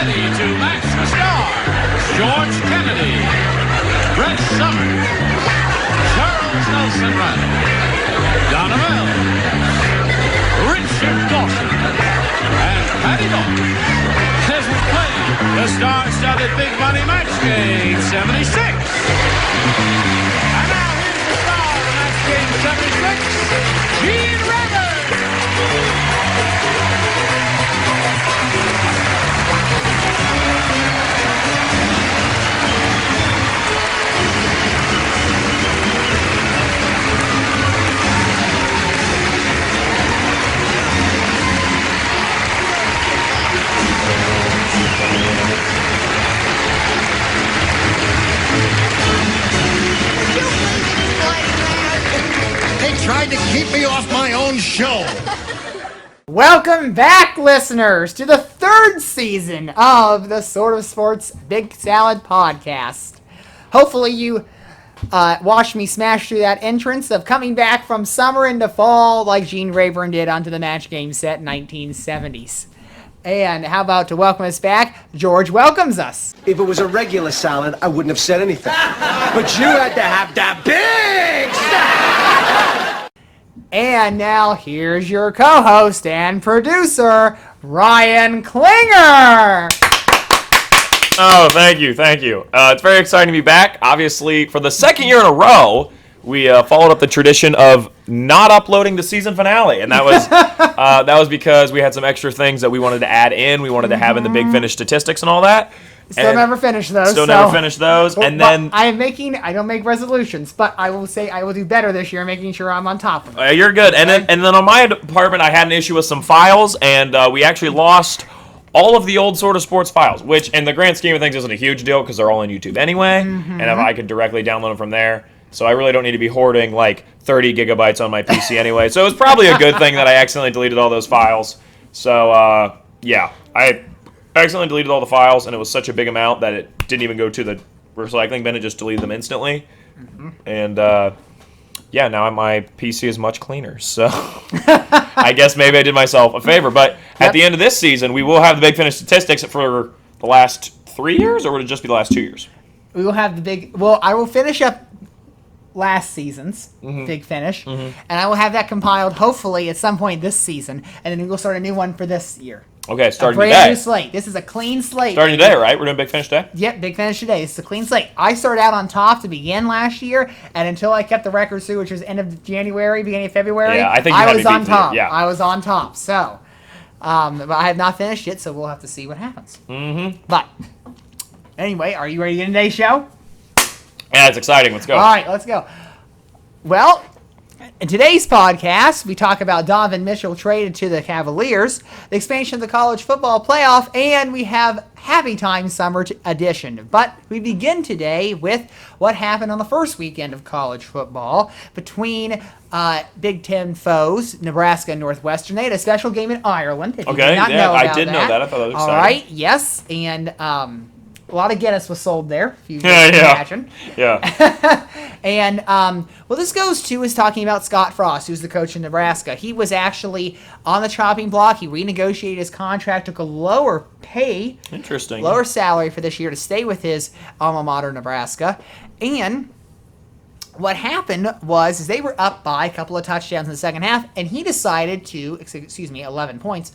ready to match the stars. George Kennedy, Brett Summers, Charles Nelson Riley, Donna Bell, Richard Dawson, and Patty Bowles as we play the star-studded Big Money Match Game 76. And now here's the star of Match Game 76, Gene Rivers. They tried to keep me off my own show. Welcome back, listeners, to the third season of the Sort of Sports Big Salad podcast. Hopefully you watched me smash through that entrance of coming back from summer into fall like Gene Rayburn did onto the match game set in 1970s. And how about to welcome us back, George welcomes us. If it was a regular salad, I wouldn't have said anything. But you had to have that big salad! And now here's your co-host and producer, Ryan Klinger. Oh, thank you. It's very exciting to be back. Obviously, for the second year in a row, we followed up the tradition of not uploading the season finale, and that was because we had some extra things that we wanted to add in. We wanted to have in the Big Finish statistics and all that. Never finished those. Never finished those. Well, and then I don't make resolutions, but I will say I will do better this year, making sure I'm on top of it. you're good. Okay? And then on my department, I had an issue with some files, and we actually lost all of the old Sort of Sports files, which in the grand scheme of things isn't a huge deal because they're all on YouTube anyway, and if I could directly download them from there. So I really don't need to be hoarding like 30 gigabytes on my PC anyway. So it was probably a good thing that I accidentally deleted all those files. So yeah, I accidentally deleted all the files, and it was such a big amount that it didn't even go to the recycling bin. It just deleted them instantly. And yeah, now my PC is much cleaner. So I guess maybe I did myself a favor. But at the end of this season, we will have the Big Finish statistics for the last 3 years, or would it just be the last 2 years? We will have the big... Well, I will finish up last season's Big Finish, and I will have that compiled hopefully at some point this season, and then we'll start a new one for this year. Okay, starting today. A brand new slate. This is a clean slate. Starting today, right? We're doing Big Finish today? Yep, Big Finish today. This is a clean slate. I started out on top to begin last year, and until I kept the record suit, which was end of January, beginning of February, yeah, I was on top. Yeah. I was on top. So, but I have not finished yet, so we'll have to see what happens. But anyway, are you ready to get today's show? Yeah, it's exciting. Let's go. All right, let's go. Well, in today's podcast, we talk about Donovan Mitchell traded to the Cavaliers, the expansion of the college football playoff, and we have Happy Time Summer edition. But we begin today with what happened on the first weekend of college football between Big Ten foes, Nebraska and Northwestern. They had a special game in Ireland. If you did not know about I did know that. I thought that was exciting. All right, yes, and a lot of Guinness was sold there, if you can imagine. Yeah. And, well, this goes to is talking about Scott Frost, who's the coach in Nebraska. He was actually on the chopping block. He renegotiated his contract, took a lower pay. Interesting. Lower salary for this year to stay with his alma mater, Nebraska. And what happened was they were up by a couple of touchdowns in the second half, and he decided to, 11 points,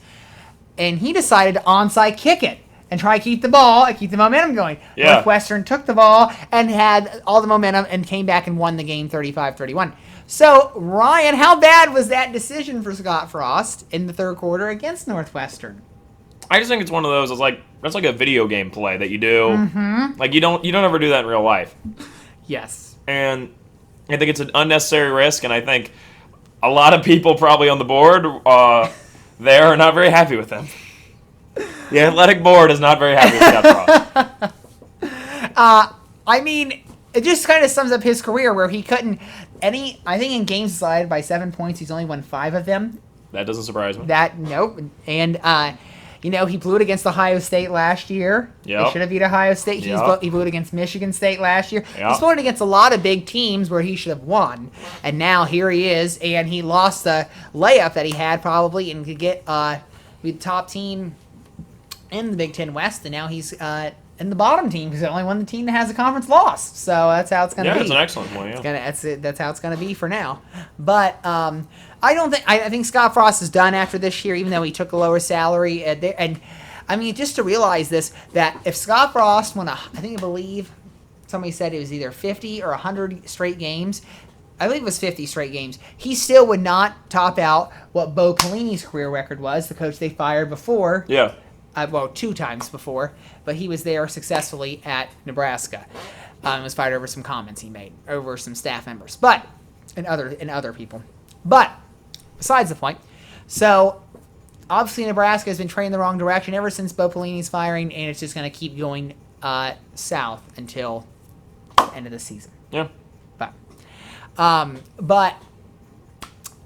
and he decided to onside kick it and try to keep the ball and keep the momentum going. Yeah. Northwestern took the ball and had all the momentum and came back and won the game 35-31. So, Ryan, how bad was that decision for Scott Frost in the third quarter against Northwestern? I just think it's one of those. It's like that's like a video game play that you do. Like you don't ever do that in real life. Yes. And I think it's an unnecessary risk, and I think a lot of people probably on the board there are not very happy with them. The athletic board is not very happy with Scott Frost. I mean, it just kind of sums up his career where he couldn't I think in games decided by 7 points, he's only won 5 of them. That doesn't surprise me. Nope. And, he blew it against Ohio State last year. Yep. They should have beat Ohio State. Yep. He blew it against Michigan State last year. Yep. He's blew it against a lot of big teams where he should have won. And now here he is, and he lost the layup that he had probably and could get the top team in the Big Ten West, and now he's in the bottom team because the only one the team that has a conference loss. So that's how it's going to be. Yeah, it's an excellent point. Yeah. That's how it's going to be for now. But I think Scott Frost is done after this year, even though he took a lower salary. And I mean, just to realize this, that if Scott Frost won I believe somebody said it was either 50 or 100 straight games. I believe it was 50 straight games. He still would not top out what Bo Pelini's career record was, the coach they fired before. Yeah. Well, 2 times before, but he was there successfully at Nebraska. Was fired over some comments he made over some staff members, and other people. But besides the point, so obviously Nebraska has been trending the wrong direction ever since Bo Pelini's firing, and it's just going to keep going south until end of the season. Yeah. But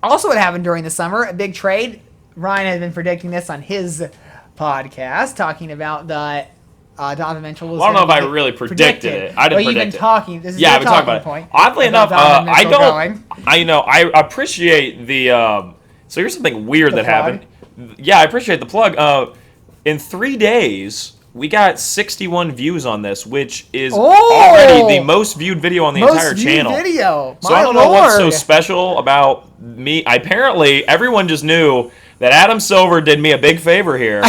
also what happened during the summer, a big trade. Ryan had been predicting this on his podcast, talking about the Donovan Mitchell was. Well, I don't know if I really predicted it. I didn't predict it. Talking. This is yeah, your I've been talking talking about point. it. Oddly enough, I don't. Going. I appreciate the. So here's something weird that plug. happened. Yeah, I appreciate the plug. In 3 days, we got 61 views on this, which is already the most viewed video on the entire channel. Video. So I don't know what's so special about me. Apparently, everyone just knew that Adam Silver did me a big favor here.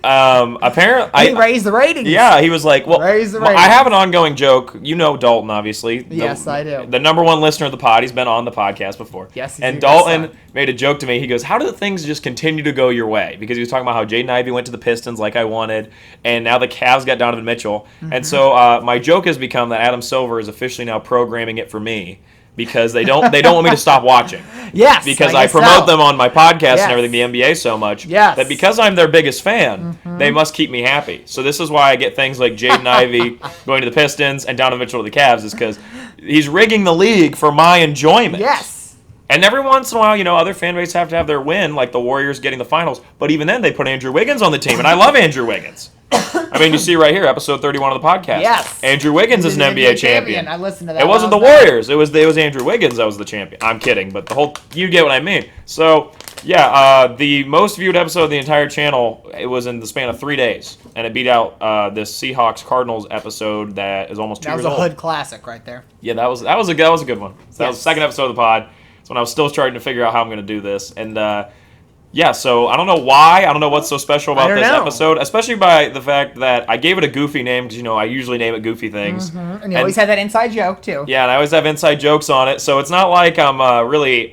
Apparently, he raised the ratings. Yeah, he was like, well, raised the ratings. I have an ongoing joke. You know Dalton, obviously. Yes, I do. The number 1 listener of the pod. He's been on the podcast before. Yes, and Dalton made a joke to me. He goes, how do things just continue to go your way? Because he was talking about how Jaden Ivey went to the Pistons like I wanted, and now the Cavs got Donovan Mitchell. Mm-hmm. And so my joke has become that Adam Silver is officially now programming it for me. Because they don't want me to stop watching. Yes. Because I promote them on my podcast and everything, the NBA, so much. Yes. That because I'm their biggest fan, they must keep me happy. So this is why I get things like Jaden Ivey going to the Pistons and Donovan Mitchell to the Cavs, is because he's rigging the league for my enjoyment. Yes. And every once in a while, other fan bases have to have their win, like the Warriors getting the finals. But even then, they put Andrew Wiggins on the team, and I love Andrew Wiggins. I mean, you see right here, episode 31 of the podcast. Yes. Andrew Wiggins is an NBA champion. I listened to that. It wasn't the Warriors. It was Andrew Wiggins that was the champion. I'm kidding, but you get what I mean. So, yeah, the most viewed episode of the entire channel, it was in the span of 3 days, and it beat out this Seahawks-Cardinals episode that is almost 2 years old. That was a hood classic right there. Yeah, that was a good one. So that was the second episode of the pod. It's when I was still starting to figure out how I'm going to do this, and yeah, so I don't know why. I don't know what's so special about this episode, especially by the fact that I gave it a goofy name because, I usually name it goofy things. Mm-hmm. And you always have that inside joke, too. Yeah, and I always have inside jokes on it, so it's not like I'm really...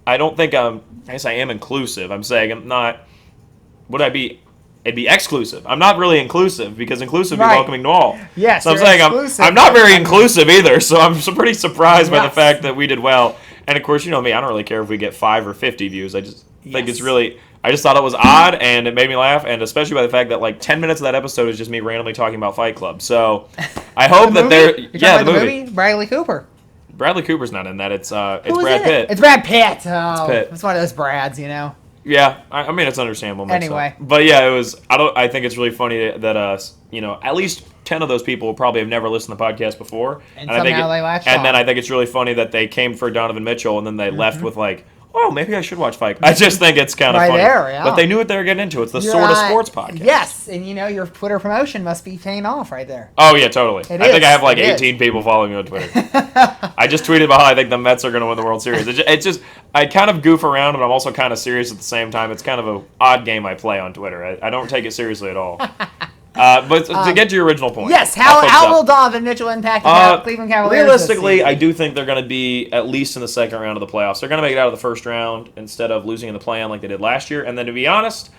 I don't think I guess I am inclusive. I'm saying I'm not... Would I be... It'd be exclusive. I'm not really inclusive because inclusive would be welcoming to all. Yes, so I'm saying I'm not very inclusive either, so I'm pretty surprised by the fact that we did well. And, of course, you know me, I don't really care if we get 5 or 50 views. I just... think it's really... I just thought it was odd, and it made me laugh, and especially by the fact that, 10 minutes of that episode is just me randomly talking about Fight Club. So, I hope that they're... Yeah, the movie. Bradley Cooper. Bradley Cooper's not in that. It's Brad Pitt. It's Brad Pitt. Oh, it's Pitt. It's one of those Brads, Yeah, I mean, it's understandable. Anyway. But, yeah, it was... I think it's really funny that, at least 10 of those people probably have never listened to the podcast before. And somehow they latched on. And then I think it's really funny that they came for Donovan Mitchell, and then they left with, oh, maybe I should watch Fight Club. I just think it's kind of funny. There, yeah. But they knew what they were getting into. It's the Sort of Sports podcast. Yes, and your Twitter promotion must be paying off right there. Oh, yeah, totally. I think I have 18 people following me on Twitter. I just tweeted about how I think the Mets are going to win the World Series. It's just, I kind of goof around, but I'm also kind of serious at the same time. It's kind of an odd game I play on Twitter. I don't take it seriously at all. But to get to your original point. Yes, how will Donovan Mitchell impact the Cleveland Cavaliers? Realistically, I do think they're going to be at least in the second round of the playoffs. They're going to make it out of the first round instead of losing in the play-in like they did last year. And then, to be honest,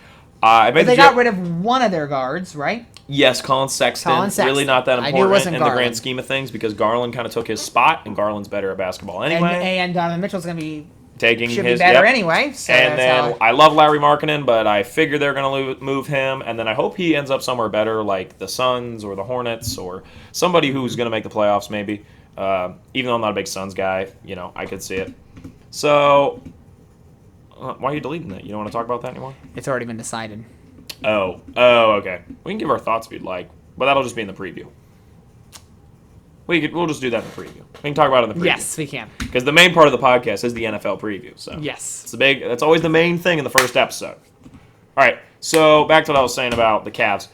they got rid of one of their guards, right? Yes, Colin Sexton. Really not that important in the grand scheme of things because Garland kind of took his spot, and Garland's better at basketball anyway. And Donovan Mitchell's going to be... Should be better anyway. So and then I love Larry Markkinen, but I figure they're going to move him, and then I hope he ends up somewhere better, like the Suns or the Hornets or somebody who's going to make the playoffs, maybe. Even though I'm not a big Suns guy, I could see it. So, why are you deleting that? You don't want to talk about that anymore? It's already been decided. Oh, okay. We can give our thoughts if you'd like, but that'll just be in the preview. We'll just do that in the preview. We can talk about it in the preview. Yes, we can. Because the main part of the podcast is the NFL preview. So yes, that's always the main thing in the first episode. All right, so back to what I was saying about the Cavs.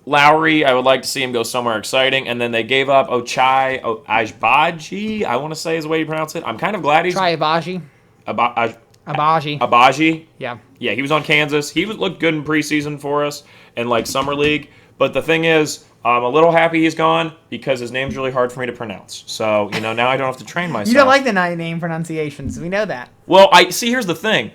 Lowry, I would like to see him go somewhere exciting, and then they gave up Ochai Ajbaji, I want to say is the way you pronounce it. I'm kind of glad he's... Try Abaji. Abaji. Abaji. Yeah. Yeah, he was on Kansas. He looked good in preseason for us and like summer league. But the thing is, I'm a little happy he's gone because his name's really hard for me to pronounce. So, now I don't have to train myself. You don't like the name pronunciations. We know that. Well, here's the thing.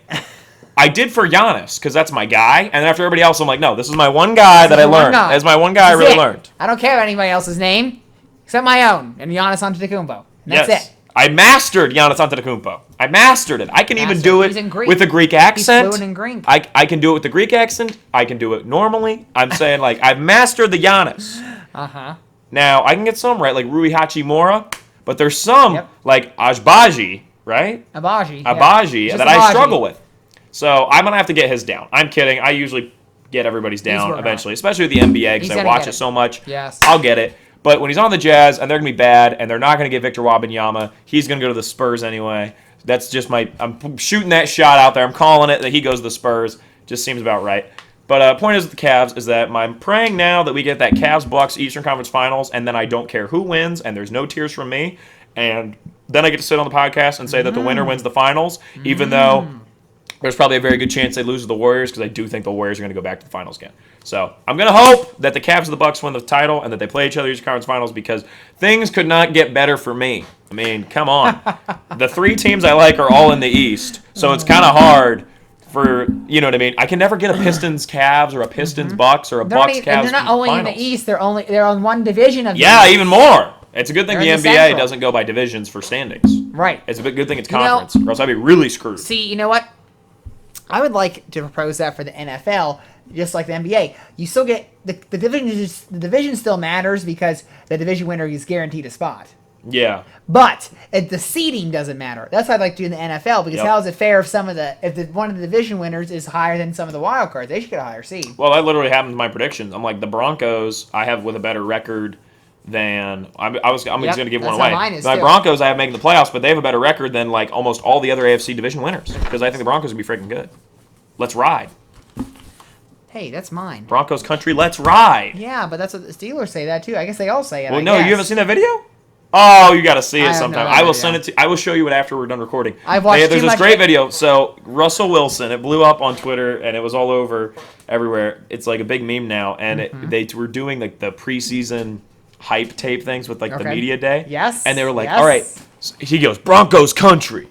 I did for Giannis because that's my guy. And then after everybody else, I'm like, no, this is my one guy that I learned. That's my one guy I really learned. I don't care about anybody else's name except my own and Giannis Antetokounmpo. And that's it. I mastered Giannis Antetokounmpo. I mastered it. I can even do it with a Greek accent. He's fluent in Greek. I can do it with the Greek accent. I can do it normally. I'm saying, I've mastered the Giannis. Uh-huh. Now, I can get some right, like Rui Hachimura, but there's some, like Ajbaji, right? Abaji, that I struggle with. So I'm going to have to get his down. I'm kidding. I usually get everybody's down eventually, especially with the NBA because I watch it so much. Yes. I'll get it. But when he's on the Jazz and they're going to be bad and they're not going to get Victor Wembanyama, he's going to go to the Spurs anyway. That's just I'm shooting that shot out there. I'm calling it that he goes to the Spurs. Just seems about right. But point is with the Cavs is that I'm praying now that we get that Cavs-Bucks Eastern Conference Finals, and then I don't care who wins, and there's no tears from me. And then I get to sit on the podcast and say that the winner wins the finals, even though there's probably a very good chance they lose to the Warriors because I do think the Warriors are going to go back to the finals again. So I'm going to hope that the Cavs and the Bucks win the title and that they play each other in the conference finals because things could not get better for me. I mean, come on. The three teams I like are all in the East, so it's kind of hard for, you know what I mean? I can never get a Pistons Cavs or a Pistons Bucks or a Bucks Cavs. And they're not only finals. in the East, they're on one division of the Yeah, East. even more. It's a good thing the NBA Central. doesn't go by divisions for standings. Right. It's a good thing it's conference, or else I'd be really screwed. See, you know what? I would like to propose that for the NFL, just like the NBA. You still get the division. The division still matters because the division winner is guaranteed a spot. Yeah. But the seeding doesn't matter. That's what I'd like to do in the NFL because how is it fair if one of the division winners is higher than some of the wild cards? They should get a higher seed. Well, that literally happened to my predictions. I'm like the Broncos. I have with a better record than I'm just going to give one away. My Broncos, I have making the playoffs, but they have a better record than like almost all the other AFC division winners because I think the Broncos would be freaking good. Let's ride. Hey, that's mine. Broncos country, let's ride. Yeah, but that's what the Steelers say that too. I guess they all say it. Well, no, you haven't seen that video? Oh, you got to see it sometime. I will send it to. I will show you it after we're done recording. I've watched. There's this great video. So Russell Wilson, it blew up on Twitter and it was all over everywhere. It's like a big meme now, and they were doing like the preseason hype tape things with like the media day. Yes. And they were like, all right. So he goes, Broncos country.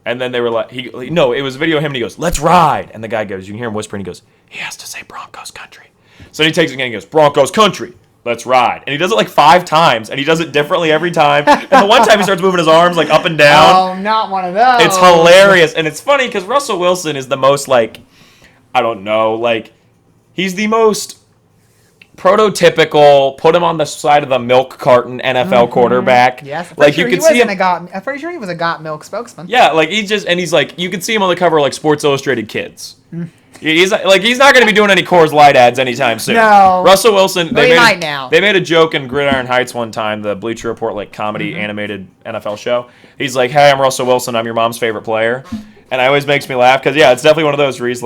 And then they were like, no, it was a video of him and he goes, let's ride. And the guy goes, you can hear him whispering, he goes, he has to say Broncos country. So he takes it again and he goes, Broncos country. Let's ride. And he does it like 5 times, and he does it differently every time. And the one time he starts moving his arms like up and down. Oh, not one of those. It's hilarious. And it's funny because Russell Wilson is the most like, I don't know, like he's the most prototypical, put him on the side of the milk carton NFL quarterback. Yes. Like you could see him. I'm pretty sure he was a Got Milk spokesman. Yeah, like he's like, you could see him on the cover of like Sports Illustrated Kids. He's not going to be doing any Coors Light ads anytime soon. No. Russell Wilson. They made a joke in Gridiron Heights one time, the Bleacher Report like comedy animated NFL show. He's like, "Hey, I'm Russell Wilson. I'm your mom's favorite player," and it always makes me laugh because it's definitely one of those where he's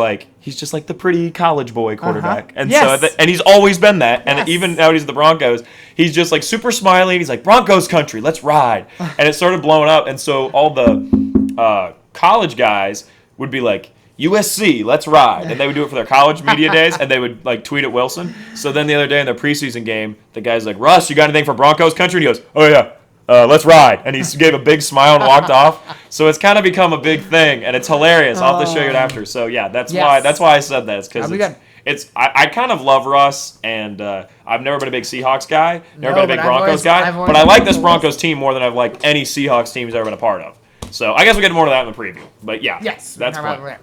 just like the pretty college boy quarterback, and and he's always been that. And even now he's at the Broncos, he's just like super smiley. He's like Broncos country, let's ride, and it started blowing up. And so all the college guys would be like, USC, let's ride. And they would do it for their college media days, and they would like tweet at Wilson. So then the other day in their preseason game, the guy's like, Russ, you got anything for Broncos country? And he goes, oh yeah, let's ride. And he gave a big smile and walked off. So it's kind of become a big thing, and it's hilarious. I'll have to show you it after. So yeah, that's why I said that. It's because I kind of love Russ, and I've never been a big Seahawks guy, never been a big Broncos guy, but I like this Broncos team more than I've liked any Seahawks team he's ever been a part of. So I guess we'll get more to that in the preview. But yeah, that's fun.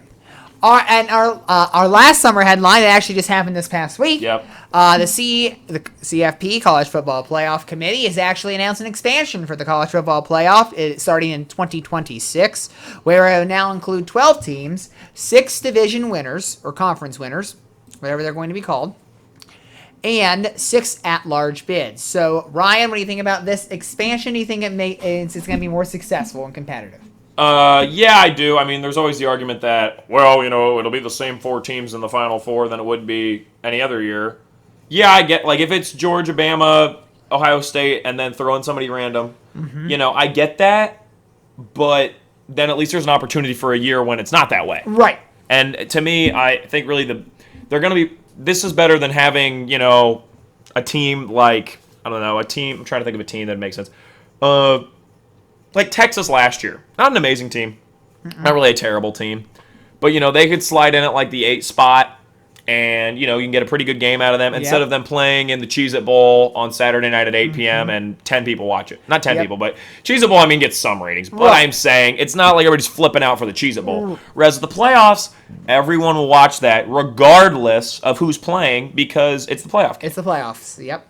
Our last summer headline, it actually just happened this past week. Yep. The CFP, College Football Playoff Committee, has actually announced an expansion for the College Football Playoff starting in 2026, where it will now include 12 teams, 6 division winners, or conference winners, whatever they're going to be called, and 6 at-large bids. So, Ryan, what do you think about this expansion? Do you think it's going to be more successful and competitive? Yeah, I do. I mean, there's always the argument that, well, it'll be the same 4 teams in the Final Four than it would be any other year. Yeah, I get, like, if it's Georgia, Bama, Ohio State, and then throw in somebody random, I get that, but then at least there's an opportunity for a year when it's not that way. Right. And to me, I think really they're going to be, this is better than having, a team like, I don't know, I'm trying to think of a team that makes sense. Like Texas last year. Not an amazing team. Not really a terrible team. But, they could slide in at like the 8 spot and, you can get a pretty good game out of them instead of them playing in the Cheez-It Bowl on Saturday night at 8 p.m. and 10 people watch it. Not 10 people, but Cheez-It Bowl, gets some ratings. But I'm saying it's not like everybody's flipping out for the Cheez-It Bowl. Whereas the playoffs, everyone will watch that regardless of who's playing because it's the playoff game. It's the playoffs, yep.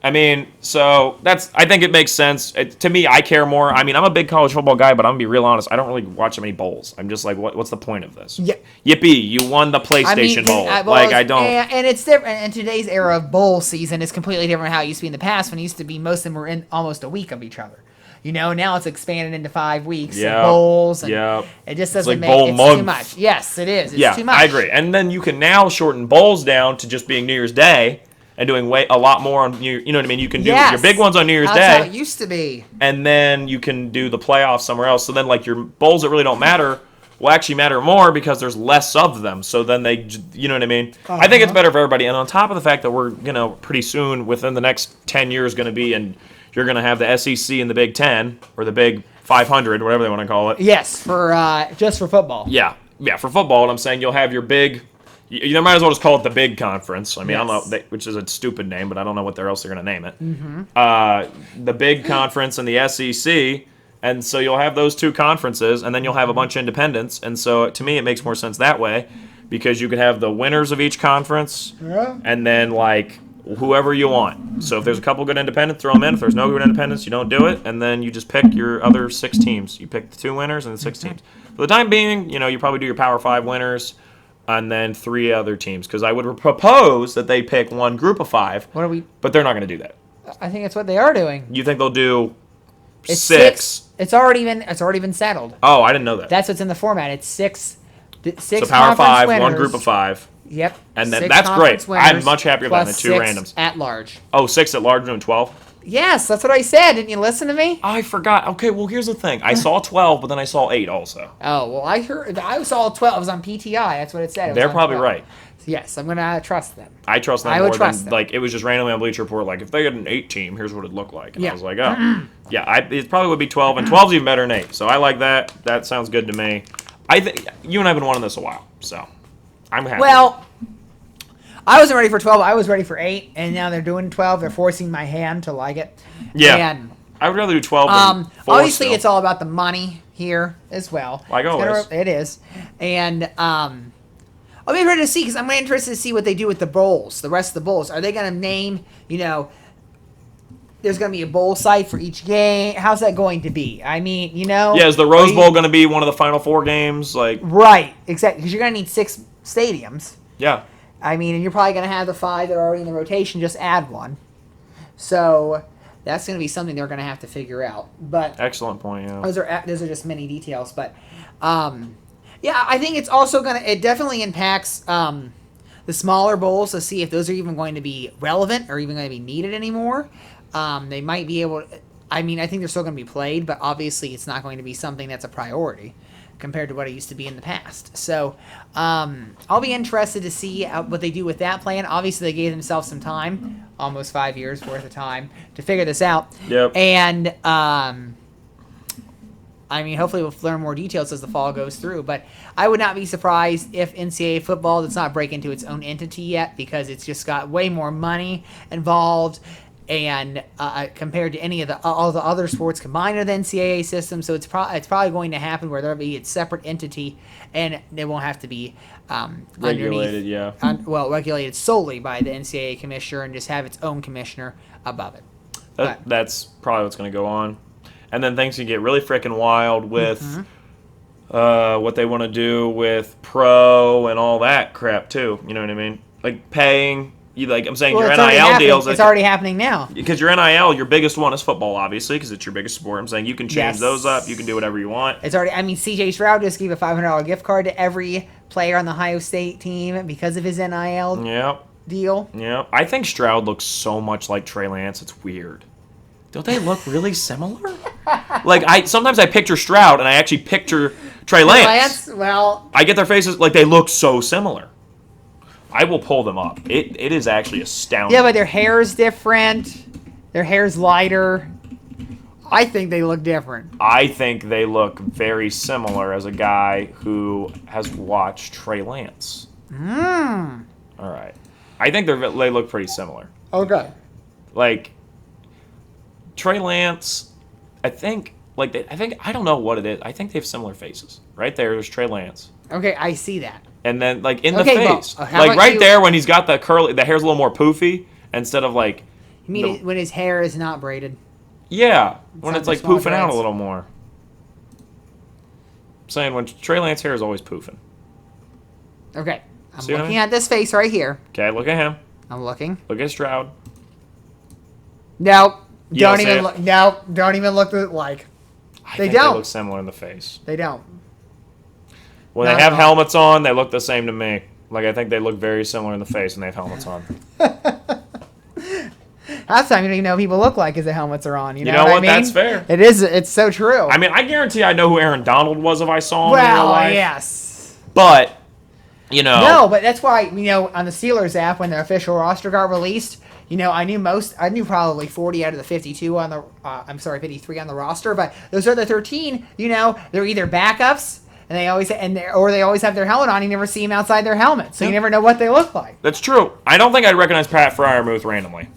So I think it makes sense. To me, I care more. I'm a big college football guy, but I'm going to be real honest. I don't really watch that many bowls. I'm just like, what's the point of this? Yeah. Yippee, you won the PlayStation Bowl. I don't. And it's different. And today's era of bowl season is completely different from how it used to be in the past when it used to be most of them were in almost a week of each other. Now it's expanded into 5 weeks of bowls. And it just doesn't make it too much. Yes, it is. It's too much. I agree. And then you can now shorten bowls down to just being New Year's Day and doing a lot more on you know what I mean? You can do your big ones on New Year's Day. That's how it used to be. And then you can do the playoffs somewhere else. So then like your bowls that really don't matter will actually matter more because there's less of them. So then you know what I mean? I think it's better for everybody. And on top of the fact that we're, pretty soon, within the next 10 years, going to be, and you're going to have the SEC and the Big 10, or the Big 500, whatever they want to call it. Yes, just for football. Yeah, for football. And I'm saying you'll have your big, you might as well just call it the Big Conference. I don't know, which is a stupid name, but I don't know what else they're going to name it. The Big Conference and the SEC. And so you'll have those 2 conferences, and then you'll have a bunch of independents. And so to me, it makes more sense that way because you could have the winners of each conference and then, like, whoever you want. So if there's a couple good independents, throw them in. If there's no good independents, you don't do it. And then you just pick your other 6 teams. You pick the 2 winners and the 6 teams. For the time being, you probably do your Power 5 winners and then 3 other teams because I would propose that they pick one group of 5. But they're not going to do that. I think that's what they are doing. You think they'll do... It's 6. It's already been settled. Oh, I didn't know that. That's what's in the format. It's 6. So Power 5, winners. one group of 5. Yep. And then that's great. I'm much happier than the 2 randoms. At large. Oh, 6 at large and 12? Yes, that's what I said. Didn't you listen to me? I forgot. Okay, well, here's the thing. I saw 12, but then I saw 8 also. Oh, well, I saw 12. It was on PTI. That's what it said. They're probably 12. right. Yes, I'm going to trust them. I trust them I more would trust than, them. like, it was just randomly on Bleacher Report, like, if they had an 8 team, here's what it'd look like. And I was like, oh. Yeah, it probably would be 12, and 12's even better than 8. So I like that. That sounds good to me. I think you and I have been wanting this a while, so I'm happy. Well, I wasn't ready for 12. I was ready for 8, and now they're doing 12. They're forcing my hand to like it. Yeah. And, I would rather do 12 than 4 obviously, still. it's all about the money here as well. Like always. It is. And I'll be interested to see because I'm interested to see what they do with the bowls, the rest of the bowls. Are they going to name, there's going to be a bowl site for each game? How's that going to be? I mean, Yeah, is the Rose Bowl going to be one of the Final 4 games? Right, exactly. Because you're going to need 6 stadiums. Yeah. I mean, and you're probably going to have the 5 that are already in the rotation, just add one. So that's going to be something they're going to have to figure out. But excellent point, yeah. Those are just many details. But, yeah, I think it's also it definitely impacts the smaller bowls to see if those are even going to be relevant or even going to be needed anymore. They might be able to, I think they're still going to be played, but obviously it's not going to be something that's a priority compared to what it used to be in the past. So I'll be interested to see what they do with that plan. Obviously, they gave themselves some time, almost 5 years worth of time, to figure this out. Yep. And hopefully we'll learn more details as the fall goes through. But I would not be surprised if NCAA football does not break into its own entity yet because it's just got way more money involved and compared to any of all the other sports combined in the NCAA system. So it's probably going to happen where there'll be its separate entity and it won't have to be regulated, yeah. Regulated solely by the NCAA commissioner and just have its own commissioner above it. That's probably what's going to go on. And then things can get really freaking wild with what they want to do with pro and all that crap too. You know what I mean? Like paying I'm saying Well, your it's already NIL happening. deals. It's already happening now. Because your NIL, your biggest one is football, obviously, because it's your biggest sport. I'm saying you can change Yes. those up. You can do whatever you want. It's already. I mean, C.J. Stroud just gave a $500 gift card to every player on the Ohio State team because of his NIL Yep. deal. Yeah, I think Stroud looks so much like Trey Lance. It's weird. Don't they look really similar? Sometimes I picture Stroud and I actually picture Trey Lance. Well, I get their faces they look so similar. I will pull them up. It is actually astounding. yeah, but their hair is different. Their hair's lighter. I think they look different. I think they look very similar as a guy who has watched Trey Lance. All right. I think they look pretty similar. Okay. Trey Lance, I think I don't know what it is. I think they have similar faces. Right there's Trey Lance. Okay, I see that. And then in the Okay, well, face. how about right you- there when he's got the hair's a little more poofy instead of You mean when his hair is not braided? yeah, when not it's the small poofing out a dreads. little more. I'm saying when Trey Lance hair is always poofing. Okay. I'm See what I looking mean? at this face right here. Okay, look at him. I'm looking. Look at Stroud. Nope. You don't Don't see even it? look. Nope. Don't even look like. I They think don't. They look similar in the face. They don't. When Not they have at all. helmets on, they look the same to me. I think they look very similar in the face when they have helmets on. Half the time you don't even know what people look like as the helmets are on. You know, know what? I what? mean? That's fair. It is. It's so true. I mean, I guarantee I know who Aaron Donald was if I saw him in real well, life. yes. But, No, but that's why on the Steelers app when the official roster got released, I knew probably 40 out of the 52 on the 53 on the roster, but those other 13, they're either backups and they always have their helmet on. You never see them outside their helmet, so you never know what they look like. that's true. I don't think I'd recognize Pat Fryermuth randomly.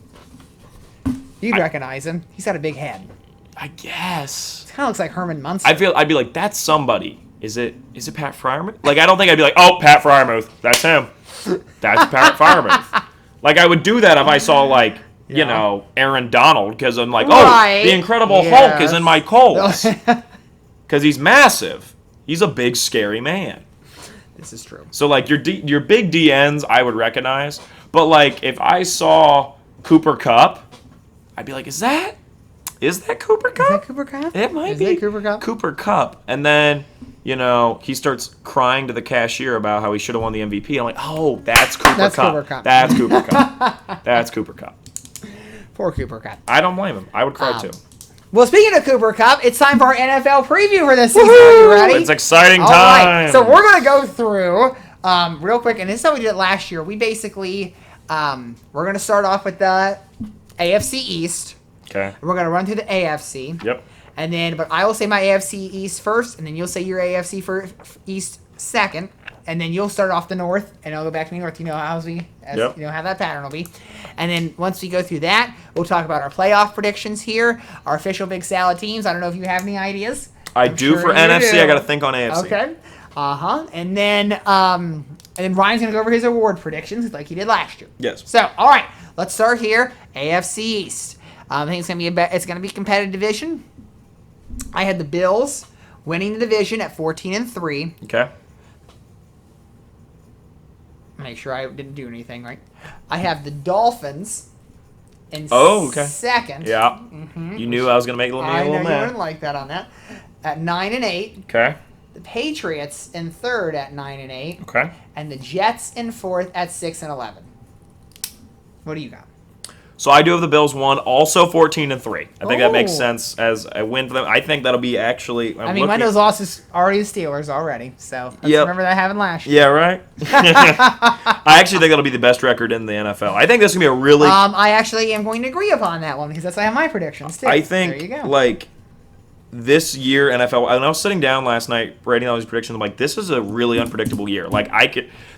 You'd recognize him. He's got a big head. I guess. Kind of looks like Herman Munster. I'd be like, that's somebody. Is it Pat Fryermuth? I don't think I'd be like, oh, Pat Fryermuth. That's him. That's Pat Fryermuth. I would do that if I saw Aaron Donald, because I'm like, Right. the Incredible Yes. Hulk is in my Colts. Because he's massive. He's a big, scary man. This is true. So your big DNs I would recognize, but if I saw Cooper Kupp, I'd be like, is that Cooper Kupp? Is that Cooper Kupp? It might Is be that Cooper Kupp? Cooper Kupp. And then he starts crying to the cashier about how he should have won the MVP. I'm like, oh, that's Cooper That's Kupp. Cooper Kupp. That's Cooper Kupp. That's Cooper Kupp. Poor Cooper Kupp. I don't blame him. I would cry too. Well, speaking of Cooper Kupp, it's time for our NFL preview for this season. Are you ready? It's exciting All time. right. So we're going to go through real quick, and this is how we did it last year. We basically, we're going to start off with the AFC East. Okay. We're going to run through the AFC. Yep. And then, but I will say my AFC East first, and then you'll say your AFC East second, and then you'll start off the North, and I'll go back to the North. How that pattern will be. And then once we go through that, we'll talk about our playoff predictions here, our official Big Salad teams. I don't know if you have any ideas. I'm do sure for you NFC. do. I got to think on AFC. Okay. And then Ryan's gonna go over his award predictions like he did last year. Yes. So, all right, let's start here. AFC East. I think it's gonna be a competitive division. I had the Bills winning the division at 14-3. Okay. Make sure I didn't do anything right. I have the Dolphins in second. Yeah. You knew I was going to make me a I know little you mad. wouldn't like that on that. At 9-8. Okay. The Patriots in third at 9-8. Okay. And the Jets in fourth at 6-11. What do you got? So I do have the Bills won, also 14-3. I think that makes Oh. sense as a win for them. I think that'll be actually. One of those losses already the Steelers already. So let's Yep. remember that happened last year. Yeah, right. I actually think that'll be the best record in the NFL. I think this is gonna be a really. I actually am going to agree upon that one because that's how I have my predictions too. I think there you go. this year NFL. And I was sitting down last night writing all these predictions. I'm like, this is a really unpredictable year.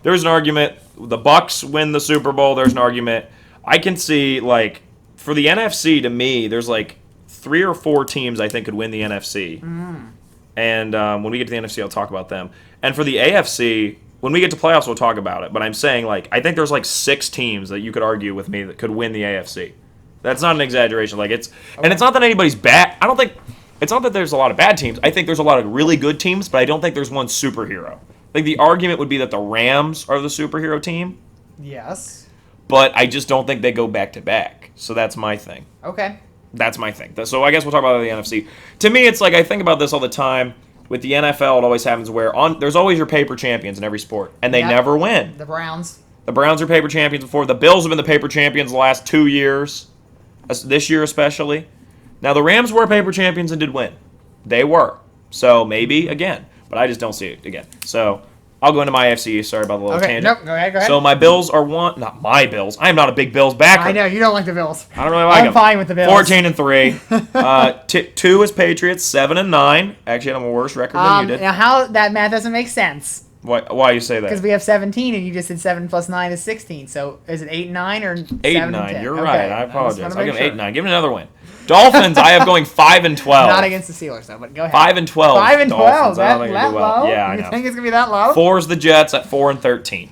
There's an argument. The Bucks win the Super Bowl. There's an argument. I can see for the NFC, to me, there's 3 or 4 teams I think could win the NFC. And when we get to the NFC, I'll talk about them. And for the AFC, when we get to playoffs, we'll talk about it. But I'm saying I think there's 6 teams that you could argue with me that could win the AFC. That's not an exaggeration. And it's not that anybody's bad. I don't think it's not that there's a lot of bad teams. I think there's a lot of really good teams, but I don't think there's one superhero. The argument would be that the Rams are the superhero team. Yes. but I just don't think they go back-to-back. So that's my thing. Okay. That's my thing. So I guess we'll talk about the NFC. To me, it's like I think about this all the time. With the NFL, it always happens where there's always your paper champions in every sport, and they never win. The Browns. The Browns are paper champions before. The Bills have been the paper champions the last 2 years, this year especially. Now, the Rams were paper champions and did win. They were. So maybe again, but I just don't see it again. So I'll go into my AFC. Sorry about the little tangent. Nope, go ahead. So my Bills are not my Bills. I am not a big Bills backer. I know, you don't like the Bills. I don't really like them. I'm fine with the Bills. 14-3. 2 is Patriots. 7-9. Actually, I have a worse record than you did. Now, how that math doesn't make sense. Why you say that? Because we have 17, and you just said 7 plus 9 is 16. So is it 8 and 9 or 7 8 and 9. 10? You're Okay. right. I apologize. I'll give him 8 and 9. Give him another win. Dolphins, I have going 5-12. Not against the Steelers, though, but go ahead. 5-12. 5-12. Dolphins. I That don't think they do well. low? Yeah, I You know. think it's going to be that low? 4 is the Jets at 4-13.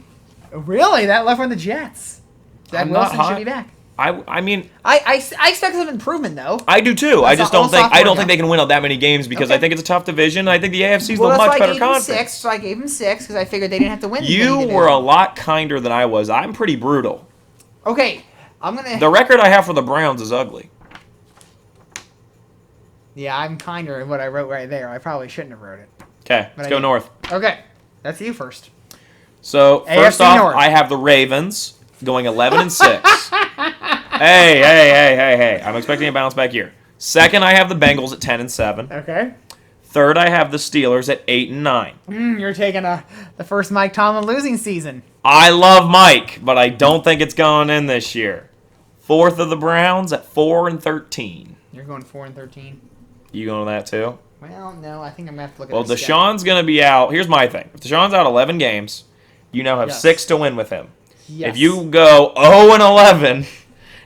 Really? That low from the Jets? Zach I'm not Wilson high. should be back. I mean, I expect some improvement, though. I do too. I That's just all don't think sophomore they can win that many games because Okay. I think it's a tough division. I think the AFC is Well, the that's much why I better gave him conference. 6, so I gave him 6 because I figured they didn't have to win. You many were a divisions. lot kinder than I was. I'm pretty brutal. Okay, I'm going to... The record I have for the Browns is ugly. Yeah, I'm kinder in what I wrote right there. I probably shouldn't have wrote it. Okay, But let's I go did. north. Okay, that's you first. So first AFC off, North. I have the Ravens going 11-6. Hey! I'm expecting a bounce back here. Second, I have the Bengals at 10-7. Okay. Third, I have the Steelers at 8-9. You're taking the first Mike Tomlin losing season. I love Mike, but I don't think it's going in this year. Fourth of the Browns at 4-13. You're going 4-13. You going to that too? Well, no, I think I'm gonna have to look at. Well, their schedule. Deshaun's going to be out. Here's my thing: if Deshaun's out 11 games, you now have Yes. 6 to win with him. Yes. If you go 0-11,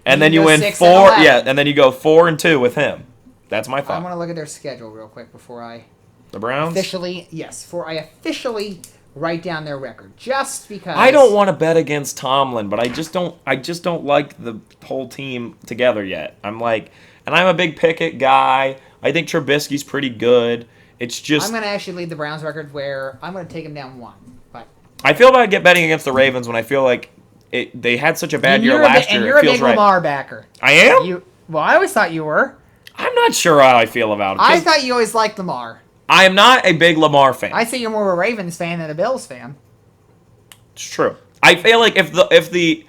and then You you go win 6 4, and 11. yeah, and then you go 4-2 with him. That's my I thought. want to look at their schedule real quick before I The Browns. officially write down their record, just because I don't want to bet against Tomlin, but I just don't like the whole team together yet. I'm a big Pickett guy. I think Trubisky's pretty good. It's just I'm gonna actually lead the Browns record where I'm gonna take them down 1. But I feel bad betting against the Ravens when I feel like they had such a bad year last year. And you're It a feels big right. Lamar backer. I am. Well, I always thought you were. I'm not sure how I feel about it. I thought you always liked Lamar. I am not a big Lamar fan. I'd say you're more of a Ravens fan than a Bills fan. It's true. I feel like if the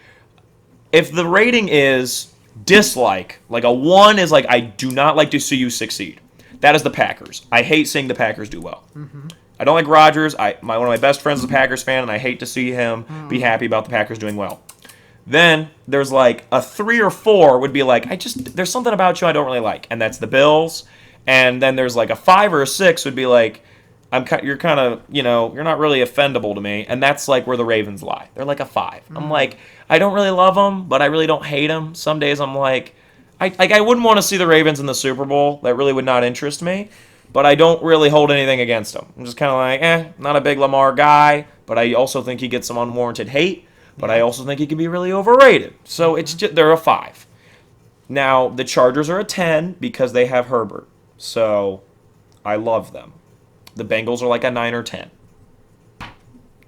rating is dislike, like a 1 is like I do not like to see you succeed. That is the Packers. I hate seeing the Packers do well. Mm-hmm. I don't like Rodgers. One of my best friends is a Packers fan, and I hate to see him be happy about the Packers doing well. Then there's like a 3 or 4 would be like there's something about you I don't really like, and that's the Bills. And then there's like a 5 or a 6 would be like you're kind of you're not really offendable to me, and that's like where the Ravens lie. They're like a 5. I'm like I don't really love them, but I really don't hate them. Some days I'm like I wouldn't want to see the Ravens in the Super Bowl. That really would not interest me. But I don't really hold anything against them. I'm just kind of like, not a big Lamar guy, but I also think he gets some unwarranted hate. But I also think he can be really overrated. So it's just they're a 5. Now the Chargers are a 10 because they have Herbert. So I love them. The Bengals are like a 9 or 10.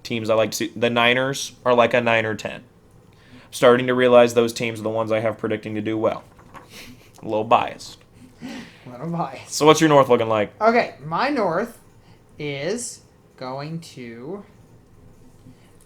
Teams I like to see. The Niners are like a 9 or 10. I'm starting to realize those teams are the ones I have predicting to do well. A little biased. So what's your North looking like? Okay, my North is going to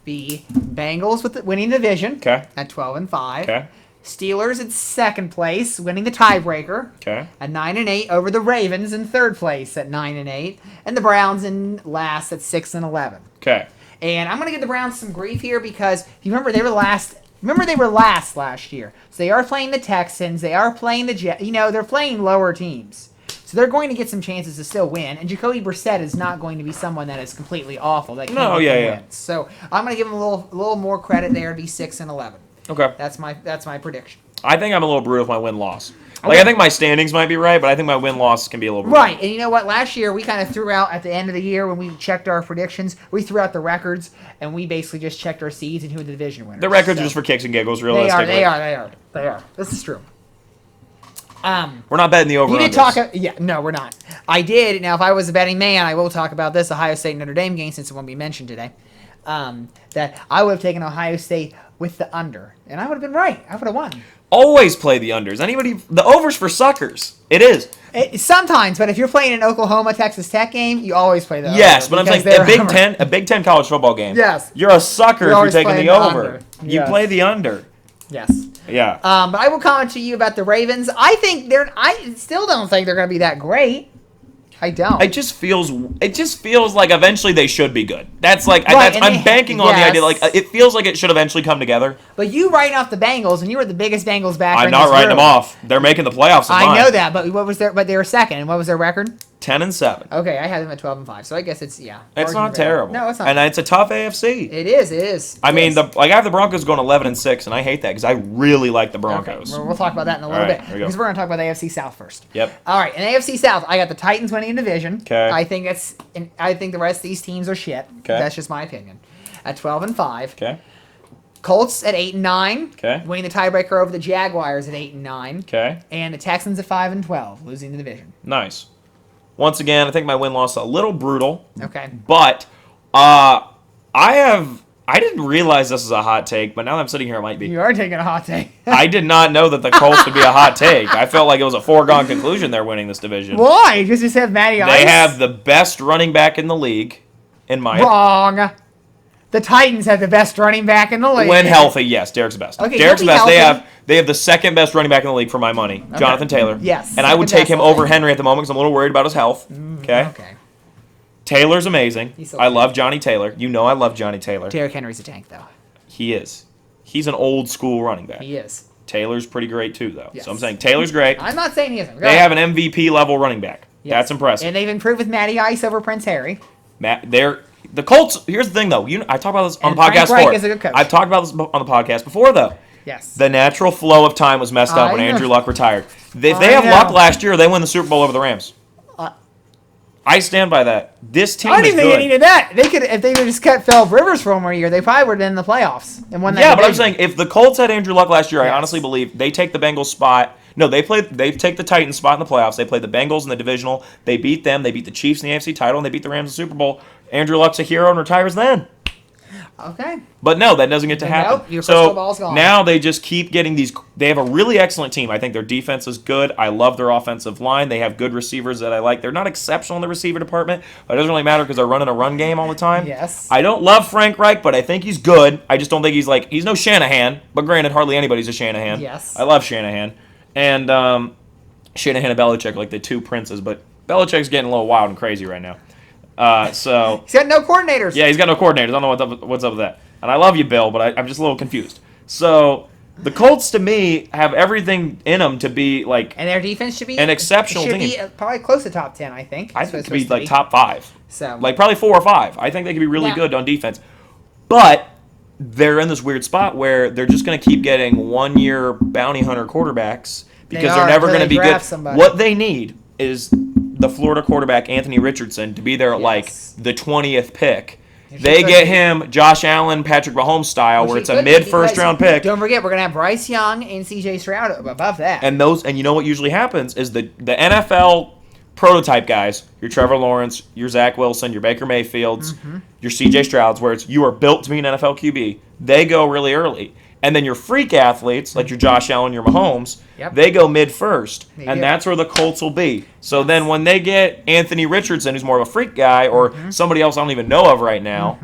be Bengals with winning the division. Okay. At 12-5. Okay. Steelers in second place, winning the tiebreaker. Okay. At 9-8 over the Ravens in third place at 9-8, and the Browns in last at 6-11. Okay. And I'm going to give the Browns some grief here because if you remember they were last. Remember they were last year, so they are playing the Texans. They are playing the Jets. They're playing lower teams, so they're going to get some chances to still win. And Jacoby Brissett is not going to be someone that is completely awful. That can't win. So I'm going to give him a little more credit there to be 6-11. Okay. That's my prediction. I think I'm a little brutal with my win-loss. I think my standings might be right, but I think my win-loss can be a little brutal. Right, and you know what? Last year, we kind of threw out, at the end of the year, when we checked our predictions, we threw out the records, and we basically just checked our seeds and who the division winners. The records are just for kicks and giggles, realistically. They are. This is true. We're not betting the over. You did talk. No, we're not. I did. Now, if I was a betting man, I will talk about this Ohio State Notre Dame game since it won't be mentioned today. that I would have taken Ohio State with the under, and I would have been right. I would have won. Always play the unders. The overs for suckers. It is. Sometimes, but if you're playing an Oklahoma Texas Tech game, you always play the over. Yes, but I'm saying because a Big Ten college football game. Yes. You're a sucker if you're always taking playing the the over. under. You Yes. play the under. Yes. Yeah. But I will comment to you about the Ravens. I still don't think they're going to be that great. I don't. It just feels like eventually they should be good. That's like Right, and I'm banking on the yes. idea like it feels like it should eventually come together. But you writing off the Bengals, and you were the biggest Bengals backer. I'm in not this writing room. them off. They're making the playoffs. I know that, but but they were second. And what was their record? 10-7. Okay, I had them at 12-5. So I guess it's It's margin not of error. terrible. No, it's not. And it's a tough AFC. It is. I mean, Yes. I have the Broncos going 11-6, and I hate that because I really like the Broncos. Okay, we'll talk about that in a little All right, bit here we go. because we're going to talk about the AFC South first. Yep. All right, in AFC South, I got the Titans winning the division. Okay. I think the rest of these teams are shit. Okay. That's just my opinion. At 12-5. Okay. Colts at 8-9. Okay. Winning the tiebreaker over the Jaguars at 8-9. Okay. And the Texans at 5-12, losing the division. Nice. Once again, I think my win-loss a little brutal. Okay. But I didn't realize this was a hot take, but now that I'm sitting here, it might be. You are taking a hot take. I did not know that the Colts would be a hot take. I felt like it was a foregone conclusion they're winning this division. Why? Because you just have Matty Ice? They have the best running back in the league, in my Wrong. The Titans have the best running back in the league. When healthy, yes, Derek's the best. Okay, Derek's the he'll best. be healthy. They have the second best running back in the league for my money, Jonathan Taylor. Yes, And I would second take him best. over Henry at the moment because I'm a little worried about his health. Okay. Okay. Taylor's amazing. He's so I good. love Johnny Taylor. You know I love Johnny Taylor. Derrick Henry's a tank, though. He is. He's an old school running back. He is. Taylor's pretty great too, though. Yes. So I'm saying Taylor's great. I'm not saying he isn't. Go They ahead. have an MVP level running back. Yes. That's impressive. And they've improved with Matty Ice over Prince Harry. The Colts. Here's the thing, though. I talked about this on And the podcast Frank Reich before. is a good coach. I've talked about this on the podcast before, though. Yes. The natural flow of time was messed up I when know. Andrew Luck retired. If they I have know. luck last year, they win the Super Bowl over the Rams. I stand by that. This team I don't is even think good. they needed that. They could, if they would just kept Philip Rivers for one more year, they probably would have been in the playoffs and won that. Yeah, but I'm division. saying if the Colts had Andrew Luck last year, I Yes. honestly believe they take the Bengals spot. No, they take the Titans spot in the playoffs. They play the Bengals in the divisional. They beat them. They beat the Chiefs in the AFC title, and they beat the Rams in the Super Bowl. Andrew Luck's a hero and retires then. Okay. But no, that doesn't get to happen. Nope, your crystal So ball's gone. now they just keep getting these. They have a really excellent team. I think their defense is good. I love their offensive line. They have good receivers that I like. They're not exceptional in the receiver department, but it doesn't really matter because they're running a run game all the time. Yes. I don't love Frank Reich, but I think he's good. I just don't think he's no Shanahan. But granted, hardly anybody's a Shanahan. Yes. I love Shanahan. And Shanahan and Belichick are like the two princes, but Belichick's getting a little wild and crazy right now. So He's got no coordinators. yeah, he's got no coordinators. I don't know what's up with that. And I love you, Bill, but I'm just a little confused. So the Colts, to me, have everything in them to be like. And their defense should be An exceptional should team. be probably close to top 10, I think. I That's think what it it's could be supposed like top 5. So Like probably 4 or 5. I think they could be really Now- good on defense. But they're in this weird spot where they're just going to keep getting 1-year bounty hunter quarterbacks because are, they're never until going to they be good. draft somebody. What they need is the Florida quarterback Anthony Richardson to be there at like Yes. the 20th pick. It They should get be. him Josh Allen, Patrick Mahomes style, Which where he it's a could be mid first because round pick. Don't forget, we're gonna have Bryce Young and C.J. Stroud above that. And you know what usually happens is the NFL prototype guys, your Trevor Lawrence, your Zach Wilson, your Baker Mayfields, Mm-hmm. your C.J. Strouds, where you are built to be an NFL QB. They go really early. And then your freak athletes, like your Josh Allen, your Mahomes, Yep. they go mid first. They And do. that's where the Colts will be. So then when they get Anthony Richardson, who's more of a freak guy, or Mm-hmm. somebody else I don't even know of right now,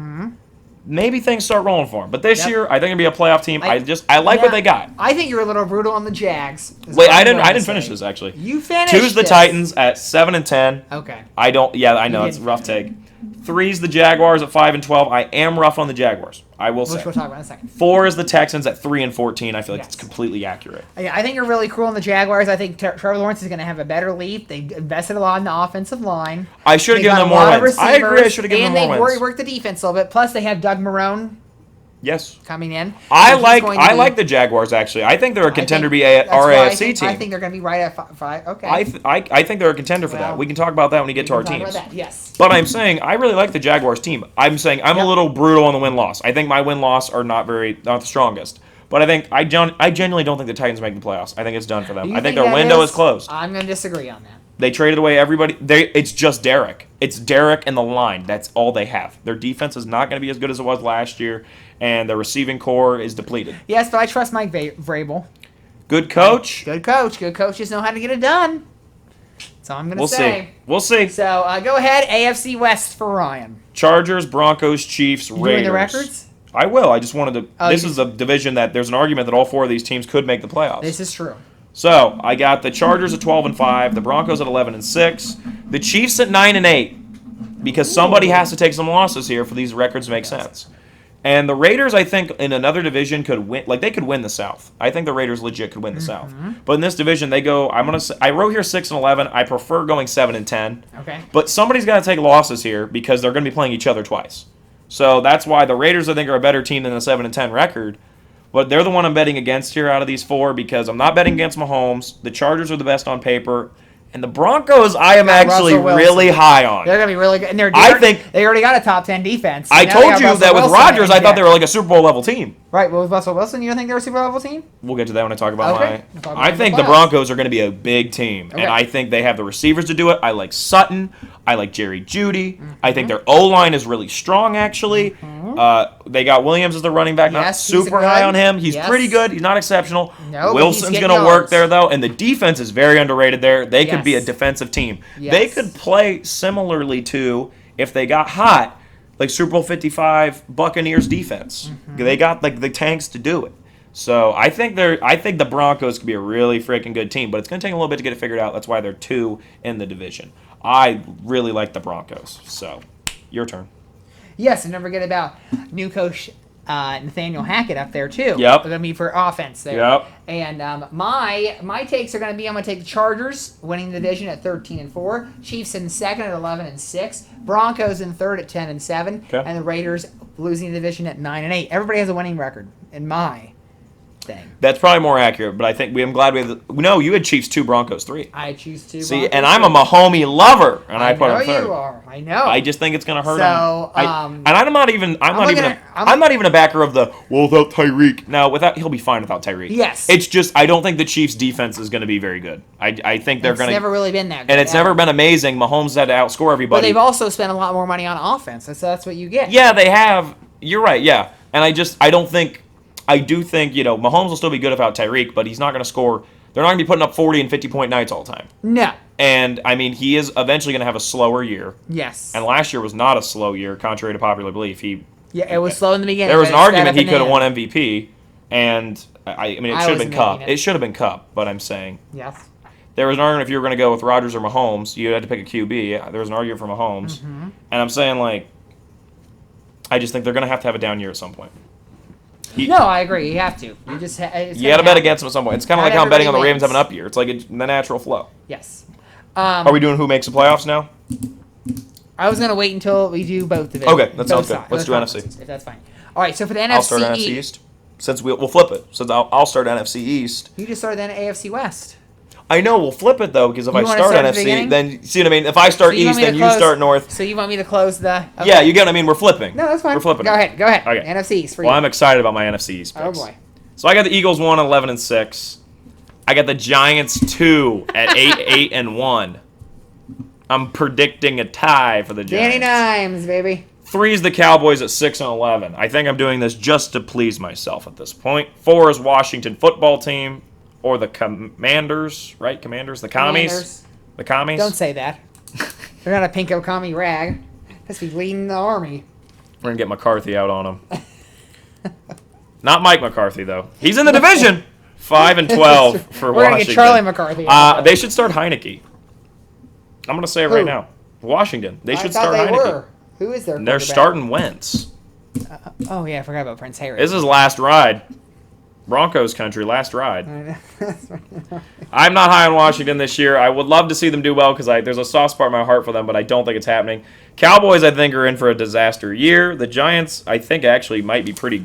maybe things start rolling for them. But this Yep. year, I think it'll be a playoff team. I like Yeah, what they got. I think you're a little brutal on the Jags. is Wait, what I I'm didn't going to finish say. this actually. You finished. 2's the this. Titans at 7-10. Okay. I know You it's a didn't rough finish. take. 3's the Jaguars at 5-12. I am rough on the Jaguars. I will say. Which we'll talk about in a second. 4 is the Texans at 3-14. I feel like Yes. it's completely accurate. Yeah, I think you're really cool on the Jaguars. I think Trevor Lawrence is going to have a better leap. They invested a lot in the offensive line. I should have They given got them a lot more of wins. I agree. I receivers, should have given them more And wins. they worked the defense a little bit. Plus, they have Doug Marrone Yes. coming in. I So he's like going to be- like the Jaguars actually. I think they're a I contender to think be that's our why AFC team. I think they're going to be right at 5. Okay. I think they're a contender for that. Well, We can talk about that when we get to our We'll talk teams. about that, yes. But I'm saying I really like the Jaguars team. I'm saying I'm a Yep. little brutal on the win-loss. I think my win-loss are not the strongest. But I genuinely don't think the Titans make the playoffs. I think it's done for them. Do you I think think their that window is closed. I'm going to disagree on that. They traded away everybody. It's just Derek. It's Derek and the line. That's all they have. Their defense is not going to be as good as it was last year, and their receiving core is depleted. Yes, but I trust Mike Vrabel. Good coach. Good coach. Good coaches know how to get it done. That's all I'm going to say. We'll see. So go ahead, AFC West for Ryan. Chargers, Broncos, Chiefs, Raiders. Doing the records? I will. I just wanted to. This is a division that there's an argument that all four of these teams could make the playoffs. This is true. So I got the Chargers at 12-5, the Broncos at 11-6, the Chiefs at 9-8, because somebody has to take some losses here for these records to make sense. And the Raiders, I think, in another division could win. Like, they could win the South. I think the Raiders legit could win the South. But in this division, they go. I wrote here 6-11. I prefer going 7-10. Okay. But somebody's got to take losses here because they're going to be playing each other twice. So that's why the Raiders, I think, are a better team than a 7-10 record. But they're the one I'm betting against here out of these four because I'm not betting against Mahomes. The Chargers are the best on paper. And the Broncos, I am actually really high on. They're going to be really good. And I think they already got a top 10 defense. I told you that with Rodgers, I thought they were like a Super Bowl level team. Right, but with Russell Wilson, you don't think they're a Super Bowl level team? We'll get to that when I talk about Okay. I think the Broncos are going to be a big team. Okay. And I think they have the receivers to do it. I like Sutton. I like Jerry Jeudy. I think their O-line is really strong, actually. They got Williams as the running back. Not Yes, he's super good. high on him. He's Yes. pretty good. He's not exceptional. No, but Wilson's he's going to getting work yards. there, though. And the defense is very underrated there. They could be a Yes. defensive team. Yes. They could play similarly to, if they got hot, like Super Bowl 55 Buccaneers defense. They got like the tanks to do it. So I think the Broncos could be a really freaking good team, but it's going to take a little bit to get it figured out. That's why they're 2 in the division. I really like the Broncos. So, your turn. Yes, and don't forget about new coach Nathaniel Hackett up there too. Yep. They're going to be for offense there. Yep. And my takes are going to be: I'm going to take the Chargers winning the division at 13-4, Chiefs in second at 11-6, Broncos in third at 10-7, Okay. and the Raiders losing the division at 9-8. Everybody has a winning record in my thing. That's probably more accurate, but I think I'm glad we have no, you had Chiefs 2, Broncos 3. I choose to. See, and I'm a Mahomie lover, and I put know him third. you are. I know. I just think it's going to hurt So, him. And I'm not even a backer of the without Tyreek. No, he'll be fine without Tyreek. Yes. It's just I don't think the Chiefs defense is going to be very good. I think they're going to. It's never really been that good. And it's never been amazing. Mahomes had to outscore everybody. But they've also spent a lot more money on offense, so that's what you get. Yeah, they have. You're right. Yeah, and I do think Mahomes will still be good without Tyreek, but he's not going to score. They're not going to be putting up 40 and 50-point nights all the time. No. And I mean, he is eventually going to have a slower year. Yes. And last year was not a slow year, contrary to popular belief. Yeah, it was slow in the beginning. There was an but it argument he sped up could have in the won MVP, and I mean, it I should have wasn't been Cup. making it. It should have been Cup, but I'm saying end. Yes. there was an argument if you were going to go with Rodgers or Mahomes, you had to pick a QB. There was an argument for Mahomes, Mm-hmm. and I'm saying I just think they're going to have a down year at some point. No, I agree. You have to. You just You got to bet against them at some point. It's kind of Not like how I'm betting on the everybody Ravens have wins. an up year. It's like the natural flow. Yes. Are we doing who makes the playoffs now? I was gonna wait until we do both divisions. Okay, that sounds good. Let's do NFC. conferences, if that's fine. All right. So for the NFC, I'll start NFC East. Since we'll flip it. Since I'll start NFC East. You just started then AFC West. I know we'll flip it though because if You I wanna start start at the NFC, beginning? then see what I mean. If I start So you want East, me to then you close- start North. So you want me to close the? Okay. Yeah, you get what I mean. We're flipping. No, that's fine. We're flipping. Go ahead. Go ahead. Okay. NFC East for Well, you. I'm excited about my NFC East picks. Oh boy. So I got the Eagles 1, 11-6. I got the Giants 2 at 8-1. I'm predicting a tie for the Giants. Danny Nimes, baby. 3 is the Cowboys at 6-11. I think I'm doing this just to please myself at this point. 4 is Washington football team or the Commanders, right? Commanders, the Commies. Commanders. The Commies. Don't say that. They're not a pinko commie rag. That's be leading the army. We're gonna get McCarthy out on him. Not Mike McCarthy though. He's in the division. 5-12 for We're Washington. gonna get Charlie McCarthy. They should start Heineke. I'm gonna say it right Who? now. Washington. They should I start thought they Heineke. were. Who is their They're quarterback? starting Wentz. Oh yeah, I forgot about Prince Harry. This is his last ride. Broncos country, last ride. I'm not high on Washington this year. I would love to see them do well because there's a soft spot in my heart for them, but I don't think it's happening. Cowboys, I think, are in for a disaster year. The Giants, I think, actually might be pretty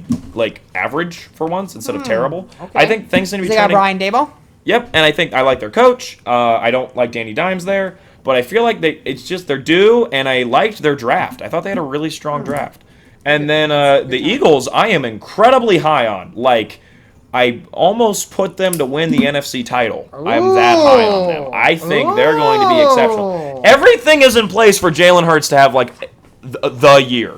average for once instead of terrible. Okay. I think things seem to be They got turning. Brian Daboll. Yep, and I like their coach. I don't like Danny Dimes there, but I feel like it's just they're due, and I liked their draft. I thought they had a really strong draft. And then the Eagles, I am incredibly high on. I almost put them to win the NFC title. I'm that high on them. I think they're going to be exceptional. Everything is in place for Jalen Hurts to have, like, the year.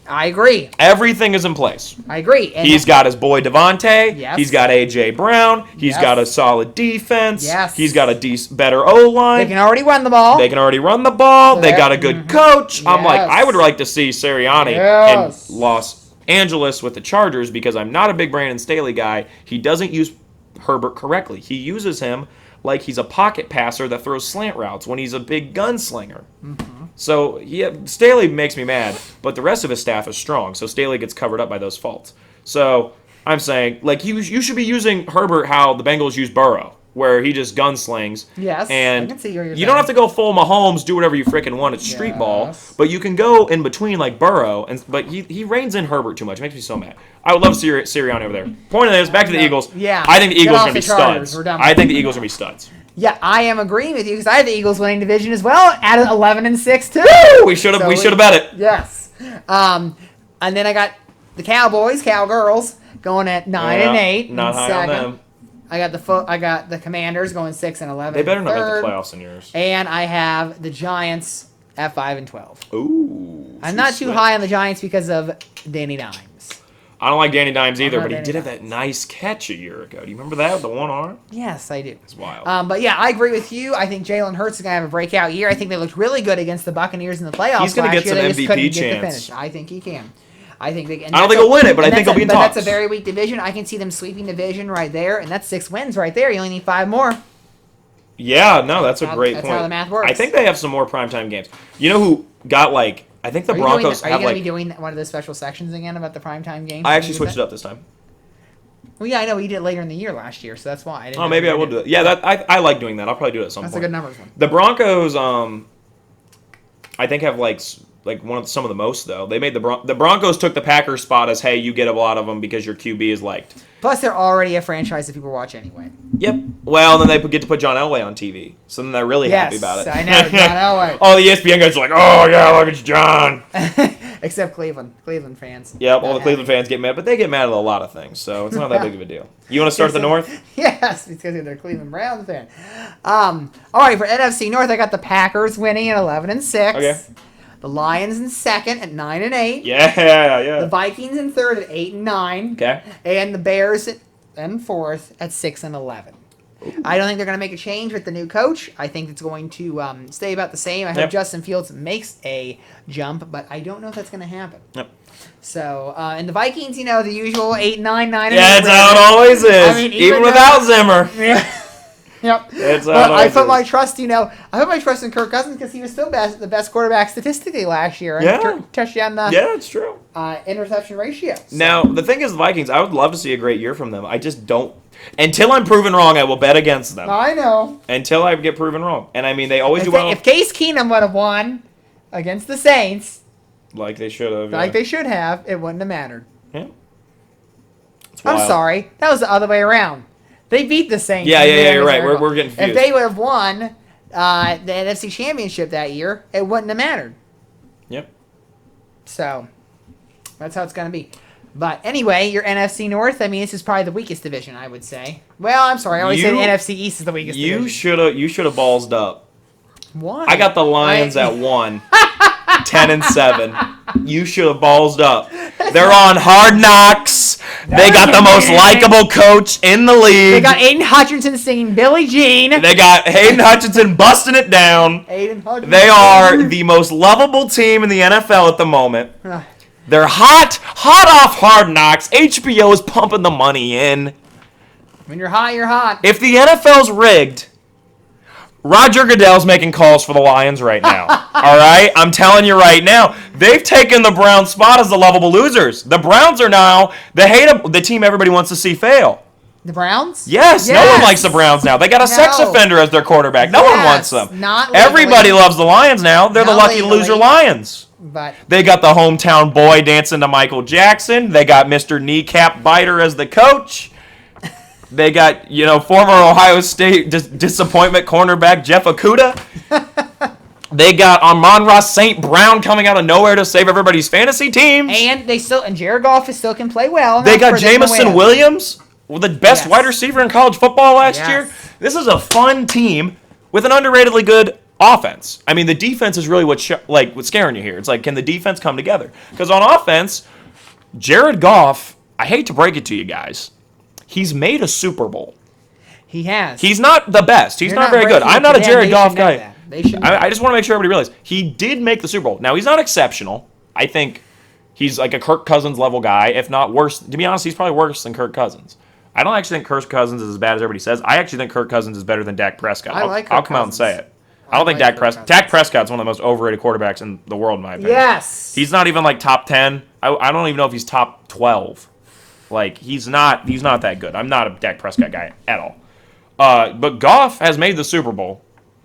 I agree. Everything is in place. I agree. And He's got his boy Devontae. Yes. He's got A.J. Brown. He's Yes. got a solid defense. Yes. He's got a better O-line. they can already run the ball. They can already run the ball. They There. got a good coach. I'm like, Yes. I would like to see Sirianni Yes. in Los Angeles with the Chargers because I'm not a big Brandon Staley guy. He doesn't use Herbert correctly. He uses him like he's a pocket passer that throws slant routes when he's a big gunslinger. So Staley makes me mad, but the rest of his staff is strong. So Staley gets covered up by those faults. So I'm saying, like, you should be using Herbert how the Bengals use Burrow, where he just gunslings. Yes, and I can see where you're you don't saying. have to go full Mahomes, do whatever you freaking want. It's street ball, but you can go in between like Burrow, but he reins in Herbert too much. It makes me so mad. I would love Sirianni over there. Point of this, back to the Eagles. Yeah. I think the Get Eagles are off going to be the Chargers. studs. We're done I with think the Eagles are going to be studs. Yeah, I am agreeing with you because I have the Eagles winning division as well at 11-6 too. We should have bet it. Yes. And then I got the Cowgirls going at 9-8. Not high on them. I got the Commanders going 6-11. They better not make third. the playoffs in yours. And I have the Giants at 5-12. Ooh. I'm not too high on the Giants because of Danny Dimes. I don't like Danny Dimes either, not but he Danny did have that nice catch a year ago. Do you remember that with the one arm? Yes, I do. It's wild. But yeah, I agree with you. I think Jalen Hurts is going to have a breakout year. I think they looked really good against the Buccaneers in the playoffs. He's gonna last get year. some They just MVP couldn't get the chance. finish. I think he can. I don't think he'll win it, but I think he'll be in But talks. that's a very weak division. I can see them sweeping division right there, and that's 6 wins right there. You only need 5 more. Yeah, no, that's a great That's point. how the math works. I think they have some more primetime games. You know who got like? I think the Broncos Are you have going to like. be doing one of those special sections again about the primetime games? I actually switched it up this time. Well, yeah, I know. We did it later in the year last year, so that's why. I didn't Oh, know maybe if I we will did do it. Yeah, I like doing that. I'll probably do it at some That's point. a good numbers one. The Broncos, I think have like some of the most though. They made the Broncos took the Packers spot as, hey, you get a lot of them because your QB is liked. Plus, they're already a franchise that people watch anyway. Yep. Well, then they get to put John Elway on TV, so then they're really happy about it. I know, John Elway. All the ESPN guys are like, oh yeah, look, it's John. Except Cleveland fans. Yep, all Not the Cleveland happy. fans get mad, but they get mad at a lot of things, so it's not that big of a deal. You want to start at the North? Yes, because they're a Cleveland Browns fan. All right, for NFC North, I got the Packers winning at 11-6. Okay. The Lions in second at 9-8. Yeah. The Vikings in third at 8-9. Okay. And the Bears in fourth at 6-11. I don't think they're going to make a change with the new coach. I think it's going to stay about the same. I hope Justin Fields makes a jump, but I don't know if that's going to happen. Yep. So, and the Vikings, the usual 8-9, 9-8. Yeah, that's how it always is. I mean, even even without Zimmer. Yeah. Yep. That's how But it I always put is. my trust, I put my trust in Kirk Cousins because he was still the best quarterback statistically last year. Yeah. Touchdown, Yeah, it's true. interception ratio. So. Now, the thing is, the Vikings, I would love to see a great year from them. I just don't. Until I'm proven wrong, I will bet against them. I know. Until I get proven wrong. And I mean, they always do well. If Case Keenum would have won against the Saints, Like they should have. like they should have, it wouldn't have mattered. Yeah. It's I'm wild. sorry. That was the other way around. They beat the Saints. Yeah, in yeah, the yeah, you're right. Miracle. We're getting If confused. they would have won the NFC Championship that year, it wouldn't have mattered. Yep. So, that's how it's going to be. But anyway, your NFC North, I mean, this is probably the weakest division, I would say. Well, I'm sorry. I always say the NFC East is the weakest division. You should have ballsed up. Why? I got the Lions at 1. 10-7. You should have ballsed up. They're on Hard Knocks. They got the most likable coach in the league. They got Aiden Hutchinson singing Billie Jean. They got Hayden Hutchinson busting it down. Aiden Hutchinson. They are the most lovable team in the NFL at the moment. They're hot off Hard Knocks. HBO is pumping the money in. When you're hot, you're hot. If the NFL's rigged, Roger Goodell's making calls for the Lions right now. All right? I'm telling you right now. They've taken the Browns' spot as the lovable losers. The Browns are now the team everybody wants to see fail. The Browns? Yes, no one likes the Browns now. They got a sex No. offender as their quarterback. No one wants Yes, them. not legally. Everybody loves the Lions now. They're the Not lucky legally. loser Lions. But They got the hometown boy dancing to Michael Jackson. They got Mr. Kneecap Biter as the coach. They got, former Ohio State disappointment cornerback Jeff Okuda. They got Amon-Ra St. Brown coming out of nowhere to save everybody's fantasy teams. and Jared Goff still can play well. They enough got for them to Jamison win. Williams. the best wide receiver in college football last year. This is a fun team with an underratedly good offense. I mean, the defense is really what's scaring you here. It's like, can the defense come together? Because on offense, Jared Goff, I hate to break it to you guys, he's made a Super Bowl. He has. He's not the best. He's not very good. I'm not a Jared Goff guy. I just want to make sure everybody realizes he did make the Super Bowl. Now, he's not exceptional. I think he's like a Kirk Cousins level guy, if not worse. To be honest, he's probably worse than Kirk Cousins. I don't actually think Kirk Cousins is as bad as everybody says. I actually think Kirk Cousins is better than Dak Prescott. I'll come out and say it. I don't think Dak Prescott's one of the most overrated quarterbacks in the world, in my opinion. Yes. He's not even like top 10. I don't even know if he's top 12. Like, he's not that good. I'm not a Dak Prescott guy at all. But Goff has made the Super Bowl.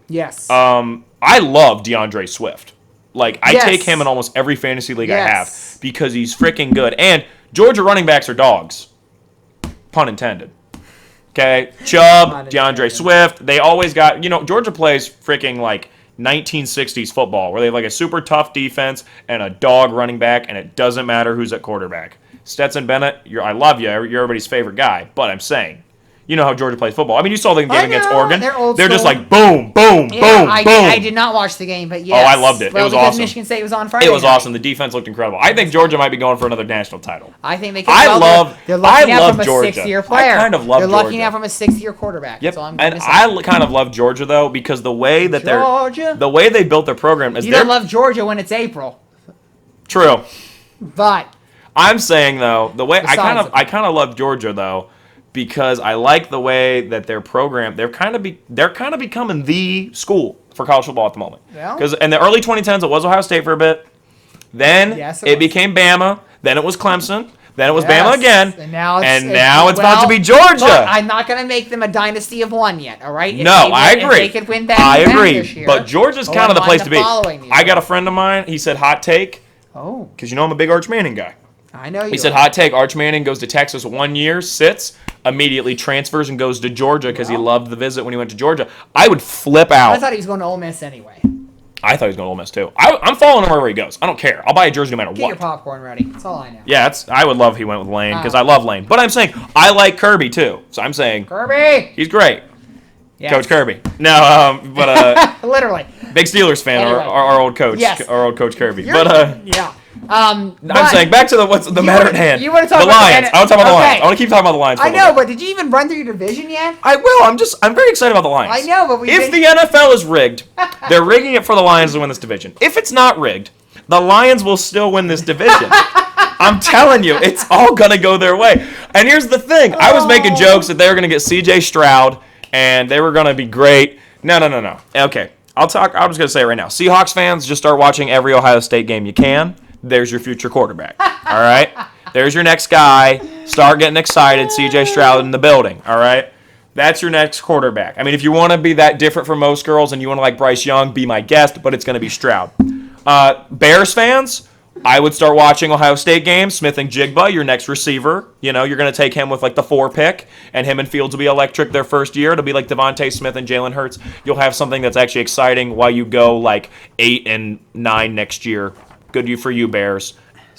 Yes. I love DeAndre Swift. Like, I take him in almost every fantasy league I have because he's freaking good. And Georgia running backs are dogs. Pun intended. Okay? Chubb, DeAndre Swift. They always got, Georgia plays freaking like 1960s football where they have like a super tough defense and a dog running back, and it doesn't matter who's at quarterback. Stetson Bennett, I love you. You're everybody's favorite guy. But I'm saying, you know how Georgia plays football. I mean, you saw the game against Oregon. They're just like boom, boom, boom, boom. I did not watch the game, but yes. Oh, I loved it. It was awesome. Michigan State was on Friday. It was awesome. The defense looked incredible. I think Georgia might be going for another national title. I think they could. They're lucky out from a Georgia. 6-year player. I kind of love Georgia. They're lucky out from a 6-year quarterback. Yep. And I kind of love Georgia though because the way that the way they built their program is. You don't love Georgia when it's April. True. But I'm saying though the way I kind of love Georgia though. Because I like the way that their program, they're kind of becoming the school for college football at the moment. Because in the early 2010s, it was Ohio State for a bit. Then it became Bama. Then it was Clemson. Then it was Bama again. And now it's about to be Georgia. Look, I'm not going to make them a dynasty of one yet, all right? I agree. If they could win back this year, but Georgia's kind of the place to be. I got a friend of mine. He said hot take. Oh. Because I'm a big Arch Manning guy. I know you. He said hot take. Arch Manning goes to Texas 1 year, sits, immediately transfers and goes to Georgia because he loved the visit when he went to Georgia. I would flip out. I thought he was going to Ole Miss anyway. I thought he was going to Ole Miss too. I'm following him wherever he goes. I don't care. I'll buy a jersey no matter what. Get your popcorn ready. That's all I know. Yeah, I would love if he went with Lane because I love Lane. But I'm saying I like Kirby too. So I'm saying Kirby. He's great. Yes. Coach Kirby. No, but literally. Big Steelers fan. Anyway. Our old coach. Yes. Our old Coach Kirby. Yeah. I'm saying back to what's the matter at hand. You want to talk about the Lions? I want to talk about the Lions. I want to keep talking about the Lions. I know, but did you even run through your division yet? I will. I'm very excited about the Lions. I know, but if the NFL is rigged, they're rigging it for the Lions to win this division. If it's not rigged, the Lions will still win this division. I'm telling you, it's all gonna go their way. And here's the thing: I was making jokes that they were gonna get C.J. Stroud and they were gonna be great. No. Okay, I'm just gonna say it right now. Seahawks fans, just start watching every Ohio State game you can. There's your future quarterback. All right? There's your next guy. Start getting excited. C.J. Stroud in the building. All right? That's your next quarterback. I mean, if you want to be that different from most girls and you want to like Bryce Young, be my guest, but it's going to be Stroud. Bears fans, I would start watching Ohio State games. Smith and Jigba, your next receiver. You're going to take him with like the 4 pick, and him and Fields will be electric their first year. It'll be like Devontae Smith and Jalen Hurts. You'll have something that's actually exciting while you go like 8 and 9 next year. Good for you, Bears.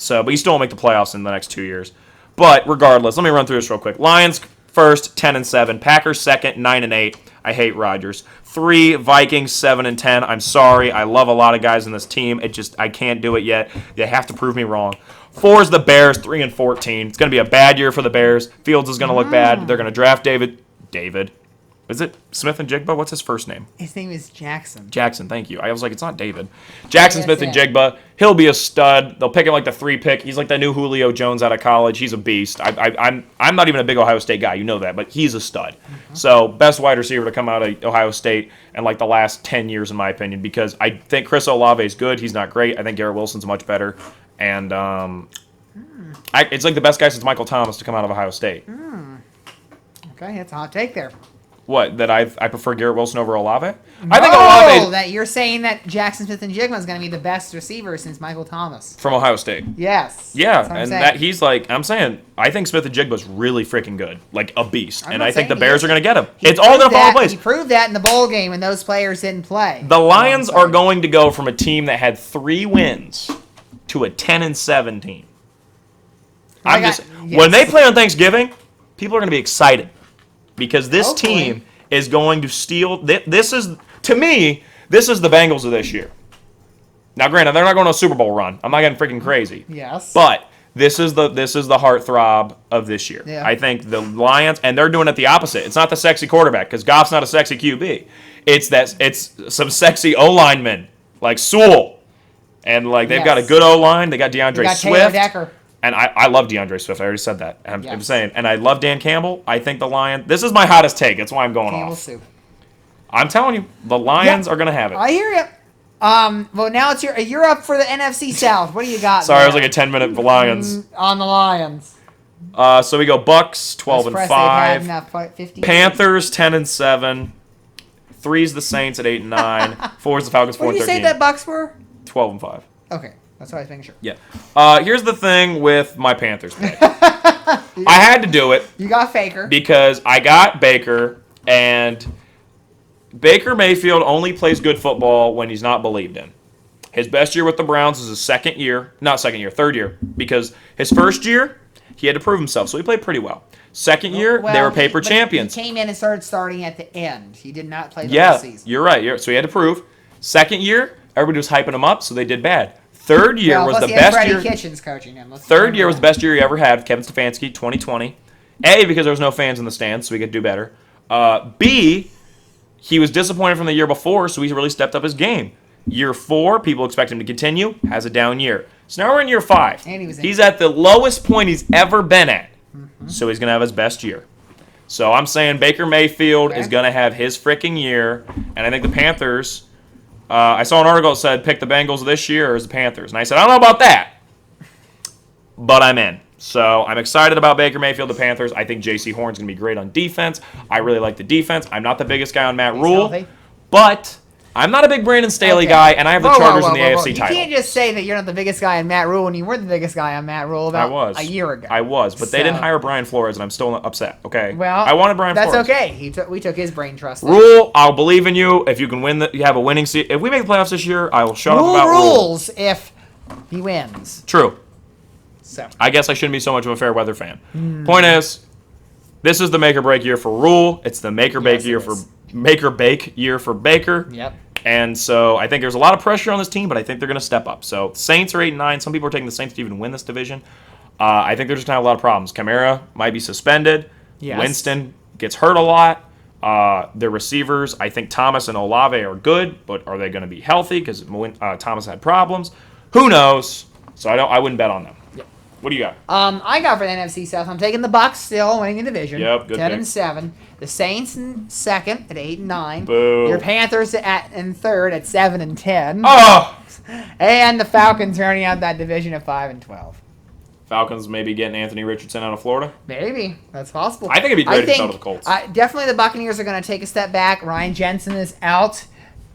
But you still won't make the playoffs in the next 2 years. But regardless, let me run through this real quick. Lions first, 10-7. Packers second, 9-8. I hate Rodgers. 3, Vikings 7-10. I'm sorry. I love a lot of guys in this team. I can't do it yet. They have to prove me wrong. 4 is the Bears, 3-14. It's going to be a bad year for the Bears. Fields is going to look bad. They're going to draft David. Is it Smith and Jigba? What's his first name? His name is Jackson. Jackson, thank you. I was like, it's not David. Jackson Smith and Jigba. He'll be a stud. They'll pick him like the 3 pick. He's like the new Julio Jones out of college. He's a beast. I'm not even a big Ohio State guy. You know that, but he's a stud. Mm-hmm. So best wide receiver to come out of Ohio State in like the last 10 years, in my opinion, because I think Chris Olave is good. He's not great. I think Garrett Wilson's much better. And it's like the best guy since Michael Thomas to come out of Ohio State. Okay, that's a hot take there. What, that I prefer Garrett Wilson over Olave? I think Olave... that you're saying that Jackson Smith and Jigma is going to be the best receiver since Michael Thomas. From Ohio State. Yes. Yeah, and that he's like, I'm saying, I think Smith and Jigba's really freaking good. Like a beast. And I think the Bears are going to get him. It's all going to fall in place. He proved that in the bowl game when those players didn't play. The Lions are going to go from a team that had 3 wins to a 10-7 team. When they play on Thanksgiving, people are going to be excited because this Hopefully. team is going to steal. This is, to me, this is the Bengals of this year. Now, granted, they're not going to a Super Bowl run. I'm not getting freaking crazy. Yes. But this is the heartthrob of this year. Yeah. I think the Lions, and they're doing it the opposite. It's not the sexy quarterback because Goff's not a sexy QB. It's some sexy O linemen like Sewell, and like they've got a good O line. They got DeAndre They got Swift. Taylor Decker. And I love DeAndre Swift. I already said that. I'm Yes. saying, and I love Dan Campbell. I think the Lions. This is my hottest take. That's why I'm going Campbell off. soup. I'm telling you, the Lions are going to have it. I hear you. Well, now it's you're up for the NFC South. What do you got? Sorry, there? I was like a 10-minute Lions. On the Lions. So we go Bucks 12 and Impressed they've had 5, enough 50 Panthers 10 and 7, 3's the Saints at 8 and 9, 4's the Falcons 4 What and did you 13. say that Bucks were? 12 and 5. Okay, that's what I was making sure. Yeah. Here's the thing with my Panthers pick. I had to do it You got Faker. because I got Baker, and Baker Mayfield only plays good football when he's not believed in. His best year with the Browns is his third year, because his first year, he had to prove himself, so he played pretty well. Second year, they were paper champions. He came in and started starting at the end. He did not play the whole season. You're right. So he had to prove. Second year, everybody was hyping him up, so they did bad. Third year was the best Freddie year. Kitchens coaching him. Third year was the best year he ever had with Kevin Stefanski, 2020. A, because there was no fans in the stands, so he could do better. B, he was disappointed from the year before, so he really stepped up his game. Year 4, people expect him to continue, has a down year. So now we're in year 5. And He's at the lowest point he's ever been at, so he's going to have his best year. So I'm saying Baker Mayfield is going to have his freaking year, and I think the Panthers, I saw an article that said pick the Bengals this year or the Panthers, and I said, I don't know about that, but I'm in. So I'm excited about Baker Mayfield, the Panthers. I think J.C. Horn's going to be great on defense. I really like the defense. I'm not the biggest guy on Matt Rule, healthy. but I'm not a big Brandon Staley Okay. guy, and I have the Whoa, Chargers whoa, in the whoa, whoa. AFC You title. can't just say that you're not the biggest guy on Matt Rule when you were the biggest guy on Matt Rule about a year ago. I was, but they didn't So- hire Brian Flores, and I'm still upset. Okay. Well, I wanted Brian that's Flores. okay. We took his brain trust. Rule, I'll believe in you if you can win. You have a winning season. If we make the playoffs this year, I will shut up Rule about Rule. rules if he wins. True. So I guess I shouldn't be so much of a fair weather fan. Point is, this is the make or break year for Rule. It's the make or bake Yes, it year is. for Baker. Yep. And so I think there's a lot of pressure on this team, but I think they're going to step up. So Saints are 8 and 9. Some people are taking the Saints to even win this division. I think they're just going to have a lot of problems. Kamara might be suspended. Yes. Winston gets hurt a lot. Their receivers, I think Thomas and Olave are good, but are they going to be healthy? Because Thomas had problems. Who knows? So I wouldn't bet on them. What do you got? I got for the NFC South. I'm taking the Bucks still winning the division. Yep, good 10 pick. and 7. The Saints in second at 8 and 9. Boo. Your Panthers in third at 7 and 10. Oh! And the Falcons rounding out that division at 5 and 12. Falcons maybe getting Anthony Richardson out of Florida. Maybe that's possible. I think it'd be great if he fell to the Colts. Definitely, the Buccaneers are going to take a step back. Ryan Jensen is out.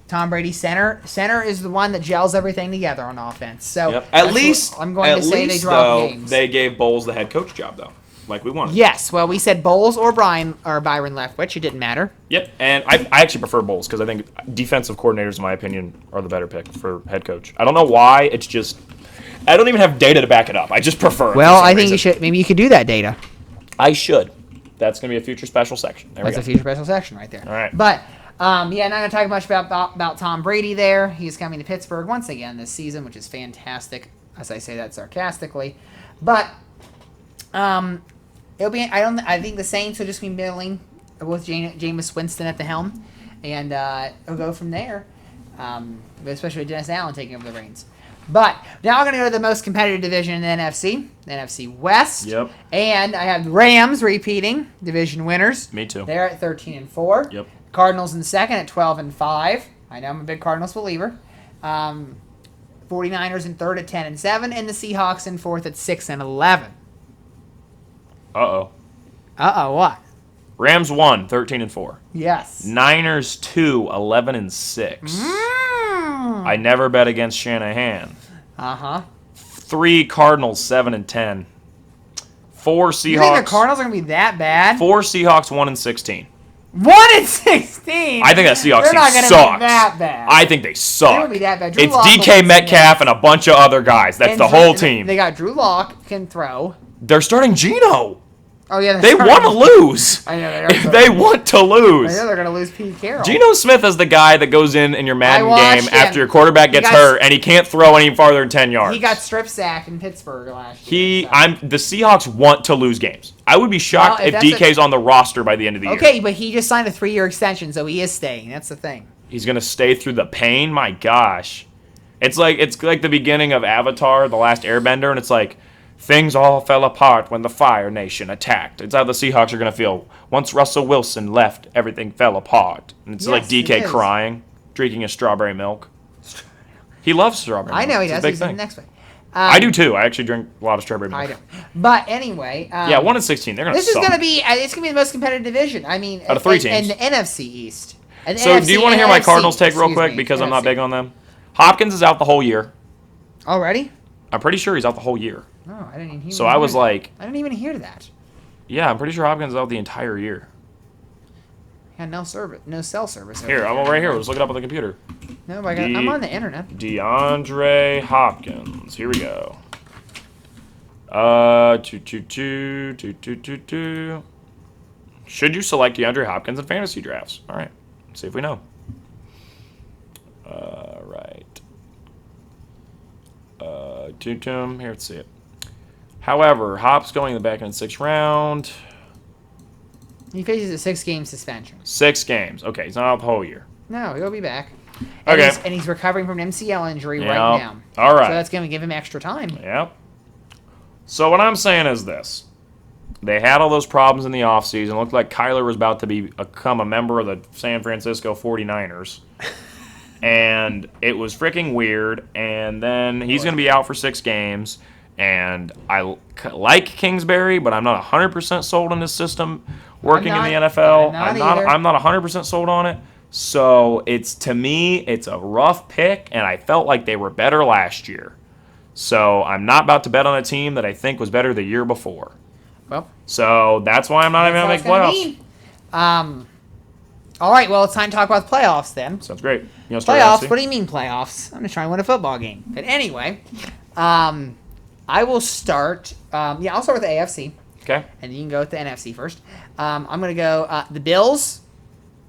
Tom Brady center. Center is the one that gels everything together on offense. So Yep. that's At least what I'm going to say they drop though, games. they gave Bowles the head coach job though, like we wanted. Yes. Well, we said Bowles or Byron Leftwich. It didn't matter. Yep. And I actually prefer Bowles because I think defensive coordinators, in my opinion, are the better pick for head coach. I don't know why. It's just I don't even have data to back it up. I just prefer it for Well, some I think you reason. should. Maybe you could do that data. I should. That's going to be a future special section. There That's we a go. future special section right there. All right. But not going to talk much about Tom Brady there. He's coming to Pittsburgh once again this season, which is fantastic. As I say that sarcastically, but it'll be. I think the Saints will just be middling with Jameis Winston at the helm, and it'll go from there. Especially with Dennis Allen taking over the reins. But now we're going to go to the most competitive division in the NFC West. Yep. And I have the Rams repeating division winners. Me too. They're at 13 and 4. Yep. Cardinals in second at 12 and 5. I know I'm a big Cardinals believer. 49ers in third at 10 and 7, and the Seahawks in fourth at 6 and 11. Uh-oh. What? Rams 1, 13 and 4. Yes. Niners 2, 11 and 6. I never bet against Shanahan. 3 Cardinals 7 and 10. 4 Seahawks. You think the Cardinals are going to be that bad? 4 Seahawks 1 and 16. 1 and 16. I think that Seahawks They're team not gonna sucks. be that bad. I think they suck. They won't be that bad. Drew It's Lock will DK win Metcalf some and a bunch of other guys. That's And the Drew- whole team. They got Drew Lock can throw. They're starting Geno. Oh, yeah. They want to lose. I know they are. They want to lose. I know they're going to lose Pete Carroll. Geno Smith is the guy that goes in your Madden game him. after your quarterback gets hurt and he can't throw any farther than 10 yards. He got strip sacked in Pittsburgh last year. The Seahawks want to lose games. I would be shocked if DK's on the roster by the end of the year. Okay, but he just signed a 3-year extension, so he is staying. That's the thing. He's going to stay through the pain? My gosh. It's like the beginning of Avatar, The Last Airbender, and it's like, things all fell apart when the Fire Nation attacked. It's how the Seahawks are going to feel. Once Russell Wilson left, everything fell apart. And it's like DK crying, drinking his strawberry milk. He loves strawberry milk. I know he does. It's a big He's thing. in the next one. I do too. I actually drink a lot of strawberry milk. I don't. But anyway. Yeah, 1-16. They're going to This is suck. going to be. It's going to be the most competitive division. I mean, out of 3 teams. And the NFC East. And So, do you want to hear my Cardinals take real excuse quick me, because I'm not NFC. big on them? Hopkins is out the whole year. Already? I'm pretty sure he's out the whole year. Oh, I didn't even. So I was like, I didn't even hear that. yeah, I'm pretty sure Hopkins is out the entire year. Yeah, no cell service. Here, I'm right here. Let's look it up on the computer. No, but I'm on the internet. DeAndre Hopkins. Here we go. 2. Should you select DeAndre Hopkins in fantasy drafts? All right. Let's see if we know. Right. Here, let's see it. However, Hop's going in the back end 6th round. He faces a 6-game suspension. 6 games. Okay, he's not out the whole year. No, he'll be back. And Okay. He's recovering from an MCL injury Yep. right now. All right. So that's going to give him extra time. Yep. So what I'm saying is this. They had all those problems in the offseason. It looked like Kyler was about to become a member of the San Francisco 49ers. And it was freaking weird. And then he's going to be out for 6 games. And I like Kingsbury, but I'm not 100% sold on this system working in the NFL. I'm not 100% sold on it. So to me, it's a rough pick, and I felt like they were better last year. So I'm not about to bet on a team that I think was better the year before. Well, so that's why I'm not even going to make playoffs. All right, well, it's time to talk about the playoffs then. Sounds great. Playoffs? What do you mean playoffs? I'm just trying to win a football game. But anyway, I will start. I'll start with the AFC. Okay. And you can go with the NFC first. I'm going to go the Bills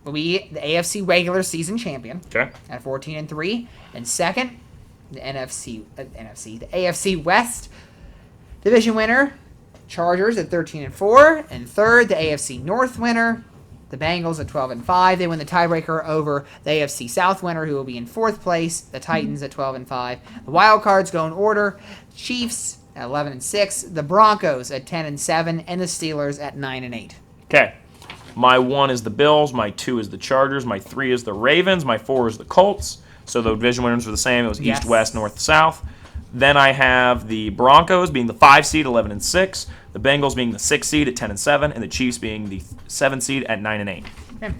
will be the AFC regular season champion. Okay. At 14-3. And second, the the AFC West division winner, Chargers at 13-4. And third, the AFC North winner, the Bengals at 12-5. They win the tiebreaker over the AFC South winner, who will be in 4th place, the Titans at 12-5. The wild cards go in order: Chiefs at 11-6, the Broncos at 10-7, and the Steelers at 9-8. Okay. My 1 is the Bills. My 2 is the Chargers. My 3 is the Ravens. My 4 is the Colts. So the division winners were the same. It was East, West, North, South. Then I have the Broncos being the 5 seed, 11-6. The Bengals being the 6 seed at 10-7, and the Chiefs being the 7 seed at 9-8. Okay.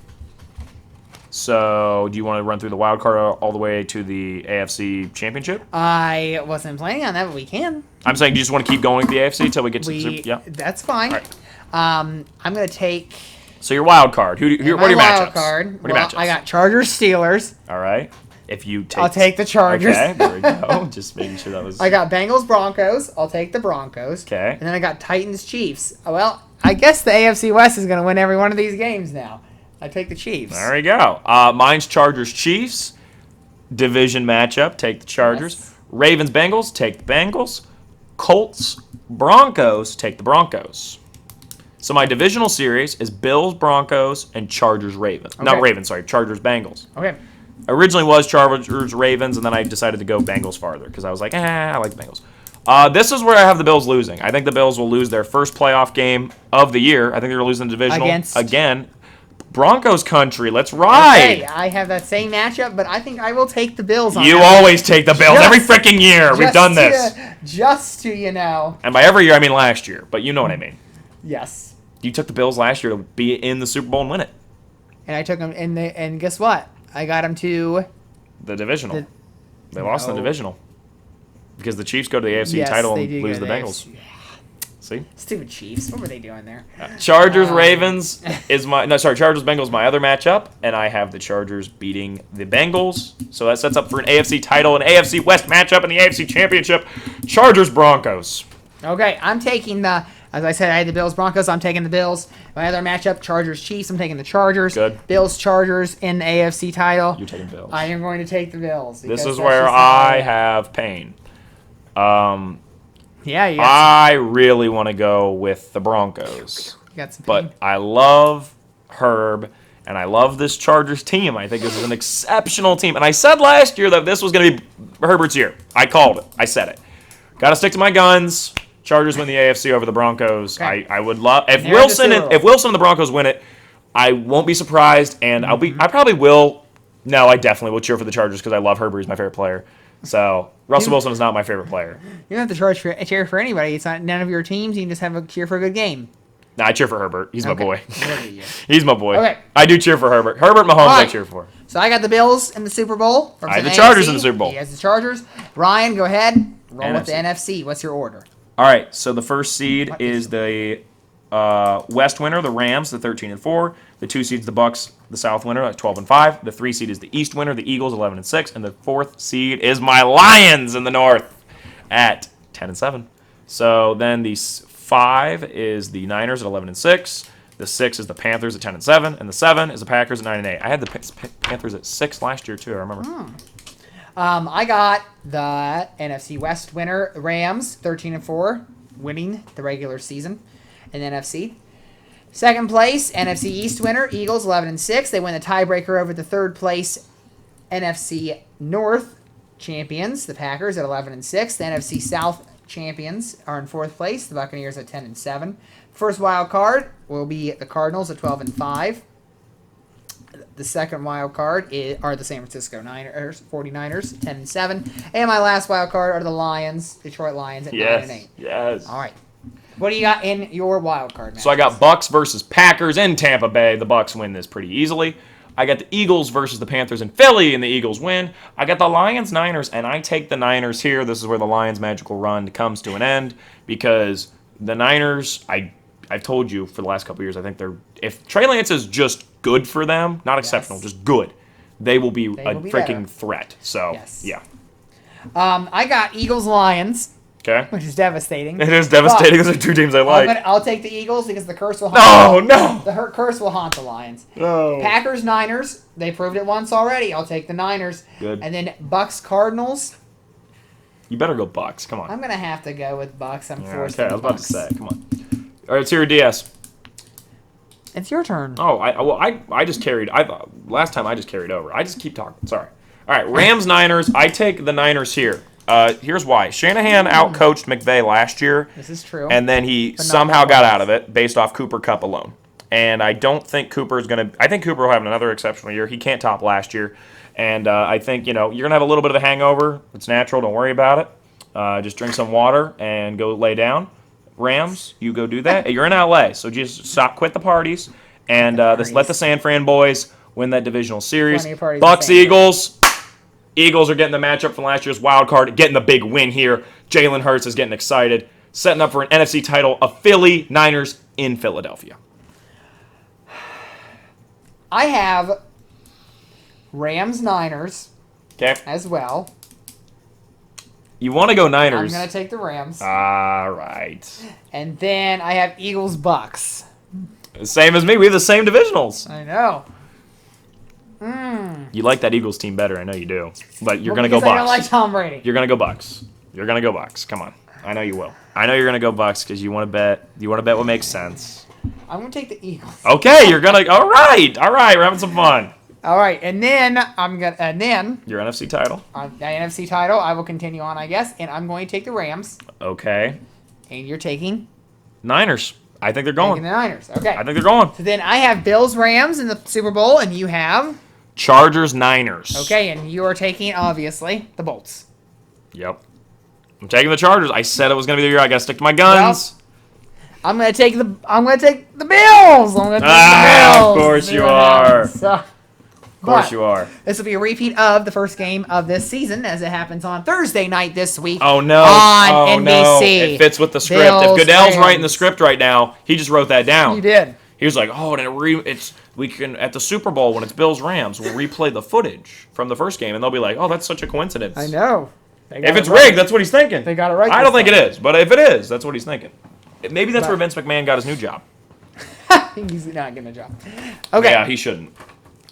So, do you want to run through the wild card all the way to the AFC Championship? I wasn't planning on that, but we can. I'm saying, do you just want to keep going with the AFC until we get to the Super? Yeah. That's fine. All right. I'm going to take. So your wild card. What are your matchups? Wild card. What are your matchups? I got Chargers, Steelers. All right. If you take, I'll take the Chargers. Okay, there we go. Just making sure that was. I got Bengals, Broncos. I'll take the Broncos. Okay. And then I got Titans, Chiefs. Well, I guess the AFC West is going to win every one of these games now. I take the Chiefs. There we go. Mine's Chargers, Chiefs. Division matchup. Take the Chargers. Yes. Ravens, Bengals. Take the Bengals. Colts, Broncos. Take the Broncos. So my divisional series is Bills, Broncos, and Chargers, Ravens. Okay. Not Ravens, sorry. Chargers, Bengals. Okay. Originally was Chargers, Ravens, and then I decided to go Bengals farther because I was like, I like the Bengals. This is where I have the Bills losing. I think the Bills will lose their first playoff game of the year. I think they're losing the divisional again. Broncos country, let's ride. Okay, I have that same matchup, but I think I will take the Bills on You that. always take the Bills every freaking year. We've done this. Just to, you know. And by every year, I mean last year, but you know what I mean. Yes. You took the Bills last year to be in the Super Bowl and win it. And I took them in and guess what? I got them to the divisional. They lost in the divisional. Because the Chiefs go to the AFC title and lose the Bengals. Yeah. See? Stupid Chiefs. What were they doing there? Chargers Ravens is Chargers Bengals my other matchup, and I have the Chargers beating the Bengals. So that sets up for an AFC title, an AFC West matchup, and the AFC Championship. Chargers Broncos. Okay, I'm taking the As I said, I had the Bills Broncos. I'm taking the Bills. My other matchup, Chargers Chiefs. I'm taking the Chargers. Good. Bills Chargers in the AFC title. You're taking Bills. I am going to take the Bills. This because is that's where just how I am. have pain. Yeah, you got, I really want to go with the Broncos. you got some. But I love Herb, and I love this Chargers team. I think this is an exceptional team. And I said last year that this was going to be Herbert's year. I called it. I said it. Got to stick to my guns. Chargers win the AFC over the Broncos. Okay. I would love if They're in the Super Bowl. Wilson and the Broncos win it. I won't be surprised, and I probably will. No, I definitely will cheer for the Chargers because I love Herbert. He's my favorite player. So Russell Wilson is not my favorite player. You don't have to cheer for anybody. It's not none of your teams. You can just have a cheer for a good game. No, I cheer for Herbert. He's my Okay. boy. Look at you. He's my boy. Okay. I do cheer for Herbert. Herbert Mahomes, All I right. cheer for. So I got the Bills in the Super Bowl. I had the Chargers in the Super Bowl. He has the Chargers. Ryan, go ahead. Roll with the NFC. NFC. What's your order? All right, so the first seed is the West winner, the Rams, the 13-4. The 2 seeds, the Bucks, the South winner, at 12-5. The 3 seed is the East winner, the Eagles, 11-6, and the 4th seed is my Lions in the North at 10-7. So then the 5 is the Niners at 11-6. The 6 is the Panthers at 10-7, and the 7 is the Packers at 9-8. I had the Panthers at 6 last year too. I remember. I got the NFC West winner, Rams, 13-4, winning the regular season in the NFC. Second place, NFC East winner, Eagles, 11-6. They win the tiebreaker over the third place NFC North champions, the Packers, at 11-6. The NFC South champions are in fourth place, the Buccaneers at 10-7. First wild card will be the Cardinals at 12-5. The second wild card are the San Francisco 49ers, 10-7. And my last wild card are the Lions, Detroit Lions, at 9-8. Yes. All right. What do you got in your wild card match? So I got Bucks versus Packers in Tampa Bay. The Bucks win this pretty easily. I got the Eagles versus the Panthers in Philly, and the Eagles win. I got the Lions, Niners, and I take the Niners here. This is where the Lions' magical run comes to an end because the Niners, I've told you for the last couple of years, I think if Trey Lance is just good for them, not exceptional, just good, they will be freaking better. threat. So, Yes. yeah. I got Eagles Lions, Okay? which is devastating. It is devastating. Those are two teams I like. I'll take the Eagles because the curse will haunt No. the curse will haunt the Lions. No. Packers Niners, they proved it once already. I'll take the Niners. Good. And then Bucks Cardinals. You better go Bucks. Come on. I'm gonna have to go with Bucks. I'm Yeah, forced. okay, I to was about Bucks. to say. Come on. All right, let's hear your DS. It's your turn. Oh, I just carried. Last time I just carried over. I just keep talking. Sorry. All right, Rams Niners. I take the Niners here. Here's why. Shanahan outcoached McVay last year, This is true. and then he not somehow the got Lions. out of it based off Cooper Kupp alone. And I don't think Cooper's gonna. I think Cooper will have another exceptional year. He can't top last year, and I think you're gonna have a little bit of a hangover. It's natural. Don't worry about it. Just drink some water and go lay down. Rams, you go do that. You're in LA, so just quit the parties, and let the San Fran boys win that divisional series. Plenty of parties in Bucks, San Fran. Eagles. Eagles are getting the matchup from last year's wild card, getting the big win here. Jalen Hurts is getting excited, setting up for an NFC title of Philly Niners in Philadelphia. I have Rams Niners Okay, as well. you want to go I'm Niners? gonna take the Rams, All right, and then I have Eagles Bucks. same as me. We have the same divisionals. I know. You like that Eagles team better, I know you do. But you're gonna go Because I Bucks. don't like Tom Brady. You're gonna go Bucks. You're gonna go Bucks. Come on, I know you will. I know you're gonna go Bucks because you want to bet. You want to bet what makes sense. I'm gonna take the Eagles. Okay, you're gonna. All right. We're having some fun. All right, and then Your NFC title. the NFC title, I will continue on, I guess, and I'm going to take the Rams, Okay. and you're taking Niners. I think they're taking going. the Niners. Okay. I think they're going. So then I have Bills Rams in the Super Bowl, and you have Chargers Niners. okay, and you are taking obviously the Bolts. Yep. I'm taking the Chargers. I said it was gonna be the year. I gotta stick to my guns. I'm gonna take the Bills. I'm gonna take the Bills. Of course you are. So, Of course you are. This will be a repeat of the first game of this season, as it happens on Thursday night this week. Oh no! On No. NBC. It fits with the script. Bills, If Goodell's Rams. writing the script right now, he just wrote that down. You did. He was like, "Oh, and we can at the Super Bowl when it's Bills Rams, we'll replay the footage from the first game, and they'll be like, oh, that's such a coincidence." I know. If it's rigged, that's what he's thinking. They got it right I this don't think it time. is, but if it is, that's what he's thinking. Maybe that's where Vince McMahon got his new job. He's not getting a job. Okay. Yeah, he shouldn't.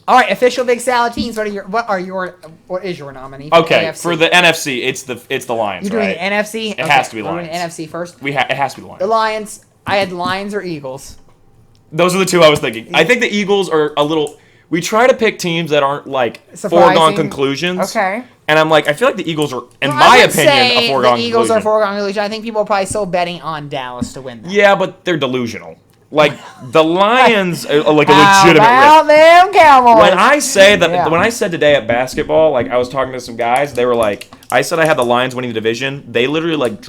All right, official Big Salad teams. What is your nominee? Okay, AFC? for the NFC, it's the Lions. You're doing right? the NFC. It has to be the we're Lions. doing NFC first. It has to be the Lions. The Lions. I had Lions or Eagles. Those are the two I was thinking. I think the Eagles are a little. We try to pick teams that aren't like Surprising. foregone conclusions. Okay. And I'm like, I feel like the Eagles are, in Well, my I would opinion, say a foregone the Eagles conclusion. are foregone conclusion. I think people are probably still betting on Dallas to win that. Yeah, but they're delusional. Like the Lions are like a How legitimate about risk. them Cowboys? When I say that, Yeah. when I said today at basketball, like I was talking to some guys, they were like, I said I had the Lions winning the division. They literally like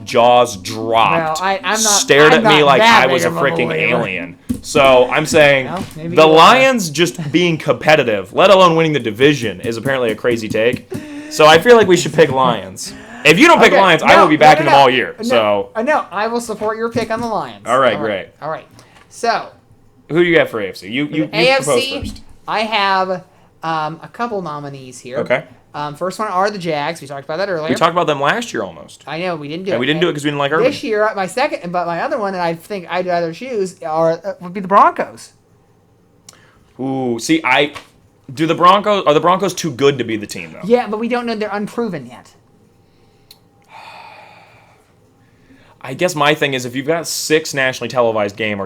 jaws dropped, Well, I'm not- stared I'm at me not like that I was a big of a freaking believer. alien. So I'm saying Well, maybe the you are. Lions just being competitive, let alone winning the division, is apparently a crazy take. So I feel like we should pick Lions. If you don't pick Okay, Lions, I no, will be no, backing no, them no. all year. So No, I will support your pick on the Lions. All right, great. All right. So, who do you got for AFC? You propose AFC, first. I have a couple nominees here. Okay. First one are the Jags. We talked about that earlier. We talked about them last year almost. I know we didn't do it. And we didn't do it because we didn't like Urban. This year, my other one that I think I'd rather choose would be the Broncos. Ooh, see, are the Broncos too good to be the team though? Yeah, but we don't know, they're unproven yet. I guess my thing is if you've got 6 nationally televised game,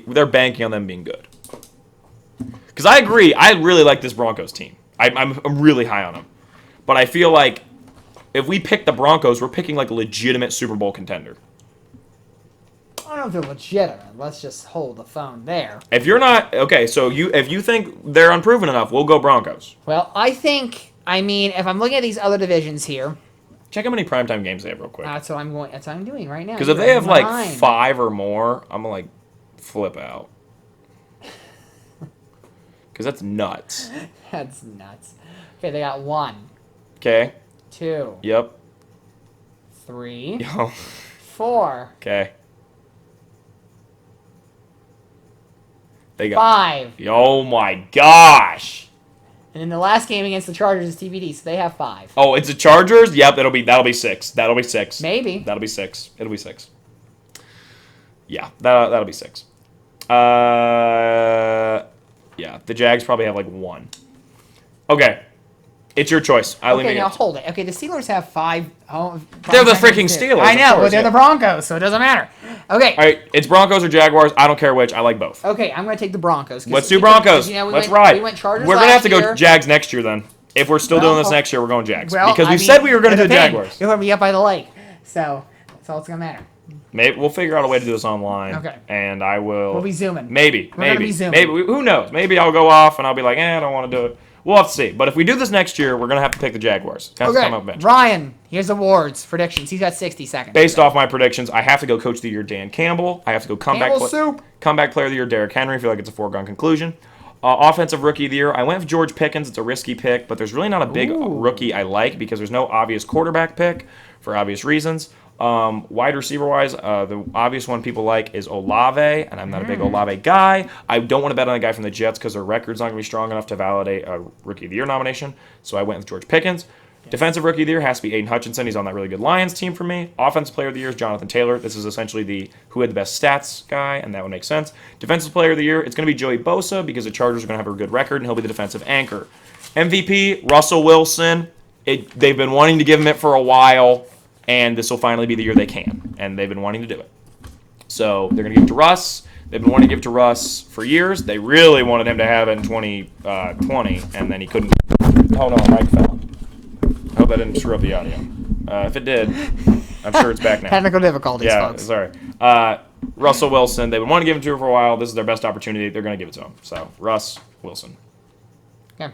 they're banking on them being good. Because I agree, I really like this Broncos team. I'm really high on them. But I feel like if we pick the Broncos, we're picking like a legitimate Super Bowl contender. I don't know if they're legitimate. Let's just hold the phone there. If you're not okay, so if you think they're unproven enough, we'll go Broncos. Well, if I'm looking at these other divisions here, Check how many primetime games they have real quick. that's what I'm doing right now. Because if You're they have like nine. 5 or more, I'm gonna like flip out. Because that's nuts. That's nuts. Okay, they got 1, Okay. 2, Yep. 3, Oh, 4, okay. They got. 5. Oh my gosh. And then the last game against the Chargers is TBD, so they have 5. Oh, it's the Chargers. Yep, that'll be 6. That'll be 6. Maybe. That'll be 6. It'll be 6. Yeah, that'll be 6. Yeah, the Jags probably have like 1. Okay, it's your choice. Okay, now hold it. Okay, the Steelers have 5 home. They're the primetime freaking games, too. Steelers, I of know, course, but they're yeah. the Broncos, so it doesn't matter. Okay. All right, it's Broncos or Jaguars. I don't care which. I like both. Okay, I'm going to take the Broncos. Let's do Broncos. Let's ride. We went Chargers We're gonna have to last go year. Jags next year then. If we're still Well, doing this next year, we're going Jags. Well, because I we mean, said we were going to it do the depends. Jaguars. You're going to be up by the lake, so that's all it's going to matter. Maybe we'll figure out a way to do this online. Okay. And I will. We'll be zooming. Maybe. We're gonna be zooming. Maybe. Who knows? Maybe I'll go off and I'll be like, I don't want to do it. We'll have to see. But if we do this next year, we're gonna have to pick the Jaguars. Have to come up Okay, bench. Ryan, here's awards, predictions. He's got 60 seconds. Based off my predictions, I have to go Coach of the Year Dan Campbell. I have to go comeback Campbell soup. Comeback Player of the Year Derrick Henry. I feel like it's a foregone conclusion. Offensive Rookie of the Year, I went with George Pickens. It's a risky pick, but there's really not a big rookie I like because there's no obvious quarterback pick for obvious reasons. Wide receiver-wise, the obvious one people like is Olave, and I'm not a big Olave guy. I don't want to bet on a guy from the Jets because their record's not going to be strong enough to validate a Rookie of the Year nomination, so I went with George Pickens. Defensive Rookie of the Year has to be Aiden Hutchinson. He's on that really good Lions team for me. Offensive Player of the Year is Jonathan Taylor. This is essentially the who had the best stats guy, and that would make sense. Defensive Player of the Year, it's going to be Joey Bosa because the Chargers are going to have a good record, and he'll be the defensive anchor. MVP, Russell Wilson. They've been wanting to give him it for a while, and this will finally be the year they can, and they've been wanting to do it. So they're going to give it to Russ. They've been wanting to give it to Russ for years. They really wanted him to have it in 2020, and then he couldn't. Oh, no, mic fell. I hope that didn't screw up the audio. If it did, I'm sure it's back now. Technical difficulties, Yeah, folks. sorry. Russell Wilson, they've been wanting to give him to him for a while. This is their best opportunity. They're going to give it to him. So, Russ Wilson. Okay.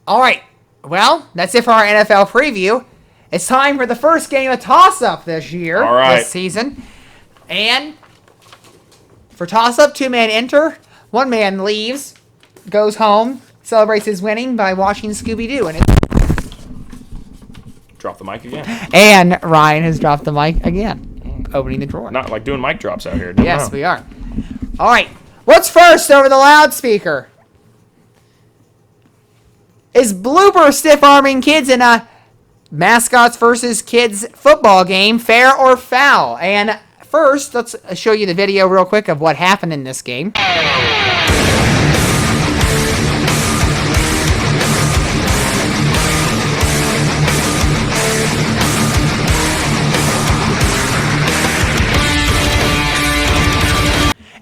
All right. Well, that's it for our NFL preview. It's time for the first game of toss-up this year, All right. this season. And for toss-up, 2-man enter. 1 man leaves, goes home, celebrates his winning by watching Scooby-Doo. Drop the mic again. And Ryan has dropped the mic again, opening the drawer. Not like doing mic drops out here. Yes, we are. All right. What's first over the loudspeaker? Is Blooper stiff-arming kids in a mascots versus kids football game fair or foul? And first, let's show you the video real quick of what happened in this game.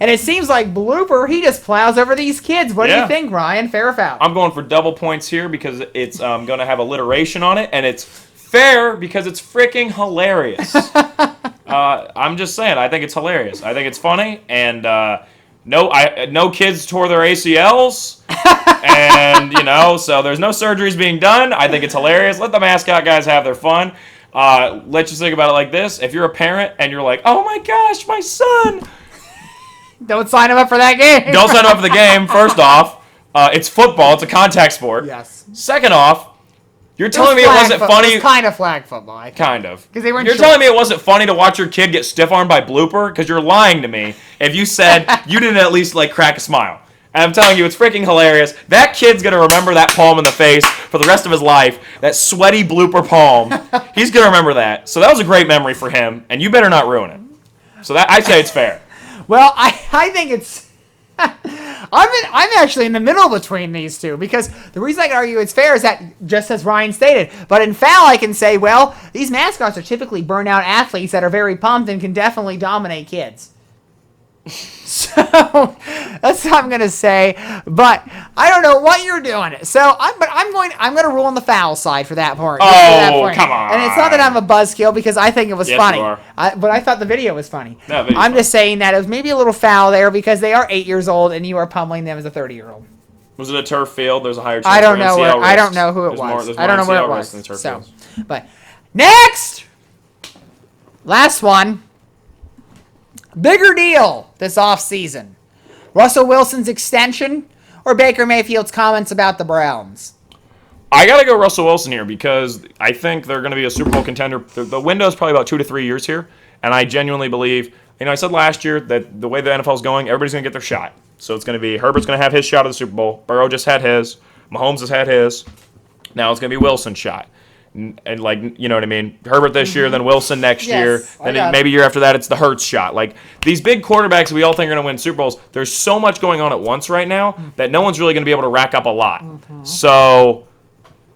And it seems like Blooper, he just plows over these kids. What do you think, Ryan? Fair or foul? I'm going for double points here because it's going to have alliteration on it, and it's fair because it's freaking hilarious. I'm just saying, I think it's hilarious. I think it's funny, and no kids tore their ACLs, and so there's no surgeries being done. I think it's hilarious. Let the mascot guys have their fun. Let's just think about it like this: if you're a parent and you're like, "Oh my gosh, my son." Don't sign him up for that game. Don't sign him up for the game, first off. It's football. It's a contact sport. Yes. Second off, you're telling me it wasn't funny. It was kind of flag football, I think. Kind of. Because they weren't You're telling me it wasn't funny to watch your kid get stiff-armed by Blooper? Because you're lying to me if you said you didn't at least, crack a smile. And I'm telling you, it's freaking hilarious. That kid's going to remember that palm in the face for the rest of his life. That sweaty Blooper palm. He's going to remember that. So that was a great memory for him, and you better not ruin it. So I say it's fair. Well, I think it's... I'm actually in the middle between these two, because the reason I can argue it's fair is that, just as Ryan stated, but in foul I can say, well, these mascots are typically burnt-out athletes that are very pumped and can definitely dominate kids. So that's what I'm gonna say, but I don't know what you're doing. So I'm going to rule on the foul side for that part. Come on! And it's not that I'm a buzzkill because I think it was funny. You are. But I thought the video was funny. No, video's I'm funny. just saying that it was maybe a little foul there because they are 8 years old and you are pummeling them as a 30-year-old. Was it a turf field? There's a higher chance I don't for know. MCL I don't risks. know who it There's was. there's I don't know more where it MCL was. risks than turf So, fields. but next, last one. Bigger deal this offseason. Russell Wilson's extension or Baker Mayfield's comments about the Browns? I got to go Russell Wilson here because I think they're going to be a Super Bowl contender. The window is probably about 2 to 3 years here, and I genuinely believe, I said last year that the way the NFL is going, everybody's going to get their shot. So it's going to be Herbert's going to have his shot at the Super Bowl. Burrow just had his. Mahomes has had his. Now it's going to be Wilson's shot. And you know what I mean? Herbert this year, then Wilson next year. Then maybe year after that, it's the Hurts shot. These big quarterbacks we all think are going to win Super Bowls, there's so much going on at once right now that no one's really going to be able to rack up a lot. So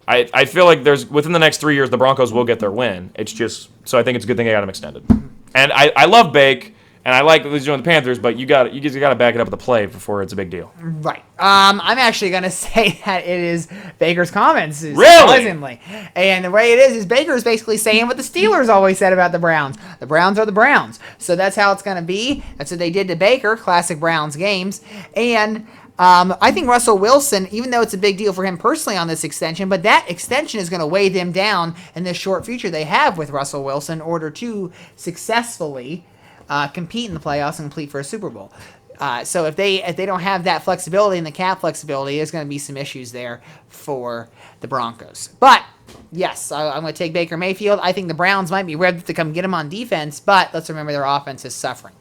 I feel like within the next 3 years, the Broncos will get their win. It's just, so I think it's a good thing they got him extended. And I love Bake, and I like what he's doing with the Panthers, but you guys got to back it up with a play before it's a big deal. Right. I'm actually going to say that it is Baker's comments. Really? Surprisingly. And the way it is Baker is basically saying what the Steelers always said about the Browns. The Browns are the Browns. So that's how it's going to be. That's what they did to Baker, classic Browns games. And I think Russell Wilson, even though it's a big deal for him personally on this extension, but that extension is going to weigh them down in this short future they have with Russell Wilson in order to successfully compete in the playoffs and compete for a Super Bowl. So if they don't have that flexibility and the cap flexibility, there's going to be some issues there for the Broncos. But yes, I'm going to take Baker Mayfield. I think the Browns might be ready to come get him on defense, but let's remember their offense is suffering.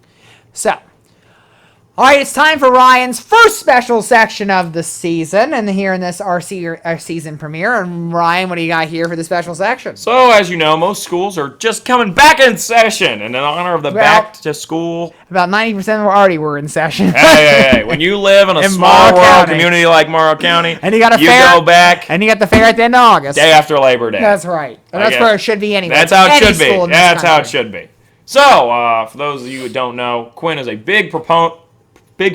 So, all right, it's time for Ryan's first special section of the season, and here in this our season premiere. And Ryan, what do you got here for the special section? So, as you know, most schools are just coming back in session, and in honor of the back to school. About 90% of them already were in session. Hey, when you live in a small rural community like Morrow County, and you got a fair, go back, and you got the fair at the end of August, day after Labor Day. That's right. And that's where it should be anyway. That's how it should be. That's how it should be. So, for those of you who don't know, Quinn is a big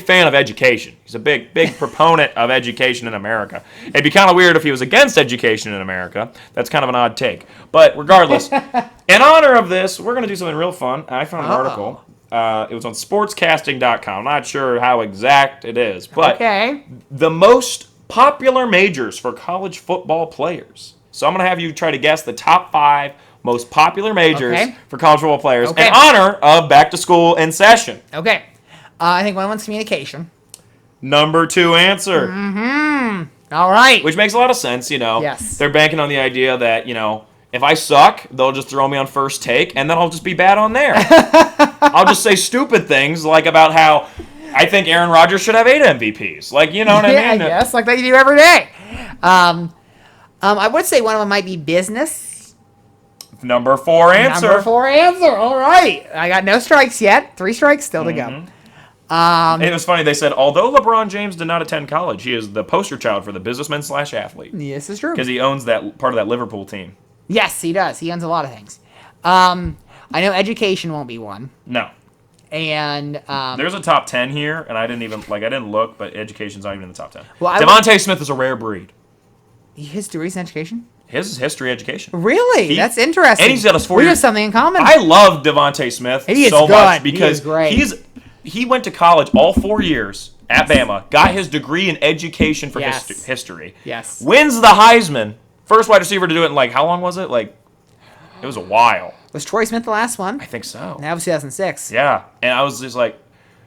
fan of education. He's a big proponent of education in America. It'd be kind of weird if he was against education in America. That's kind of an odd take. But regardless, in honor of this, we're going to do something real fun. I found an article. It was on sportscasting.com. I'm not sure how exact it is. But the most popular majors for college football players. So I'm going to have you try to guess the top 5 most popular majors for college football players in honor of back to school in session. Okay. I think one one's communication. Number 2 answer. All right. Which makes a lot of sense, Yes. They're banking on the idea that, if I suck, they'll just throw me on first take, and then I'll just be bad on there. I'll just say stupid things like about how I think Aaron Rodgers should have 8 MVPs. You know what I mean? Yes, like they do every day. I would say one of them might be business. Number 4 answer. Number 4 answer. All right. I got no strikes yet. 3 strikes still to go. And it was funny. They said, although LeBron James did not attend college, he is the poster child for the businessman/athlete. Yes, it's true. Because he owns that part of that Liverpool team. Yes, he does. He owns a lot of things. I know education won't be one. No. And there's a top 10 here, and I didn't look, but education's not even in the top 10. Well, Devontae Smith is a rare breed. his degrees in education? His is history education. Really? That's interesting. And he's got us 4 We years. have something in common. I love Devontae Smith He is so good. much He because is great. he went to college all 4 years at Bama, got his degree in education for Yes. history. Yes. Wins the Heisman. First wide receiver to do it in how long was it? It was a while. Was Troy Smith the last one? I think so. That was 2006. Yeah. And I was just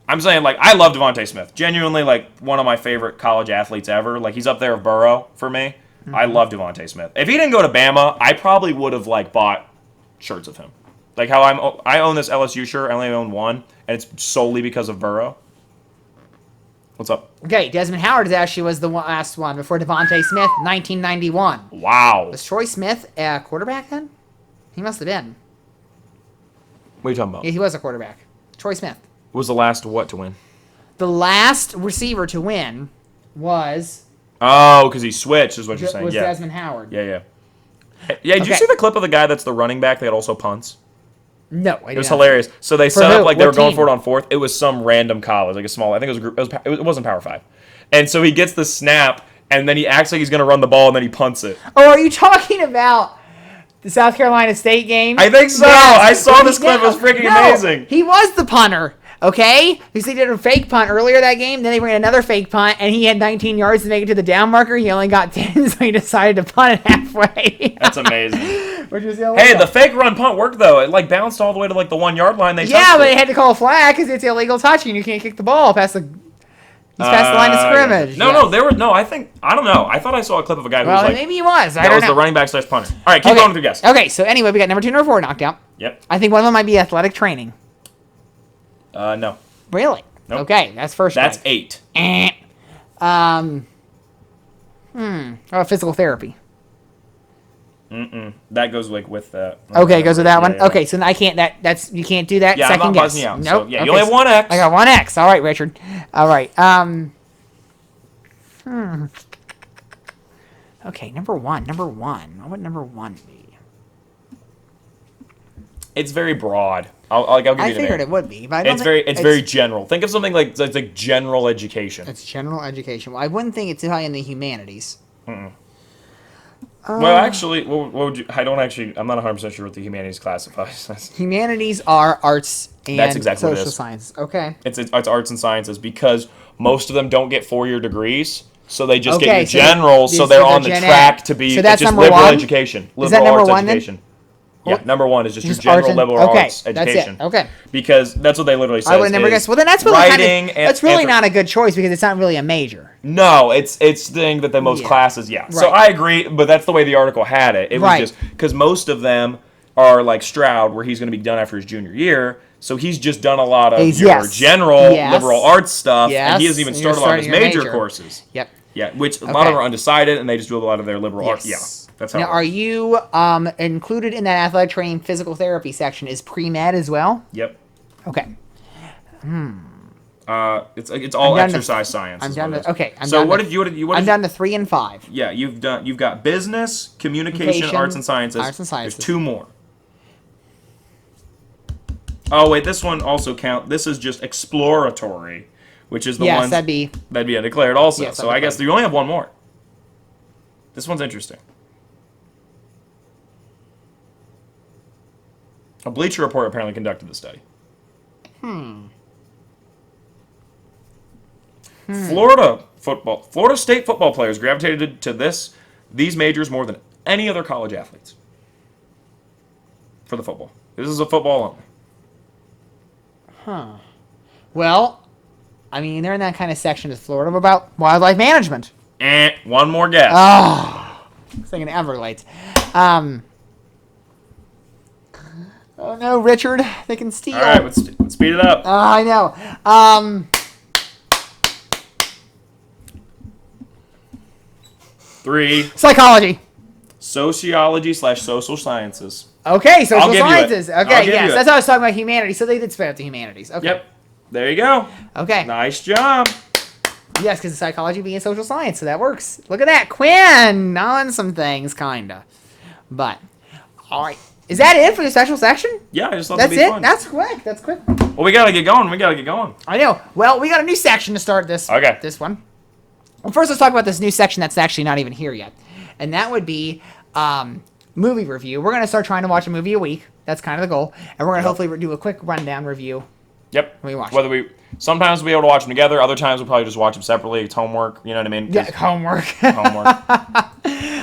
I'm saying I love Devontae Smith. Genuinely one of my favorite college athletes ever. He's up there with Burrow for me. I love Devontae Smith. If he didn't go to Bama, I probably would have bought shirts of him. How I own this LSU shirt. I only own one, and it's solely because of Burrow. What's up? Okay, Desmond Howard actually was the last one before Devontae Smith, 1991. Wow. Was Troy Smith a quarterback then? He must have been. What are you talking about? Yeah, he was a quarterback. Troy Smith. Was the last what to win? The last receiver to win was Oh, because he switched, is what you're saying. Yeah. Desmond Howard. Yeah. Yeah, did you Okay. see the clip of the guy that's the running back that also punts? No, I It was hilarious. So they set who? up they were What going team? for it on 4th. It was some random college, a small. I think it was a group. It wasn't Power 5. And so he gets the snap, and then he acts like he's going to run the ball, and then he punts it. Oh, are you talking about the South Carolina State game? I think so. Yes. I saw this clip. It was freaking amazing. He was the punter. Okay, because he did a fake punt earlier that game. Then they ran another fake punt, and he had 19 yards to make it to the down marker. He only got 10, so he decided to punt it halfway. That's amazing. Which was Hey, the fake run punt worked though. It bounced all the way to the 1 yard line. They yeah, touched but it. they had to call a flag because it's illegal touching. You can't kick the ball past the. He's past the line of scrimmage. No, Yes. there were no. I don't know. I thought I saw a clip of a guy who Well, was maybe he was. I that don't was know. the running back / punter. All right, keep going with your guess. Okay, so anyway, we got number 2, number 4 knocked out. Yep. I think one of them might be athletic training. No. Really? Nope. Okay, that's first. That's strike. 8. Oh, physical therapy. That goes with that. Okay, goes with that one. Yeah. Okay, so I can't. That's you can't do that. Yeah, I'm second not guess. buzzing you out. Nope. So, yeah, you Okay, only have 1 X. I got 1 X. All right, Richard. All right. Okay, number 1. Number 1. What would number 1 be? It's very broad. I'll give you I the figured name. it would be, but I don't It's think very general. Think of something like general education. It's general education. Well, I wouldn't think it's high in the humanities. Well, actually, what would you? I'm not 100% sure what the humanities classifies. Humanities are arts and That's exactly what it social is. sciences. Okay. It's arts and sciences because most of them don't get 4-year degrees, so they just Okay, get your so general, so they're on the gen track ed. to be. So that's it's just number liberal 1? education. Liberal Is that number arts 1 then? education. Yeah, number 1 is just your Just general arts and- liberal okay, arts that's it. education. Okay. Because that's what they literally say. I would never guess. Well, then that's really writing. that's really not a good choice because it's not really a major. No, it's the thing that the most Yeah. classes, yeah. So Right. I agree, but that's the way the article had it. It was Right. just because most of them are like Stroud, where he's going to be done after his junior year. So he's just done a lot of your Yes. general Yes. liberal arts stuff, Yes. and he hasn't even And you're started on his starting your major major. courses. Yep. Yeah, which a lot Okay. of them are undecided, and they just do a lot of their liberal art. Yeah, Yes. that's how. Now, it are works. you included in that athletic training physical therapy section? Is pre-med as well? Yep. Okay. It's all I'm down to- exercise science. I'm is down what it to is. okay. I'm So down what to, did you? I'm down to 3 and 5. Yeah, you've got business, communication, Communication, arts and sciences. arts and sciences. There's 2 more. Oh wait, this one also count. This is just exploratory, which is the Yes, ones that'd be. undeclared also. Yes, So I guess undeclared. you only have 1 more. This one's interesting. A Bleacher Report apparently conducted the study. Florida State football players gravitated to these majors more than any other college athletes. For the football. This is a football only. Well, I mean, they're in that kind of section of Florida about wildlife management. One more guess. Thinking Everglades. Oh no, Richard! They can steal. All right, let's speed it up. I know. 3. Psychology. Sociology / social sciences. Okay, social I'll give you it. sciences. I'll Okay, give yes, you it. that's how I was talking about humanities. So they did spin out the humanities. Okay. Yep. There you go. Okay. Nice job. Yes, because psychology being social science, so that works. Look at that, Quinn on some things, kinda. But all right, is that it for the special section? Yeah, I just thought That's that'd be it. fun. That's quick. That's quick. Well, we gotta get going. We gotta get going. I know. Well, we got a new section to start this. Okay. This one. Well, first let's talk about this new section that's actually not even here yet, and that would be movie review. We're gonna start trying to watch a movie a week. That's kind of the goal, and we're gonna hopefully do a quick rundown review. Yep. We watch Whether we sometimes we'll be able to watch them together. Other times we'll probably just watch them separately. It's homework. You know what I mean? 'Cause- Yeah, homework. Homework.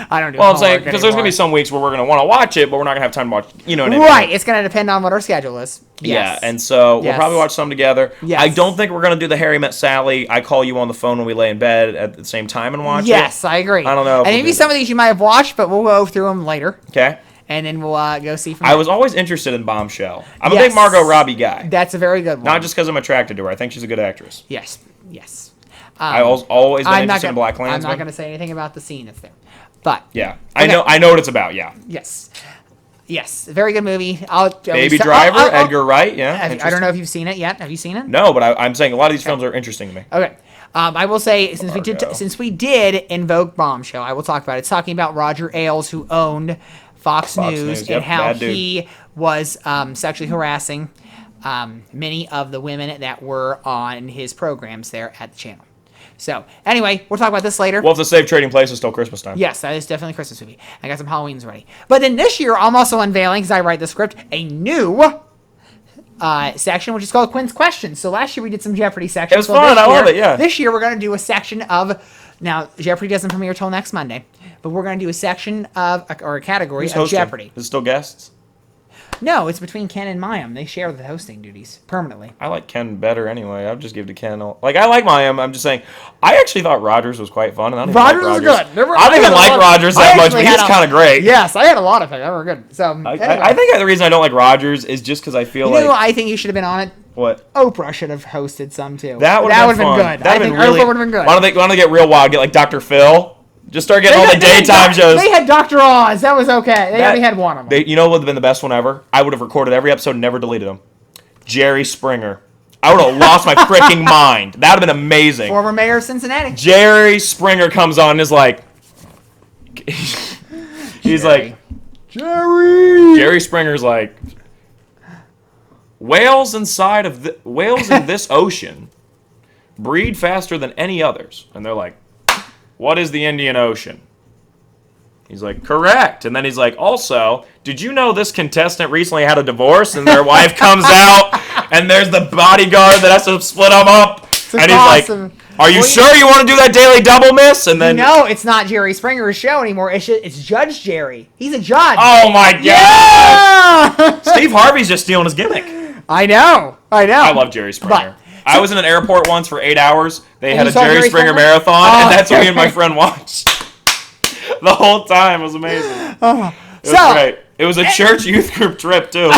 I don't do. Well, I'm homework saying because there's gonna be anymore. some weeks where we're gonna want to watch it, but we're not gonna have time to watch. You know what I mean? Right. It's gonna depend on what our schedule is. Yes. Yeah, and so we'll Yes. probably watch some together. Yes. I don't think we're gonna do the Harry Met Sally. I call you on the phone when we lay in bed at the same time and watch it. Yes, I agree. I don't know if And we'll maybe do some of these you might have watched, but we'll go through them later, Okay. and then we'll go see. From I there. was always interested in Bombshell. I'm a Yes. big Margot Robbie guy. That's a very good one. Not just because I'm attracted to her. I think she's a good actress. Yes. Yes. I always been I'm not interested in gonna. Black I'm Klansman. not going to say anything about the scene that's there, but Yeah, Okay. I know what it's about. Yeah, yes, yes, very good movie. Baby Driver, Edgar Wright. Yeah, I don't know if you've seen it yet. Have you seen it? No, but I'm saying a lot of these films are interesting to me. Okay. I will say Fargo. since we did invoke Bombshell, I will talk about it. It's talking about Roger Ailes, who owned Fox News, News, and yep, how bad dude. he was sexually harassing many of the women that were on his programs there at the channel. So anyway, we'll talk about this later. We'll have to save Trading Places till Christmas time. Yes, that is definitely a Christmas movie. I got some Halloweens ready. But then this year, I'm also unveiling, because I write the script, a new section, which is called Quinn's Questions. So last year we did some Jeopardy sections. It was So fun. this I love year- it, yeah. This year we're going to do a section of, now Jeopardy doesn't premiere till next Monday, but we're going to do a section of, or a category Who's of hosting? Jeopardy. Is it still guests? No, it's between Ken and Mayim. They share the hosting duties permanently. I like Ken better anyway. I'll just give it to Ken. I like Mayim. I'm just saying. I actually thought Rogers was quite fun. And I don't Rogers even was like Rogers. good. I don't even like Rogers that much, but he's kind of great. Yes, I had a lot of it. They were good. So anyway. I think the reason I don't like Rogers is just because I feel You like know what I think you should have been on it? what Oprah should have hosted some too. that would have been been fun. good. I think really, Oprah would have been good. Why don't they get real wild? Get like Dr. Phil. Just start getting all the They had daytime shows. They had Dr. Oz. That was okay. They only had one of them. You know what would have been the best one ever? I would have recorded every episode and never deleted them. Jerry Springer. I would have lost my freaking mind. That would have been amazing. Former mayor of Cincinnati. Jerry Springer comes on and is like, he's like, Jerry Springer's like, whales in this ocean breed faster than any others. And they're like, what is the Indian Ocean? He's like, correct. And then he's like, also, did you know this contestant recently had a divorce and their wife comes out and there's the bodyguard that has to split them up? And he's awesome. like, are you sure you want to do that daily double, miss? And then, No, it's not Jerry Springer's show anymore. It's Judge Jerry. He's a judge. oh my god, Yeah! Steve Harvey's just stealing his gimmick. I know. I love Jerry Springer. I was in an airport once for 8 hours. They And had you a saw Jerry Jerry Springer Springer? marathon, Oh, and that's what me and my okay. friend watched. The whole time. It was amazing. It was So- great. It was a church youth group trip, too.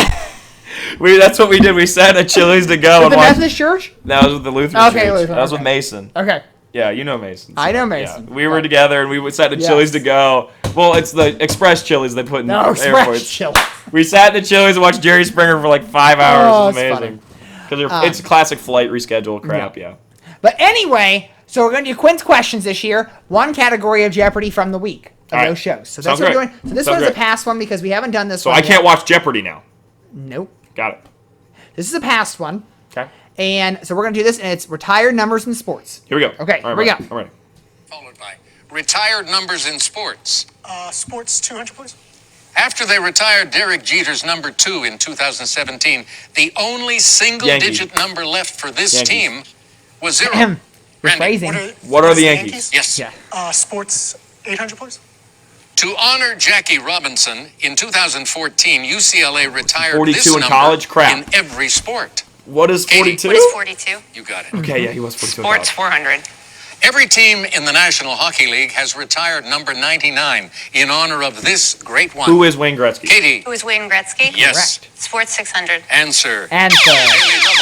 That's what we did. We sat at Chili's to go and The watch. Methodist Church? That was with the Lutheran Okay, church. Lutheran, That was with okay. Mason. Okay. Yeah, you know Mason. I know Yeah. Mason. We were together, and we sat at Yes. Chili's to go. Well, it's the express Chili's they put in No, Express airports. Chill. We sat at Chili's and watched Jerry Springer for like 5 hours. Oh, It was it's amazing. Because it's a classic flight reschedule crap, yeah. But anyway, so we're going to do Quinn's Questions this year. One category of Jeopardy from the week of All right. those shows. So that's Sounds what we're great. doing. So this Sounds one's a great. past one because we haven't done this So one I can't yet. watch Jeopardy now. Nope. Got it. This is a past one. Okay. And so we're going to do this, and it's retired numbers in sports. Here we go. Okay, All here we right, go. I'm ready. Followed by retired numbers in sports. Sports 200, please. After they retired Derek Jeter's number 2 in 2017, the only single-digit number left for this Yankees. team was 0. You're Randy, phrasing. What are the Yankees? Yes. Yeah. Sports 800, please. To honor Jackie Robinson, in 2014, UCLA retired 42 this in number college? Crap. in every sport. What is Katie, 42? What is 42? You got it. Okay, yeah, he was 42 in Sports college. 400. Every team in the National Hockey League has retired number 99 in honor of this great one. Who is Wayne Gretzky? Katie. Who is Wayne Gretzky? Yes. Correct. Sports 600. Answer. Answer.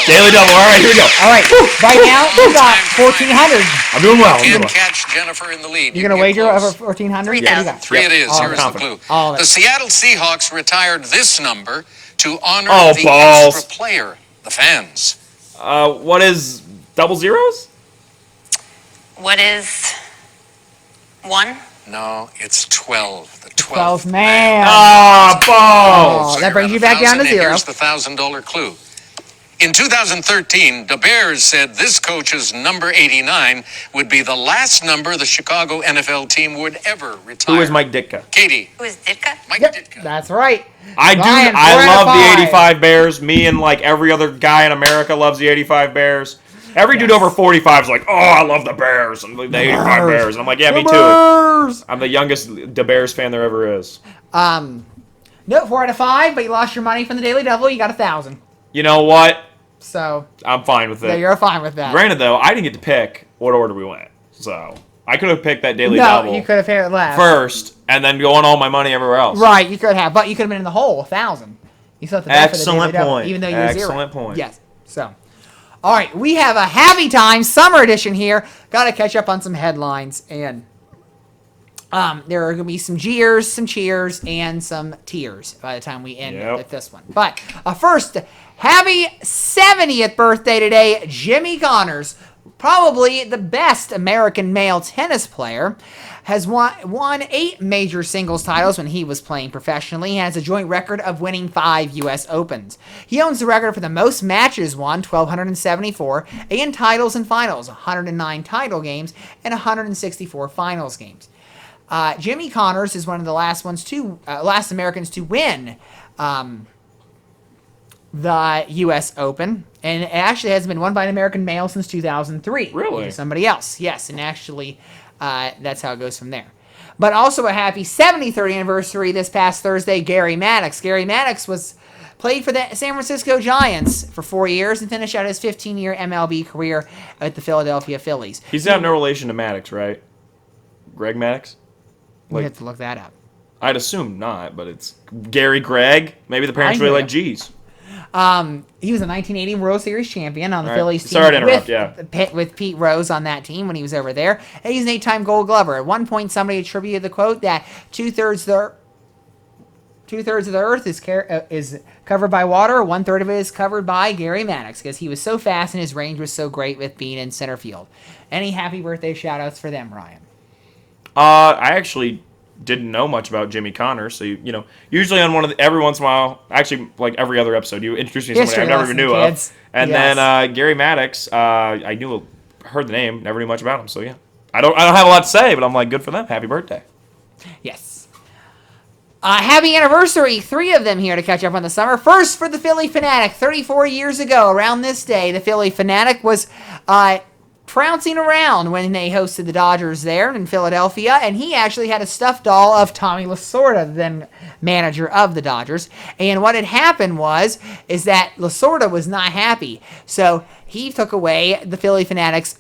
Daily double. All right, here we go. All right. Right now, you got 1,400. I'm doing well. Can't catch Jennifer in the lead. You're going to wager over 1,400? 3,000. Three it is. All Here is the confident. clue. All of it. The Seattle Seahawks retired this number to honor Oh, the balls. extra player, the fans. What is double zeros? What is 1? No, it's 12. The 12 12th. man. Ah, balls. Oh, that brings you back down to 1,000, and zero. Here's the $1,000 clue. In 2013, the Bears said this coach's number 89 would be the last number the Chicago NFL team would ever retire. Who is Mike Ditka? Katie. Who is Ditka? Mike Yep, Ditka. that's right. I do. Ryan, 4 I out of love the 5. 85 Bears. Me and like every other guy in America loves the 85 Bears. Every dude over 45 is like, oh, I love the Bears and the 85 Bears. And I'm like, yeah, me too. Bears. I'm the youngest the Bears fan there ever is. No, 4 out of 5, but you lost your money from the Daily Devil. You got 1,000. You know what? So, I'm fine with yeah, it. you're fine with that. Granted, though, I didn't get to pick what order we went. So I could have picked that Daily No, Double you could have hit it last. first and then go on all my money everywhere else. Right, you could have, but you could have been in the hole, 1,000. You still have to bet for the Daily Excellent Devil, point. even though you're zero. Excellent point. Yes. So, all right, we have a Happy Time Summer Edition here. Got to catch up on some headlines, and there are going to be some jeers, some cheers, and some tears by the time we end with this one. But first, happy 70th birthday today, Jimmy Connors. Probably the best American male tennis player, has won 8 major singles titles when he was playing professionally. He has a joint record of winning 5 U.S. Opens. He owns the record for the most matches won, 1,274, and titles and finals, 109 title games and 164 finals games. Jimmy Connors is one of the last Americans to win the U.S. Open, and it actually has been won by an American male since 2003. Really? Somebody else, yes, and actually, that's how it goes from there. But also a happy 73rd anniversary this past Thursday, Gary Maddox. Gary Maddox played for the San Francisco Giants for 4 years and finished out his 15-year MLB career at the Philadelphia Phillies. He's got no relation to Maddox, right? Greg Maddox? We have to look that up. I'd assume not, but it's Gary Greg. Maybe the parents really like G's. He was a 1980 World Series champion on the Phillies team. Sorry to interrupt, with Pete Rose on that team when he was over there. And he's an 8-time Gold Glover. At one point, somebody attributed the quote that two-thirds of the earth is covered by water, 1/3 of it is covered by Gary Maddox, because he was so fast and his range was so great with being in center field. Any happy birthday shout-outs for them, Ryan? I actually didn't know much about Jimmy Connors, so usually on every once in a while, actually like every other episode, you introduce me to somebody I never even knew of, and then Gary Maddox, I heard the name, never knew much about him, so yeah, I don't have a lot to say, but I'm like, good for them, happy birthday. Yes. Happy anniversary, 3 of them here to catch up on the summer. First for the Philly Fanatic, 34 years ago, around this day, the Philly Fanatic was trouncing around when they hosted the Dodgers there in Philadelphia, and he actually had a stuffed doll of Tommy Lasorda, then manager of the Dodgers. And what had happened is that Lasorda was not happy, so he took away the Philly Fanatic's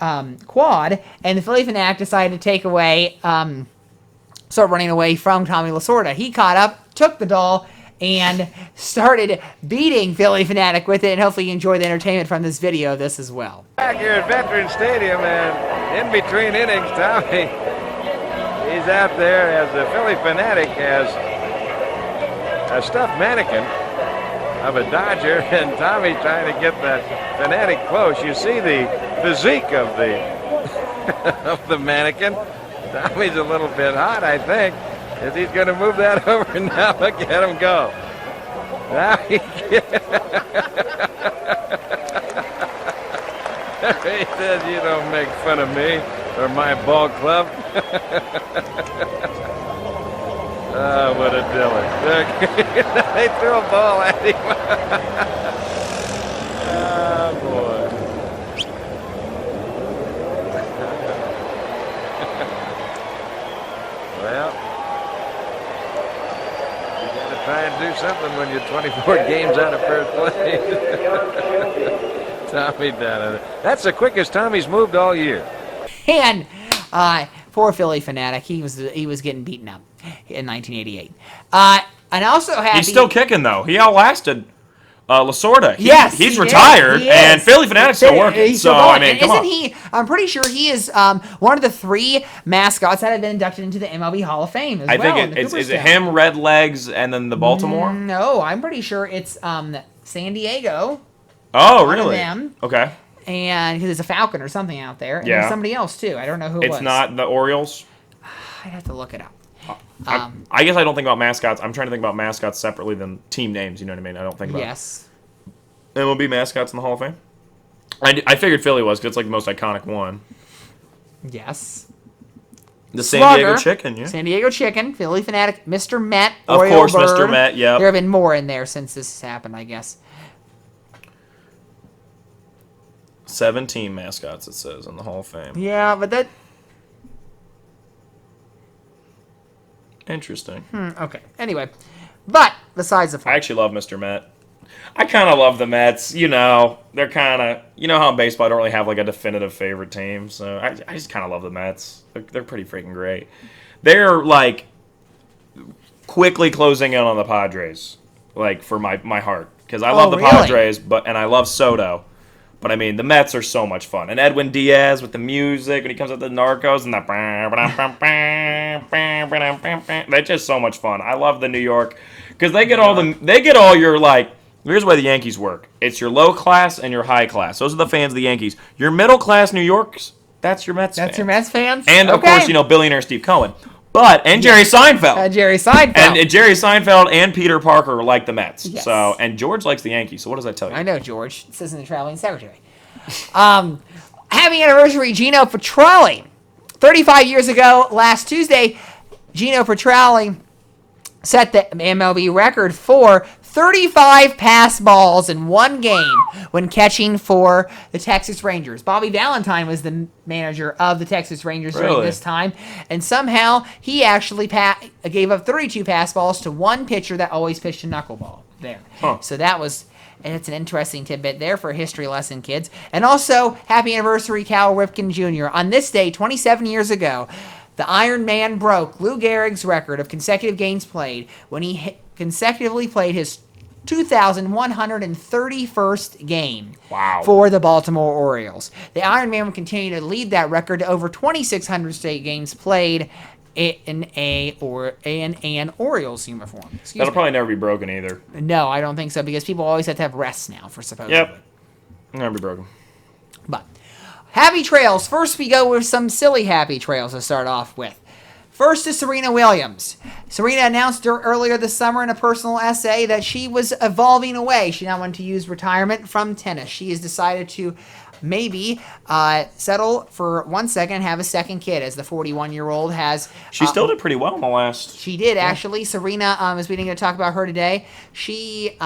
quad, and the Philly Fanatic decided to take away, start running away from Tommy Lasorda. He caught up, took the doll, and started beating Philly Fanatic with it, and hopefully you enjoy the entertainment from this video of this as well. Back here at Veterans Stadium, and in between innings, Tommy, he's out there as the Philly Fanatic has a stuffed mannequin of a Dodger, and Tommy trying to get that Fanatic close. You see the physique of the of the mannequin. Tommy's a little bit hot, I think. Is he's going to move that over now? Look at him go. Now he he says, you don't make fun of me or my ball club. Oh, what a Dillon. Look, they threw a ball at him. Oh, boy. Well, try and do something when you're 24 games out of first place. Tommy down. That's the quickest Tommy's moved all year. And poor Philly fanatic, he was getting beaten up in 1988. And also happy. He's still kicking though. He outlasted Lasorda. Yes, he's he retired, is. and Philly Fanatic's still working. He's So still going. I mean, And come isn't on. he? I'm pretty sure he is one of the 3 mascots that have been inducted into the MLB Hall of Fame as I well. think is it him, Red Legs, and then the Baltimore? No, I'm pretty sure it's San Diego. Oh, one of really? them. Okay. And because there's a Falcon or something out there, and Yeah. there's somebody else too. I don't know who it was. It's not the Orioles. I'd have to look it up. I guess I don't think about mascots. I'm trying to think about mascots separately than team names. You know what I mean? I don't think about Yes. MLB mascots in the Hall of Fame. I figured Philly was because it's like the most iconic one. Yes. The San Slugger, Diego Chicken, yeah. San Diego Chicken, Philly Fanatic, Mr. Met, Of Oriole course, Bird. Mr. Met, yep. There have been more in there since this has happened, I guess. 17 mascots, it says, in the Hall of Fame. Yeah, but that... Interesting. Okay, anyway. But, besides the I point. actually love Mr. Met. I kind of love the Mets. You know, they're kind of... You know how in baseball I don't really have like a definitive favorite team, so I just kind of love the Mets. They're pretty freaking great. They're like quickly closing in on the Padres, like for my heart, because I love the really? Padres, and I love Soto. But I mean, the Mets are so much fun. And Edwin Diaz with the music when he comes out the Narcos and that's just so much fun. I love the New York because they get all your like. Here's the way the Yankees work. It's your low class and your high class. Those are the fans of the Yankees. Your middle class New York's that's your Mets. That's fans. your Mets fans? And of Okay. course, billionaire Steve Cohen, and Jerry Seinfeld. Jerry Seinfeld. And Jerry Seinfeld and Peter Parker like the Mets. Yes. So and George likes the Yankees. So what does that tell you? I know, George. It says in the traveling secretary. Happy anniversary, Gino Petralli. 35 years ago, last Tuesday, Gino Petralli set the MLB record for 35 pass balls in one game when catching for the Texas Rangers. Bobby Valentine was the manager of the Texas Rangers during Really? this time, and somehow he actually gave up 32 pass balls to one pitcher that always pitched a knuckleball there. Huh. So it's an interesting tidbit there for a history lesson, kids. And also, happy anniversary, Cal Ripken Jr. On this day, 27 years ago, the Iron Man broke Lou Gehrig's record of consecutive games played when he consecutively played his 2,131st game for the Baltimore Orioles. The Iron Man will continue to lead that record to over 2,600 state games played in an Orioles uniform. That'll probably never be broken either. No, I don't think so, because people always have to have rests now for supposedly. Yep. Never be broken. But happy trails. First, we go with some silly happy trails to start off with. First is Serena Williams. Serena announced earlier this summer in a personal essay that she was evolving away. She now wanted to use retirement from tennis. She has decided to maybe settle for 1 second and have a second kid, as the 41-year-old has. She still did pretty well in the last. She did, actually. Serena, as we didn't get to talk about her today, she,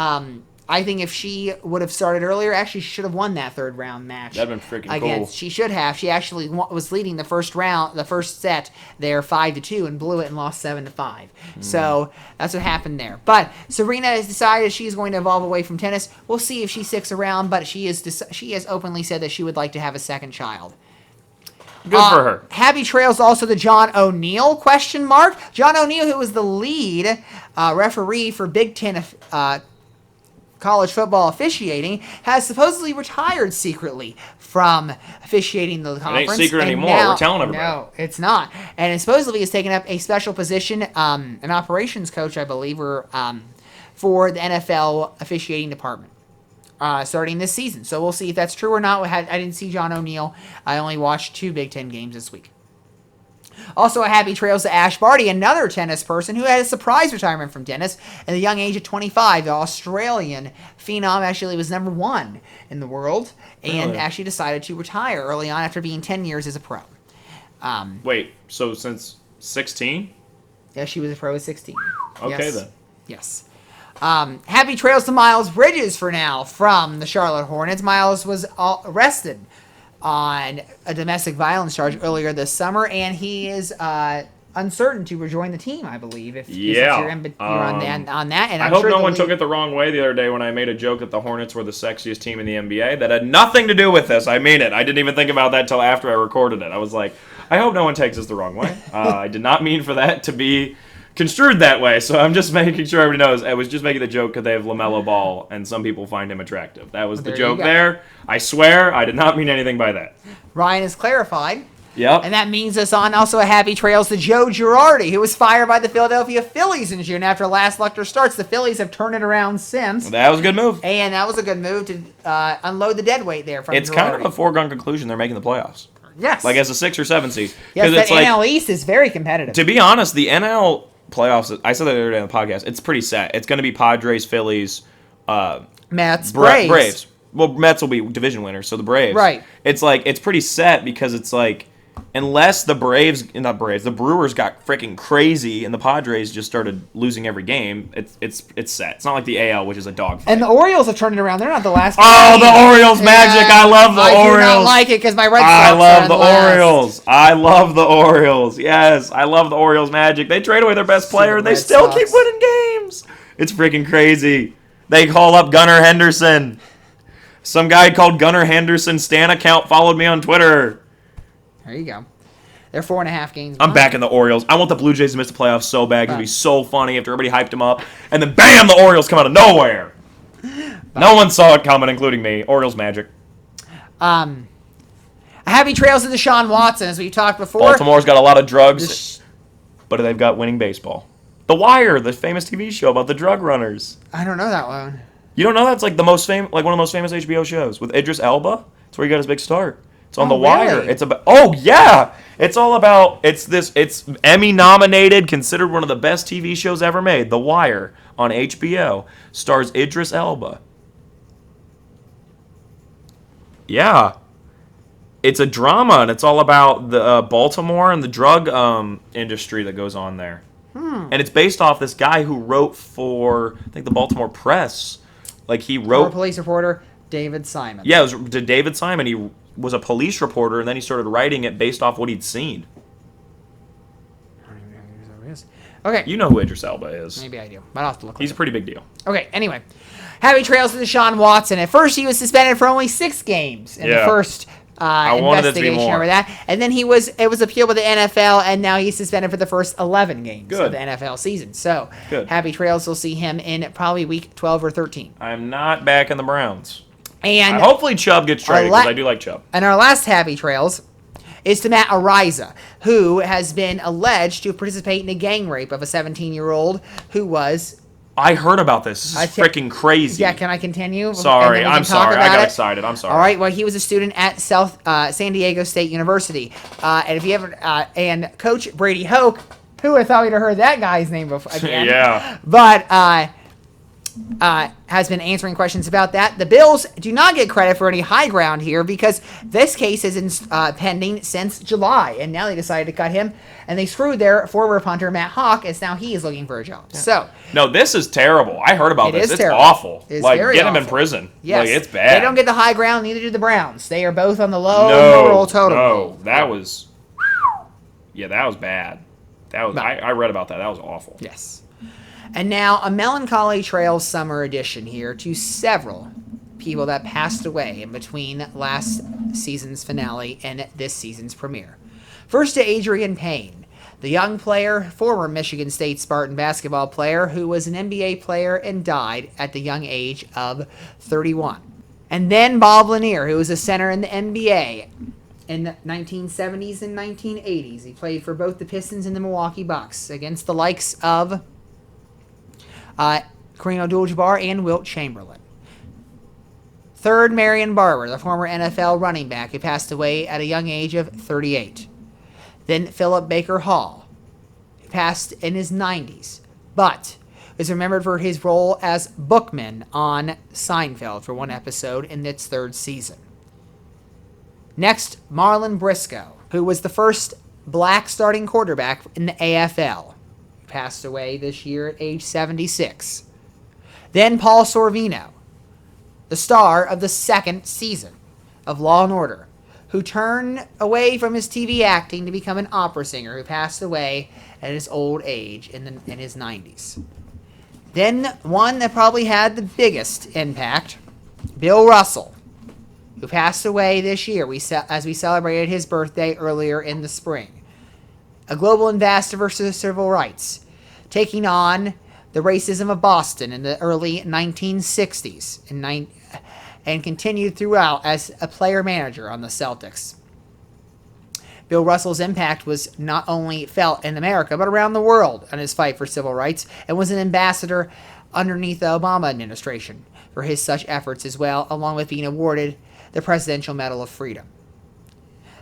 I think if she would have started earlier, actually she should have won that third round match. That'd been freaking Again, cool. she should have. She actually was leading the first set there 5-2 and blew it and lost 7-5. So that's what happened there. But Serena has decided she's going to evolve away from tennis. We'll see if she sticks around, but she has openly said that she would like to have a second child. Good for her. Happy trails also to John O'Neill, ? John O'Neill, who was the lead referee for Big Ten college football officiating, has supposedly retired secretly from officiating the conference. ain't secret And anymore. now- We're telling everybody. No, it's not. And it supposedly has taken up a special position, an operations coach, I believe, or for the NFL officiating department. Starting this season. So we'll see if that's true or not. I didn't see John O'Neill. I only watched 2 Big Ten games this week. Also, a happy trails to Ash Barty, another tennis person who had a surprise retirement from tennis at the young age of 25. The Australian phenom actually was number 1 in the world and Really? actually decided to retire early on after being 10 years as a pro. Wait, so since 16? Yeah, she was a pro at 16. Okay, Yes. then. Yes. Happy trails to Miles Bridges for now from the Charlotte Hornets. Miles was arrested on a domestic violence charge earlier this summer, and he is uncertain to rejoin the team, I believe. If Yeah. you're on that, and I I'm hope sure no the one league- took it the wrong way the other day when I made a joke that the Hornets were the sexiest team in the NBA. That had nothing to do with this. I mean it. I didn't even think about that till after I recorded it. I was like, I hope no one takes this the wrong way. I did not mean for that to be construed that way. So I'm just making sure everybody knows. I was just making the joke because they have LaMelo Ball, and some people find him attractive. That was the there you joke go. there. I swear, I did not mean anything by that. Ryan has clarified. Yep. And that means us on also a happy trails to Joe Girardi, who was fired by the Philadelphia Phillies in June after last Lecter starts. The Phillies have turned it around since. That was a good move. And that was a good move to unload the dead weight there from It's Girardi. kind of a foregone conclusion they're making the playoffs. Yes. Like as a 6 or 7 seed. Yes, it's that like, NL East is very competitive. to be honest, the NL playoffs, I said that the other day on the podcast, it's pretty set. It's going to be Padres, Phillies, Mets, Braves. Well, Mets will be division winners, so the Braves. Right. It's like, it's pretty set because it's like, unless the the Brewers got freaking crazy and the Padres just started losing every game, it's set. It's not like the AL, which is a dogfight. And the Orioles have turned it around. They're not the last. Oh, team. the Orioles magic. I love the Orioles. I do not like it because my Red Sox I are love in the last. Orioles. I love the Orioles. Yes, I love the Orioles magic. They trade away their best player and they Red still Sox. keep winning games. It's freaking crazy. They call up Gunnar Henderson. Some guy called Gunnar Henderson Stan account followed me on Twitter. There you go. They're 4.5 games. I'm back in the Orioles. I want the Blue Jays to miss the playoffs so bad. It'd be so funny after everybody hyped them up. And then bam, the Orioles come out of nowhere. No one saw it coming, including me. Orioles magic. Happy trails to Deshaun Watson, as we talked before. Baltimore's got a lot of drugs, but they've got winning baseball. The Wire, the famous TV show about the drug runners. I don't know that one. You don't know that's like the most one of the most famous HBO shows with Idris Elba. That's where he got his big start. It's on Oh, The Wire. really? It's about it's all about it's Emmy nominated, considered one of the best TV shows ever made. The Wire on HBO stars Idris Elba. Yeah. It's a drama, and it's all about the Baltimore and the drug industry that goes on there. And it's based off this guy who wrote for, I think, the Baltimore Press. Like, he Former wrote... police reporter David Simon. Yeah, it was to David Simon. He was a police reporter, and then he started writing it based off what he'd seen. I don't even know who that is. Okay. You know who Idris Elba is. Maybe I do, but I'll have to look. He's a pretty big deal. Okay, anyway. Happy trails to Deshaun Watson. At first, he was suspended for only 6 games in the first wanted it to be investigation more. over that. And then it was appealed by the NFL, and now he's suspended for the first 11 games Good. of the NFL season. So, Good. happy trails. We'll see him in probably week 12 or 13. I'm not back in the Browns. And Hopefully Chubb gets traded, because I do like Chubb. And our last happy trails is to Matt Ariza, who has been alleged to participate in a gang rape of a 17-year-old who was... I heard about this. This is freaking crazy. Yeah, can I continue? Sorry, And then we I'm can talk sorry. I about got it? excited. I'm sorry. All right, well, he was a student at San Diego State University. And if you ever... and Coach Brady Hoke, who would have thought we'd have heard that guy's name before again? Yeah. But... has been answering questions about that. The Bills do not get credit for any high ground here because this case is pending since July, and now they decided to cut him, and they screwed their former punter Matt Hawk, as now he is looking for a job. Yeah. So No, this is terrible. I heard about this. It's terrible. awful. It's like, very get him in awful. prison. Yes, Like, it's bad. They don't get the high ground, neither do the Browns. They are both on the low moral totem pole. That was... Yeah, that was bad. That was. I read about that. That was awful. Yes. And now a Melancholy Trail summer edition here to several people that passed away in between last season's finale and this season's premiere. First to Adrian Payne, the young player, former Michigan State Spartan basketball player who was an NBA player and died at the young age of 31. And then Bob Lanier, who was a center in the NBA in the 1970s and 1980s. He played for both the Pistons and the Milwaukee Bucks against the likes of Kareem Abdul-Jabbar and Wilt Chamberlain. Third, Marion Barber, the former NFL running back who passed away at a young age of 38. Then Philip Baker Hall, who passed in his 90s, but is remembered for his role as Bookman on Seinfeld for one episode in its 3rd season. Next, Marlon Briscoe, who was the first black starting quarterback in the AFL. Passed away this year at age 76. Then Paul Sorvino, the star of the 2nd season of Law & Order, who turned away from his TV acting to become an opera singer, who passed away at his old age in his 90s. Then one that probably had the biggest impact, Bill Russell, who passed away this year as we celebrated his birthday earlier in the spring. A global ambassador for civil rights, taking on the racism of Boston in the early 1960s and continued throughout as a player-manager on the Celtics. Bill Russell's impact was not only felt in America, but around the world on his fight for civil rights, and was an ambassador underneath the Obama administration for his such efforts as well, along with being awarded the Presidential Medal of Freedom.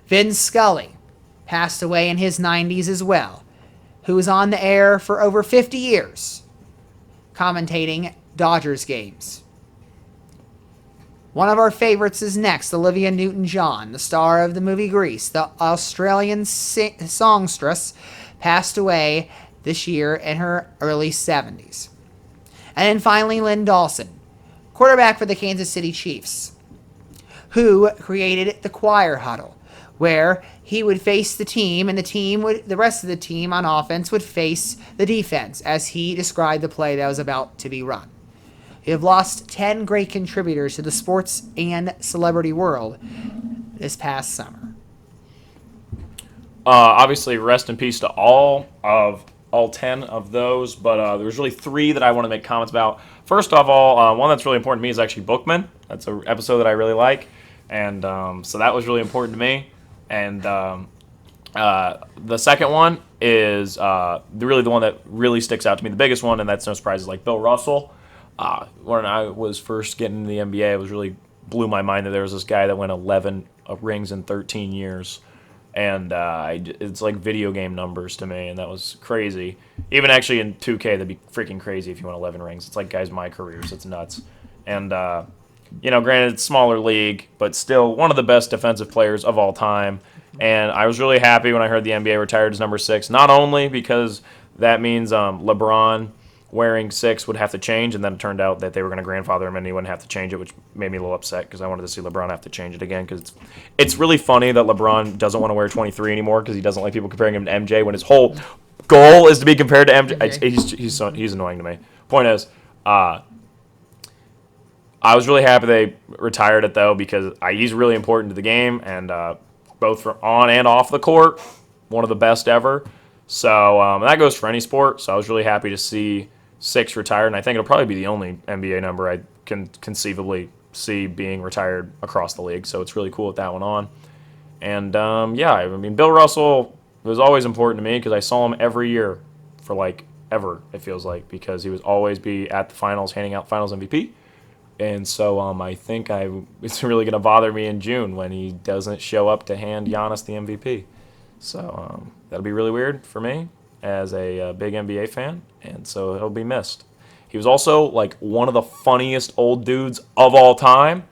Vin Scully passed away in his 90s as well, who was on the air for over 50 years, commentating Dodgers games. One of our favorites is next, Olivia Newton-John, the star of the movie Grease. The Australian songstress passed away this year in her early 70s. And then finally, Lynn Dawson, quarterback for the Kansas City Chiefs, who created the choir huddle, where he would face the team, and the rest of the team on offense would face the defense, as he described the play that was about to be run. We have lost 10 great contributors to the sports and celebrity world this past summer. Obviously, rest in peace to all 10 of those, but there's really 3 that I want to make comments about. First of all, one that's really important to me is actually Bookman. That's an episode that I really like, and so that was really important to me. And the second one is really the one that really sticks out to me. The biggest one, and that's no surprise, is like Bill Russell. When I was first getting into the NBA, it was really blew my mind that there was this guy that went 11 rings in 13 years. And it's like video game numbers to me, and that was crazy. Even actually in 2K, that'd be freaking crazy if you won 11 rings. It's like guys my careers. It's nuts. And, granted, it's smaller league, but still one of the best defensive players of all time. And I was really happy when I heard the NBA retired as number 6, not only because that means LeBron wearing 6 would have to change, and then it turned out that they were going to grandfather him and he wouldn't have to change it, which made me a little upset because I wanted to see LeBron have to change it again, because it's really funny that LeBron doesn't want to wear 23 anymore because he doesn't like people comparing him to MJ when his whole goal is to be compared to MJ. He's annoying to me. Point is, I was really happy they retired it, though, because he's really important to the game, and both for on and off the court, one of the best ever. So that goes for any sport, so I was really happy to see 6 retired, and I think it'll probably be the only NBA number I can conceivably see being retired across the league, so it's really cool with that one on. And, Bill Russell was always important to me because I saw him every year for, ever, it feels like, because he would always be at the finals handing out finals MVP. And so I think it's really going to bother me in June when he doesn't show up to hand Giannis the MVP. So that'll be really weird for me as a big NBA fan, and so he'll be missed. He was also one of the funniest old dudes of all time.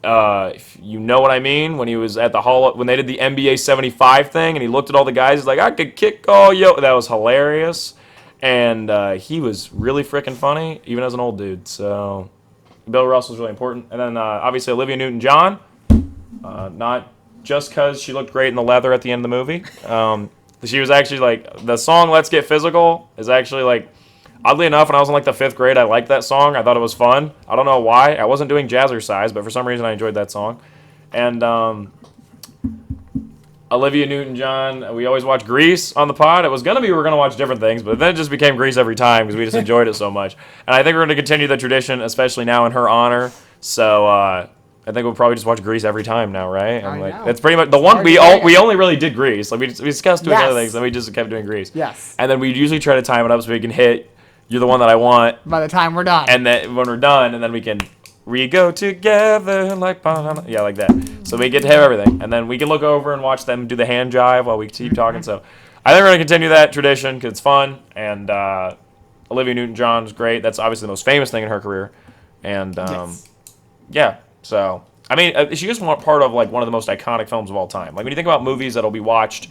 If you know what I mean, when he was at the Hall, when they did the NBA 75 thing, and he looked at all the guys, he's like, I could kick all yo. That was hilarious, and he was really freaking funny, even as an old dude. So Bill Russell's really important. And then obviously Olivia Newton-John, not just because she looked great in the leather at the end of the movie. She was actually the song Let's Get Physical is actually oddly enough, when I was in the 5th grade, I liked that song. I thought it was fun. I don't know why. I wasn't doing jazzercise, but for some reason I enjoyed that song. And Olivia Newton-John, we always watch Grease on the pod. It was going to be we were going to watch different things, but then it just became Grease every time because we just enjoyed it so much. And I think we're going to continue the tradition, especially now in her honor. So I think we'll probably just watch Grease every time now, right? And it's pretty much the one we only really did Grease. We discussed doing other things, and we just kept doing Grease. Yes. And then we usually try to time it up so we can hit "You're the One That I Want" by the time we're done. And then when we're done, and then we go together like that. So we get to have everything, and then we can look over and watch them do the hand jive while we keep talking. So I think we're gonna continue that tradition because it's fun, and Olivia Newton-John is great. That's obviously the most famous thing in her career, and yeah. So, she is part of, one of the most iconic films of all time. When you think about movies that'll be watched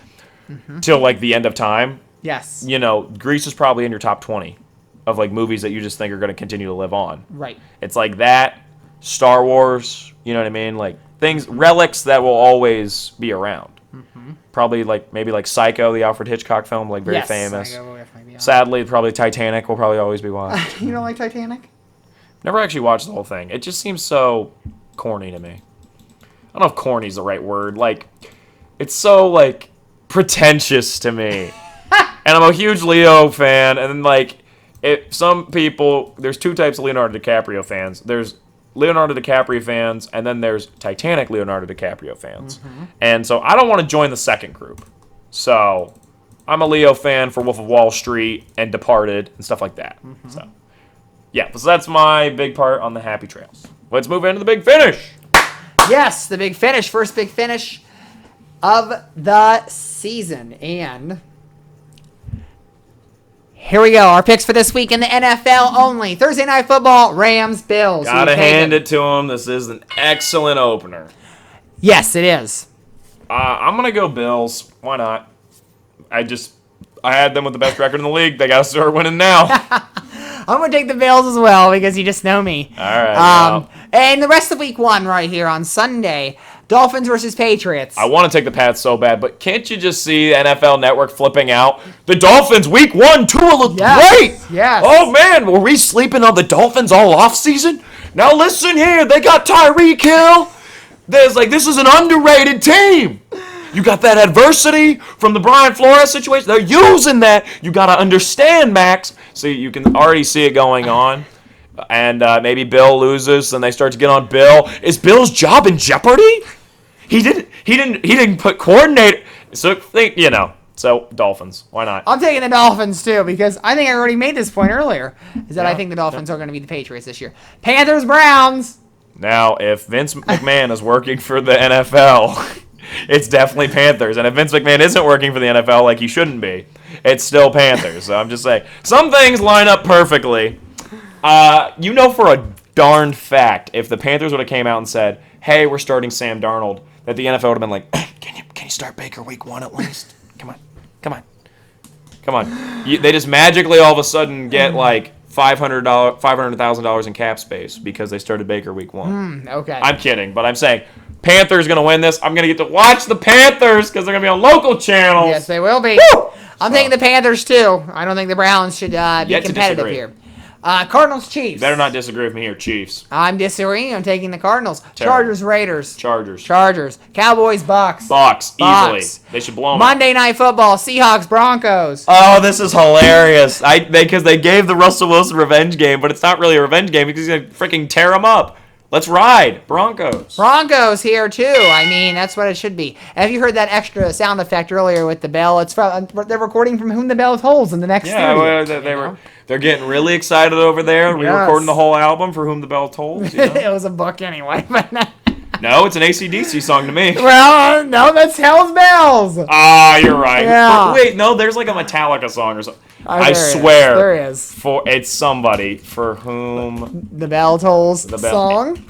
till, the end of time. Yes. Grease is probably in your top 20 of, movies that you just think are going to continue to live on. Right. It's like that, Star Wars, you know what I mean? things, relics that will always be around. Probably maybe like Psycho, the Alfred Hitchcock film, very Yes, famous. Psycho will definitely be on. Sadly, probably Titanic will probably always be watched. You don't like Titanic? Never actually watched the whole thing. It just seems so corny to me. I don't know if corny's the right word. It's so pretentious to me. And I'm a huge Leo fan, and then some people, there's two types of Leonardo DiCaprio fans. There's Leonardo DiCaprio fans, and then there's Titanic Leonardo DiCaprio fans. And so I don't want to join the second group. So I'm a Leo fan for Wolf of Wall Street and Departed and stuff like that. So yeah, so that's my big part on the Happy Trails. Let's move into the big finish. Yes, the big finish. First big finish of the season. And here we go. Our picks for this week in the NFL only. Thursday Night Football, Rams, Bills. Gotta hand it to them. This is an excellent opener. Yes, it is. I'm going to go Bills. Why not? I had them with the best record in the league. They got to start winning now. I'm going to take the Bills as well because you just know me. All right. And the rest of week one right here on Sunday, Dolphins versus Patriots. I want to take the Pats so bad, but can't you just see NFL Network flipping out? The Dolphins, week 1, Tua looked great. Yes. Oh, man, were we sleeping on the Dolphins all offseason? Now listen here, they got Tyreek Hill. This is an underrated team. You got that adversity from the Brian Flores situation. They're using that. You got to understand, Max. So you can already see it going on. And maybe Bill loses, and they start to get on Bill. Is Bill's job in jeopardy? He didn't put coordinator. So So Dolphins. Why not? I'm taking the Dolphins too because I think I already made this point earlier. Is that I think the Dolphins are going to be the Patriots this year. Panthers, Browns. Now, if Vince McMahon is working for the NFL, it's definitely Panthers. And if Vince McMahon isn't working for the NFL like he shouldn't be, it's still Panthers. So I'm just saying, some things line up perfectly. For a darn fact, if the Panthers would have came out and said, hey, we're starting Sam Darnold, that the NFL would have been like, can you start Baker week 1 at least? Come on. They just magically all of a sudden get $500,000 in cap space because they started Baker week 1. Okay. I'm kidding, but I'm saying Panthers going to win this. I'm going to get to watch the Panthers because they're going to be on local channels. Yes, they will be. Woo! I'm taking the Panthers too. I don't think the Browns should be Yet to competitive disagree. here. Cardinals, Chiefs. Better not disagree with me here, Chiefs. I'm disagreeing. I'm taking the Cardinals. Terrible. Chargers, Raiders. Chargers. Cowboys, Bucks. Bucks, Bucks. easily. They should blow them. Monday Night Football, Seahawks, Broncos. Oh, this is hilarious. Because they gave the Russell Wilson revenge game, but it's not really a revenge game because he's going to freaking tear them up. Let's ride. Broncos here, too. I mean, that's what it should be. Have you heard that extra sound effect earlier with the bell? It's from they're recording from Whom the Bell Tolls in the next studio. Yeah, they're getting really excited over there. We were recording the whole album for Whom the Bell Tolls. It was a book anyway. But no, it's an AC/DC song to me. Well, no, that's Hell's Bells. Ah, you're right. Yeah. But wait, no, there's a Metallica song or something. I there swear. There is. It's somebody for whom the bell tolls the bell. Song.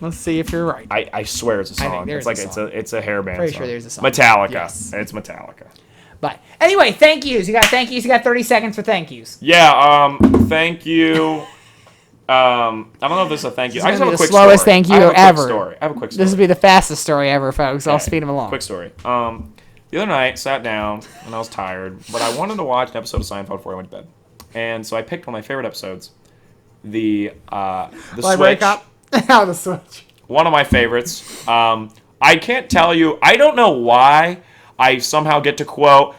Let's see if you're right. I swear it's a song. There's it's a hair band. Pretty song. sure there's a song. Metallica. Yes. It's Metallica. But anyway, thank yous. You got thank yous. You got 30 seconds for thank yous. Yeah. Thank you. I don't know if this is a thank you. I just have a quick story. Slowest thank you ever. I have a quick story. This will be the fastest story ever, folks. I'll speed them along. Quick story. The other night, sat down and I was tired, but I wanted to watch an episode of Seinfeld before I went to bed, and so I picked one of my favorite episodes, the Switch. Break up. The Switch. One of my favorites. I can't tell you. I don't know why I somehow get to quote.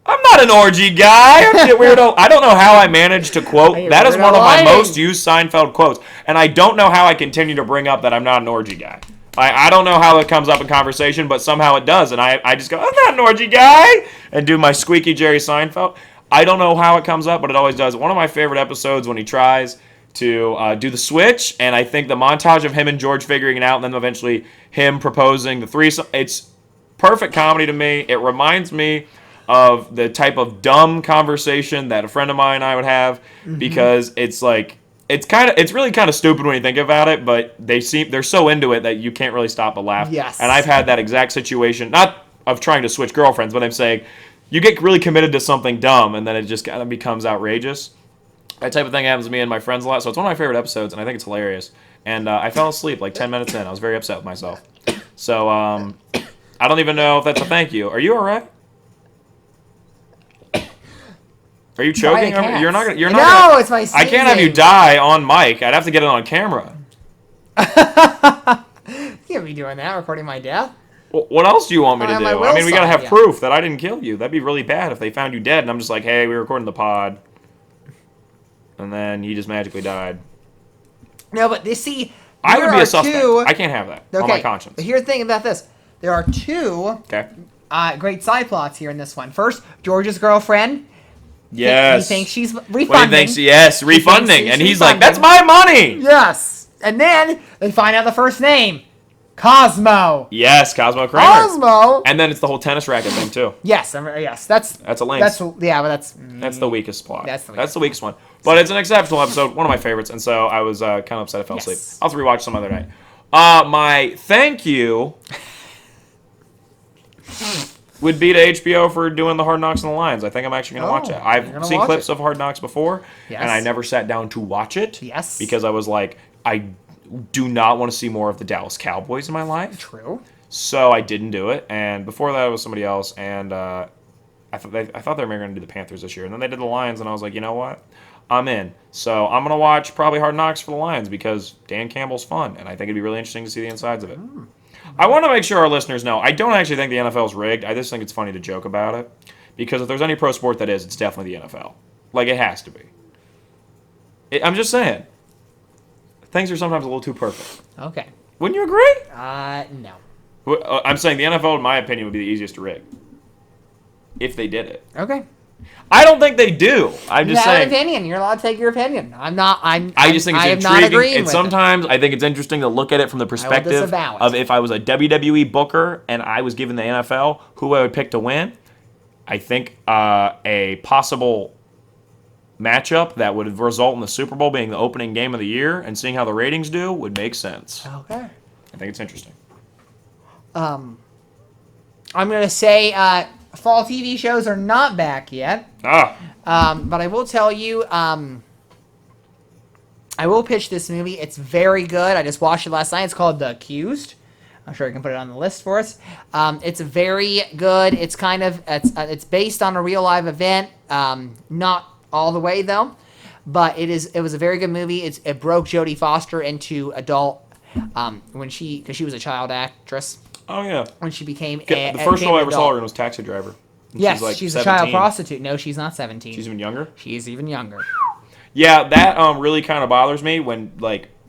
I'm not an orgy guy. I'm a weirdo. I don't know how I managed to quote. That is one of my most used Seinfeld quotes. And I don't know how I continue to bring up that I'm not an orgy guy. I don't know how it comes up in conversation, but somehow it does. And I just go, I'm not an orgy guy. And do my squeaky Jerry Seinfeld. I don't know how it comes up, but it always does. One of my favorite episodes when he tries to do the switch. And I think the montage of him and George figuring it out and then eventually him proposing the threesome. It's perfect comedy to me. It reminds me of the type of dumb conversation that a friend of mine and I would have, because it's really kind of stupid when you think about it, but they're so into it that you can't really stop but laugh. Yes. And I've had that exact situation, not of trying to switch girlfriends, but I'm saying you get really committed to something dumb and then it just kind of becomes outrageous. That type of thing happens to me and my friends a lot, so it's one of my favorite episodes, and I think it's hilarious. And I fell asleep 10 minutes in. I was very upset with myself. So I don't even know if that's a thank you. Are you all right? Are you choking? You're not gonna. No, it's my I can't have you sneezing. die on mic. I'd have to get it on camera. You can't be doing that, recording my death. Well, what else do you want me to On do? my I mean, we gotta will have side, proof that I didn't kill you. That'd be really bad if they found you dead and I'm just like, hey, we were recording the pod, and then you just magically died. No, but you see, I would be there a suspect. are two- I can't have that on my conscience. But here's the thing about this: there are two Okay. great side plots here in this one. First, George's girlfriend. Yes. He thinks she's refunding. Well, he thinks yes, refunding, she's and he's like, refunding. "That's my money." Yes, and then they find out the first name, Cosmo. Yes, Cosmo Kramer. Cosmo. And then it's the whole tennis racket thing too. Yes, yes, that's a lame. That's yeah, but That's the weakest plot. That's the weakest one. But it's an exceptional episode, one of my favorites, and so I was kind of upset I fell asleep. I'll have to rewatch some other night. My thank you would be to HBO for doing the Hard Knocks and the Lions. I think I'm actually going to watch it. you're I've gonna seen watch clips it. of Hard Knocks before, Yes. and I never sat down to watch it. Yes. Because I was like, I do not want to see more of the Dallas Cowboys in my life. True. So I didn't do it, and before that it was somebody else, and I thought they were going to do the Panthers this year, and then they did the Lions, and I was like, you know what, I'm in. So I'm going to watch probably Hard Knocks for the Lions because Dan Campbell's fun, and I think it'd be really interesting to see the insides of it. I want to make sure our listeners know, I don't actually think the NFL is rigged. I just think it's funny to joke about it, because if there's any pro sport that is, it's definitely the NFL. Like, it has to be. I'm just saying. Things are sometimes a little too perfect. Okay. Wouldn't you agree? No. I'm saying the NFL, in my opinion, would be the easiest to rig. If they did it. Okay. I don't think they do. I'm You just have saying. an opinion. You're allowed to take your opinion. I just think I am it's not intriguing. agreeing And with sometimes I think it's interesting to look at it from the perspective disavow it. of if I was a WWE booker and I was given the NFL, who I would pick to win. I think a possible matchup that would result in the Super Bowl being the opening game of the year and seeing how the ratings do would make sense. Okay. I think it's interesting. I'm gonna say fall TV shows are not back yet. But I will tell you, I will pitch this movie. It's very good. I just watched it last night. It's called The Accused. I'm sure I can put it on the list for us. It's very good. It's kind of it's based on a real live event. Not all the way though, but it was a very good movie. It broke Jodie Foster into adult because she was a child actress. Oh yeah. When she became The first role I ever saw her in was Taxi Driver. And Yes, she's she's like a child 17. prostitute. No, she's not 17. She's even younger? She is even younger. Yeah, that really kind of bothers me when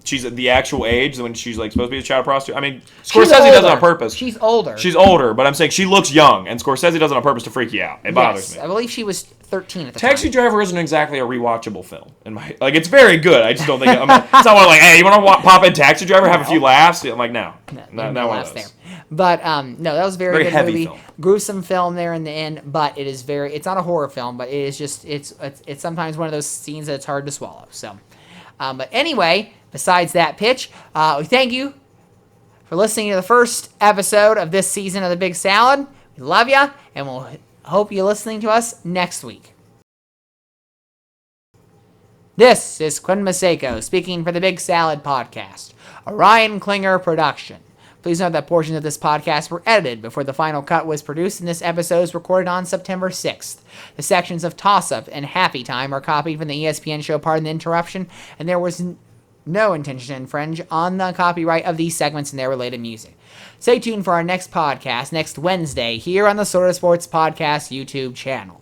she's at the actual age when she's supposed to be a child prostitute. I mean, Scorsese does it on purpose. She's older. She's older, but I'm saying she looks young, and Scorsese does it on purpose to freak you out. It bothers me. I believe she was 13 at the Taxi time. Driver isn't exactly a rewatchable film. It's very good. I just don't think it's not like, hey, you want to pop in Taxi Driver, have a few laughs? I'm like, no, not one of those. But no, that was a very good heavy movie. film. Gruesome film there in the end, but it is it's not a horror film, but it is just it's sometimes one of those scenes that it's hard to swallow. So, but anyway, besides that pitch, we thank you for listening to the first episode of this season of The Big Salad. We love you, and we'll hope you're listening to us next week. This is Quinn Maseko speaking for the Big Salad Podcast, a Ryan Klinger production. Please note that portions of this podcast were edited before the final cut was produced, and this episode was recorded on September 6th. The sections of Toss Up and Happy Time are copied from the ESPN show Pardon the Interruption, and there was no intention to infringe on the copyright of these segments and their related music. Stay tuned for our next podcast next Wednesday here on the Sort of Sports Podcast YouTube channel.